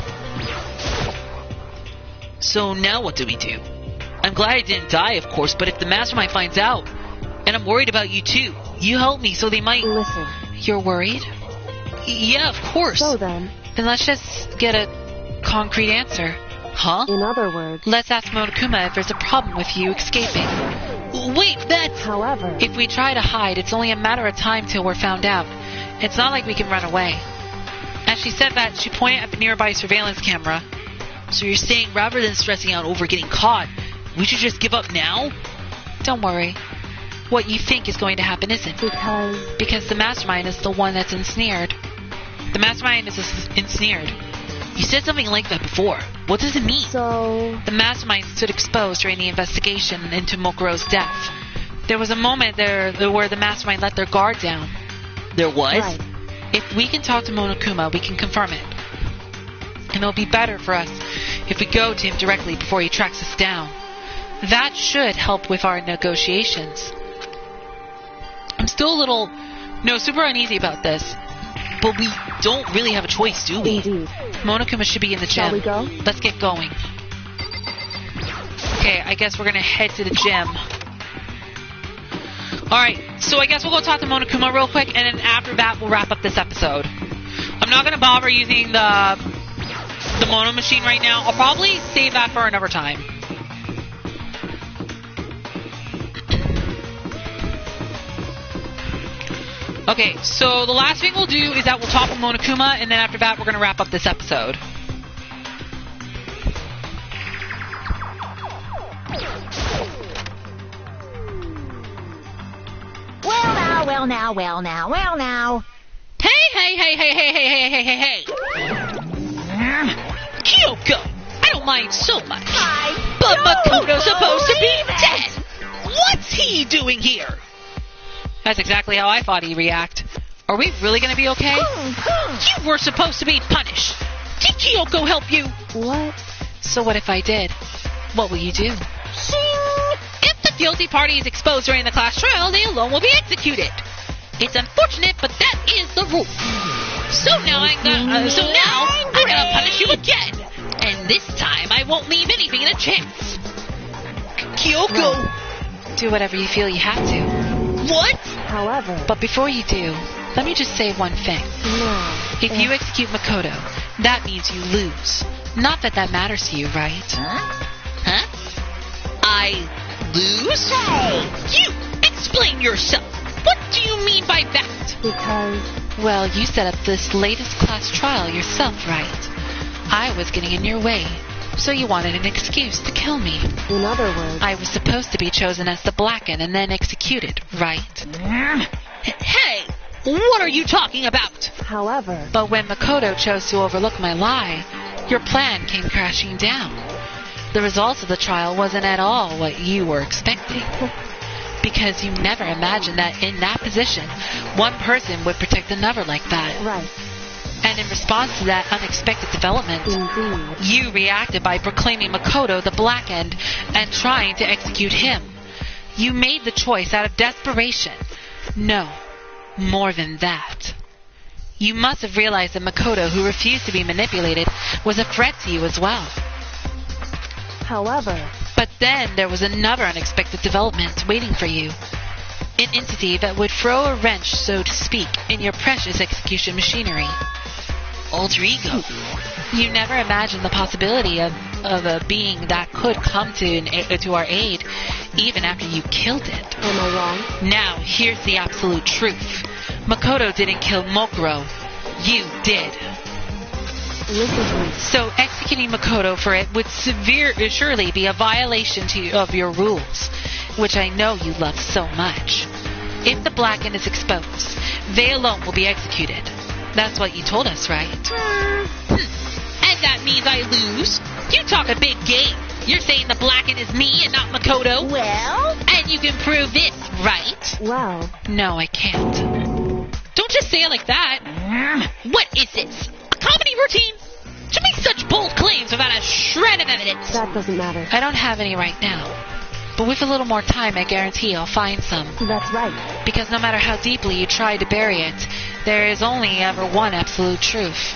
So now what do we do? I'm glad I didn't die, of course, but if the mastermind finds out, and I'm worried about you too, you help me so they might... Listen. You're worried? Yeah, of course. So then... Then let's just get a concrete answer. Huh? In other words... Let's ask Monokuma if there's a problem with you escaping. Wait, that's... However... If we try to hide, it's only a matter of time till we're found out. It's not like we can run away. As she said that, she pointed at the nearby surveillance camera. So you're saying rather than stressing out over getting caught, we should just give up now? Don't worry. What you think is going to happen isn't. Because the mastermind is the one that's ensnared. The mastermind is ensnared. You said something like that before. What does it mean? So... The mastermind stood exposed during the investigation into Mokuro's death. There was a moment there where the mastermind let their guard down. There was? Right. If we can talk to Monokuma, we can confirm it. And it'll be better for us if we go to him directly before he tracks us down. That should help with our negotiations. I'm still a little, super uneasy about this. But we don't really have a choice, do we? Indeed. Monokuma should be in the gym. Shall we go? Let's get going. Okay, I guess we're gonna head to the gym. Alright, so I guess we'll go talk to Monokuma real quick, and then after that we'll wrap up this episode. I'm not gonna bother using the Mono machine right now. I'll probably save that for another time. Okay, so the last thing we'll do is that we'll talk with Monokuma, and then after that we're going to wrap up this episode. Well now. Hey! Kyoko! I don't mind so much. But Makoto's supposed to be dead! What's he doing here? That's exactly how I thought he'd react. Are we really going to be okay? You were supposed to be punished. Did Kyoko help you? What? So what if I did? What will you do? If the guilty party is exposed during the class trial, they alone will be executed. It's unfortunate, but that is the rule. So now I'm gonna punish you again. And this time I won't leave anything in a chance. Kyoko! Right. Do whatever you feel you have to. What? However... But before you do, let me just say one thing. No. If you execute Makoto, that means you lose. Not that that matters to you, right? Huh? I lose? You! Explain yourself! What do you mean by that? Because... Well, you set up this latest class trial yourself, right? I was getting in your way, so you wanted an excuse to kill me. In other words, I was supposed to be chosen as the Blackened and then executed, right? Hey! What are you talking about? however, But when Makoto chose to overlook my lie, your plan came crashing down. The results of the trial wasn't at all what you were expecting. Because you never imagined that in that position, one person would protect another like that. right, And in response to that unexpected development, indeed. you reacted by proclaiming Makoto the Blackened and trying to execute him. You made the choice out of desperation. No, more than that. You must have realized that Makoto, who refused to be manipulated, was a threat to you as well. However, But then there was another unexpected development waiting for you. An entity that would throw a wrench, so to speak, in your precious execution machinery. Alter ego. You never imagined the possibility of a being that could come to our aid, even after you killed it. am I wrong? Now, here's the absolute truth. Makoto didn't kill Mokuro. You did. Listen to me. So executing Makoto for it would surely be a violation of your rules, which I know you love so much. If the Blackened is exposed, they alone will be executed. That's what you told us, right? And that means I lose? You talk a big game. You're saying the Blackened is me and not Makoto? Well, And you can prove this, right? Well, No, I can't. Don't just say it like that. What is this? A comedy routine? To make such bold claims without a shred of evidence. that doesn't matter. I don't have any right now. But with a little more time, I guarantee I'll find some. That's right. Because no matter how deeply you try to bury it, there is only ever one absolute truth.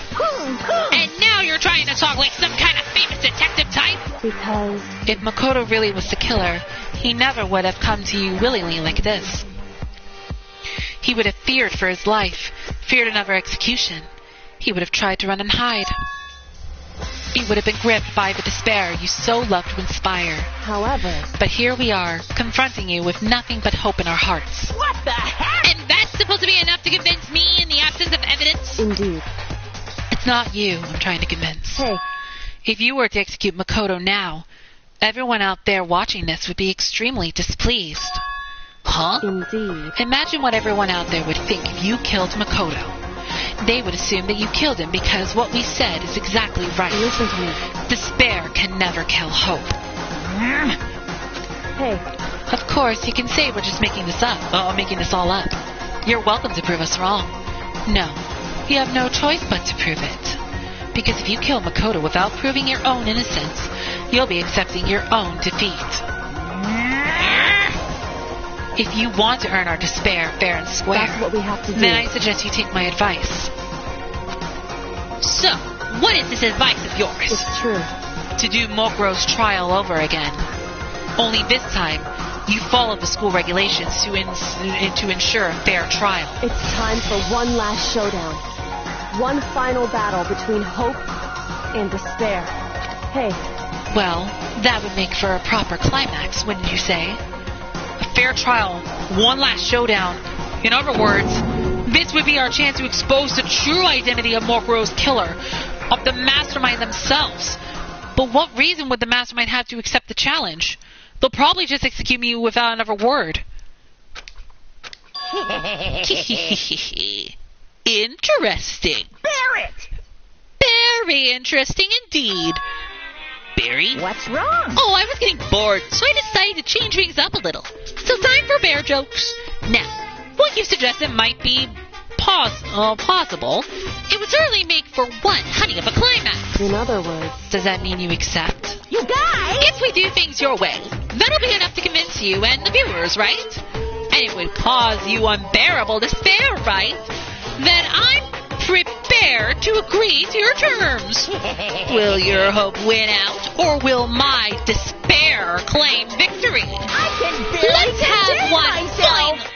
And now you're trying to talk like some kind of famous detective type? Because If Makoto really was the killer, he never would have come to you willingly like this. He would have feared for his life, feared another execution. He would have tried to run and hide. He would have been gripped by the despair you so loved to inspire. however, But here we are, confronting you with nothing but hope in our hearts. what the heck? And that's supposed to be enough to convince me in the absence of evidence? indeed. It's not you I'm trying to convince. Hey, If you were to execute Makoto now, everyone out there watching this would be extremely displeased. Huh? indeed. Imagine what everyone out there would think if you killed Makoto. They would assume that you killed him because what we said is exactly right. Listen to me. Despair can never kill hope. Hey, Of course, you can say we're just making this all up. You're welcome to prove us wrong. No, you have no choice but to prove it. Because if you kill Makoto without proving your own innocence, you'll be accepting your own defeat. If you want to earn our despair fair and square, that's what we have to do. then I suggest you take my advice. So, what is this advice of yours? It's true. To do Mokuro's trial over again. Only this time, you follow the school regulations to ensure a fair trial. It's time for one last showdown. One final battle between hope and despair. Hey, Well, that would make for a proper climax, wouldn't you say? A fair trial, one last showdown. In other words, this would be our chance to expose the true identity of Mokuro's killer, of the mastermind themselves. But what reason would the mastermind have to accept the challenge? They'll probably just execute me without another word. Interesting. Barrett! Very interesting indeed. Barry? What's wrong? Oh, I was getting bored, so I decided to change things up a little. So time for bear jokes. Now, what you suggested might be possible. It would certainly make for one honey of a climax. in other words, Does that mean you accept? You guys! If we do things your way, that'll be enough to convince you and the viewers, right? And it would cause you unbearable despair, right? Then I'm prepared to agree to your terms. Will your hope win out, or will my despair claim victory? I can barely contain myself!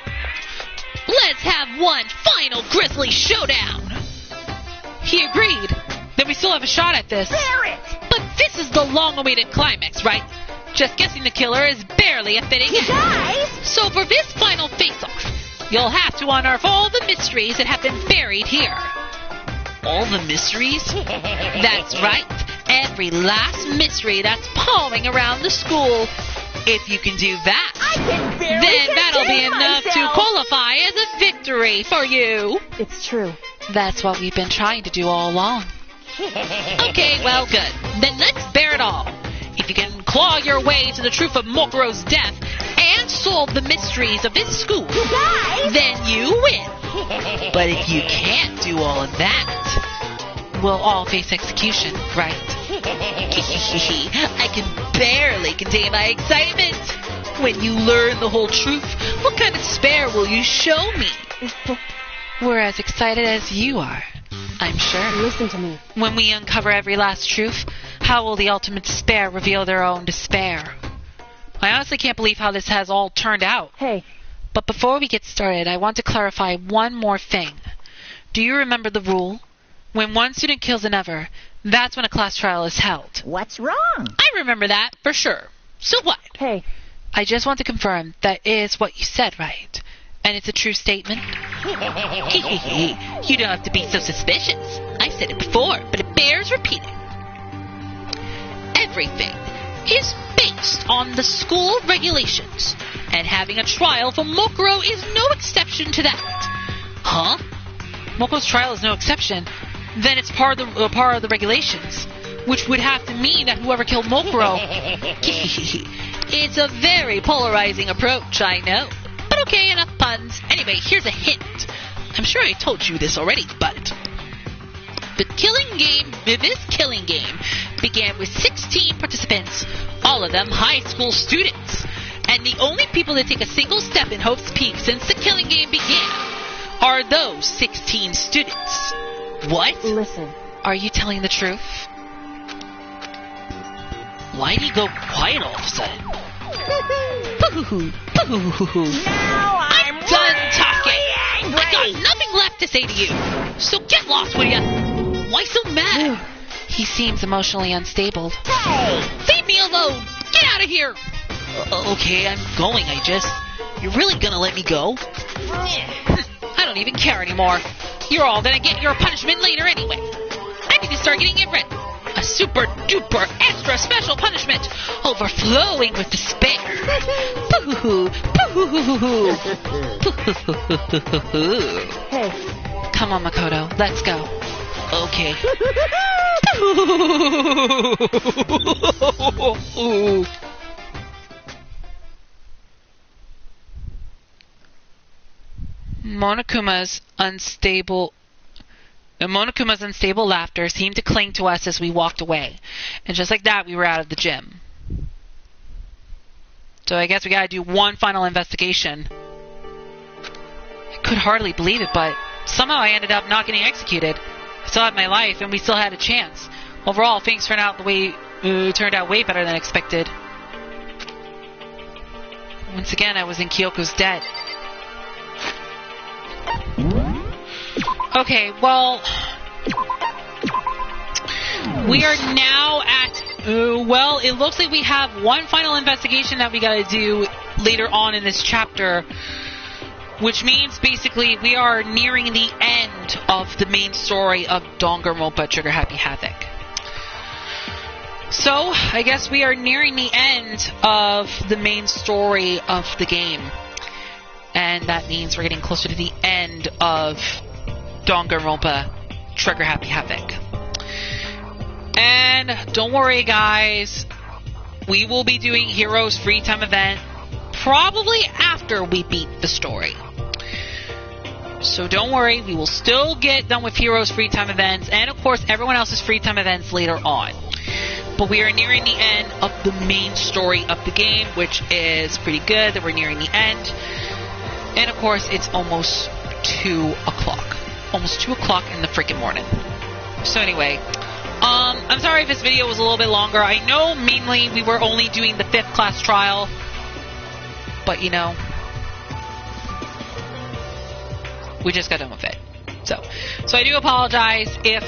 Let's have one final grisly showdown. He agreed. Then we still have a shot at this. Barrett! But this is the long-awaited climax, right? Just guessing the killer is barely a fitting You end. guys! So for this final face-off, you'll have to unearth all the mysteries that have been buried here. all the mysteries? That's right. Every last mystery that's palming around the school. If you can do that, then that'll be enough to qualify as a victory for you. It's true. That's what we've been trying to do all along. Okay, well, good. Then let's bear it all. If you can claw your way to the truth of Mokuro's death and solve the mysteries of this school, then you win. But if you can't do all of that, we'll all face execution, right? I can barely contain my excitement. When you learn the whole truth, what kind of despair will you show me? We're as excited as you are, I'm sure. Listen to me. When we uncover every last truth, how will the ultimate despair reveal their own despair? I honestly can't believe how this has all turned out. Hey. But before we get started, I want to clarify one more thing. Do you remember the rule? When one student kills another, that's when a class trial is held. What's wrong? I remember that, for sure. So what? Hey. I just want to confirm that is what you said, right? And it's a true statement? You don't have to be so suspicious. I've said it before, but it bears repeating. Everything is based on the school regulations, and having a trial for Mokuro is no exception to that. Huh? Mokuro's trial is no exception? Then it's part of the regulations, which would have to mean that whoever killed Mokuro... It's a very polarizing approach, I know. But okay, enough puns. Anyway, here's a hint. I'm sure I told you this already, but... this killing game began with 16 participants, all of them high school students. And the only people that take a single step in Hope's Peak since the killing game began are those 16 students. What? Listen. Are you telling the truth? Why'd he go quiet all of a sudden? I'm done talking! I got nothing left to say to you! So get lost, will ya? Why so mad? He seems emotionally unstable. Hey! Leave me alone! Get out of here! Okay, I'm going, You're really gonna let me go? I don't even care anymore. You're all gonna get your punishment later anyway. I need to start getting it ready. A super duper extra special punishment overflowing with despair. Hey. Come on, Makoto. Let's go. Okay. Monokuma's unstable laughter seemed to cling to us as we walked away. And just like that, we were out of the gym. So I guess we gotta do one final investigation. I could hardly believe it, but somehow I ended up not getting executed. I still had my life, and we still had a chance. Overall, things turned out way better than expected. Once again, I was in Kyoko's debt. Okay, well, we are now at, it looks like we have one final investigation that we gotta do later on in this chapter, which means basically we are nearing the end of the main story of Danganronpa Trigger Happy Havoc. So, I guess we are nearing the end of the main story of the game. And that means we're getting closer to the end of Danganronpa Trigger Happy Havoc. And don't worry, guys. We will be doing Hero's Free Time event probably after we beat the story. So don't worry, we will still get done with Hero's Free Time events and, of course, everyone else's Free Time events later on. But we are nearing the end of the main story of the game, which is pretty good that we're nearing the end. And, of course, it's almost 2 o'clock. Almost 2 o'clock in the freaking morning. So anyway, I'm sorry if this video was a little bit longer. I know mainly we were only doing the 5th class trial. But, you know, we just got done with it. So I do apologize if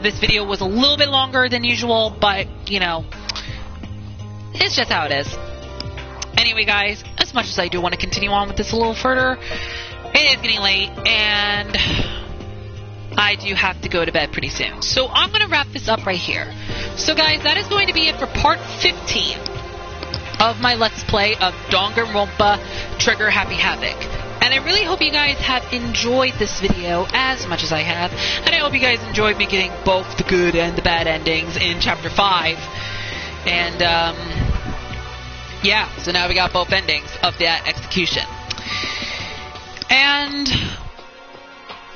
this video was a little bit longer than usual, but, you know, it's just how it is. Anyway, guys, as much as I do want to continue on with this a little further, it is getting late, and I do have to go to bed pretty soon. So I'm going to wrap this up right here. So guys, that is going to be it for part 15 of my Let's Play of Danganronpa Trigger Happy Havoc. And I really hope you guys have enjoyed this video as much as I have. And I hope you guys enjoyed me getting both the good and the bad endings in Chapter 5. And, yeah, so now we got both endings of that execution. And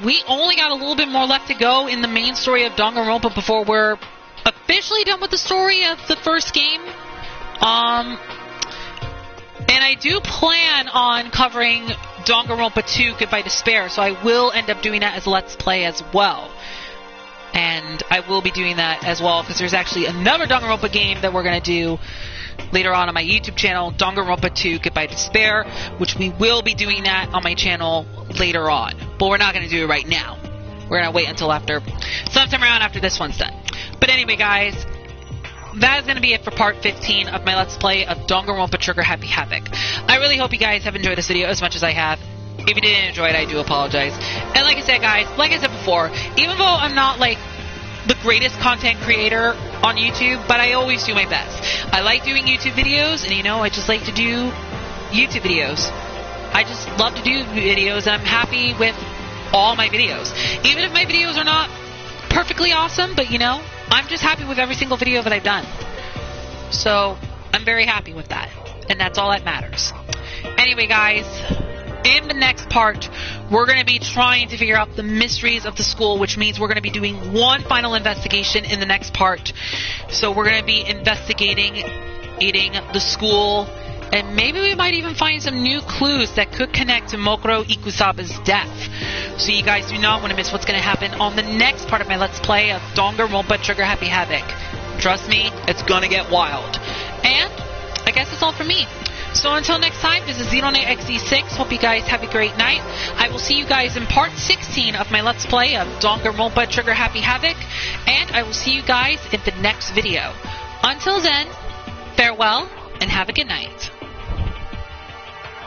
we only got a little bit more left to go in the main story of Danganronpa before we're officially done with the story of the first game. And I do plan on covering Danganronpa 2 Goodbye Despair, so I will end up doing that as a Let's Play as well. And I will be doing that as well, because there's actually another Danganronpa game that we're going to do later on my YouTube channel, Danganronpa 2 Goodbye Despair, which we will be doing that on my channel later on. But we're not going to do it right now. We're going to wait until after, sometime around after this one's done. But anyway, guys, that is going to be it for part 15 of my Let's Play of Danganronpa Trigger Happy Havoc. I really hope you guys have enjoyed this video as much as I have. If you didn't enjoy it, I do apologize. And like I said, guys, like I said before, even though I'm not, like, the greatest content creator on YouTube, but I always do my best. I like doing YouTube videos, and, you know, I just like to do YouTube videos. I just love to do videos, and I'm happy with all my videos. Even if my videos are not perfectly awesome, but, you know, I'm just happy with every single video that I've done. So, I'm very happy with that. And that's all that matters. Anyway, guys, in the next part, we're going to be trying to figure out the mysteries of the school, which means we're going to be doing one final investigation in the next part. So we're going to be investigating the school, and maybe we might even find some new clues that could connect to Mokuro Ikusaba's death. So you guys do not want to miss what's going to happen on the next part of my Let's Play of Danganronpa Trigger Happy Havoc. Trust me, it's going to get wild. And I guess that's all for me. So until next time, this is XZ6. Hope you guys have a great night. I will see you guys in part 16 of my Let's Play of Danganronpa Trigger Happy Havoc. And I will see you guys in the next video. Until then, farewell and have a good night.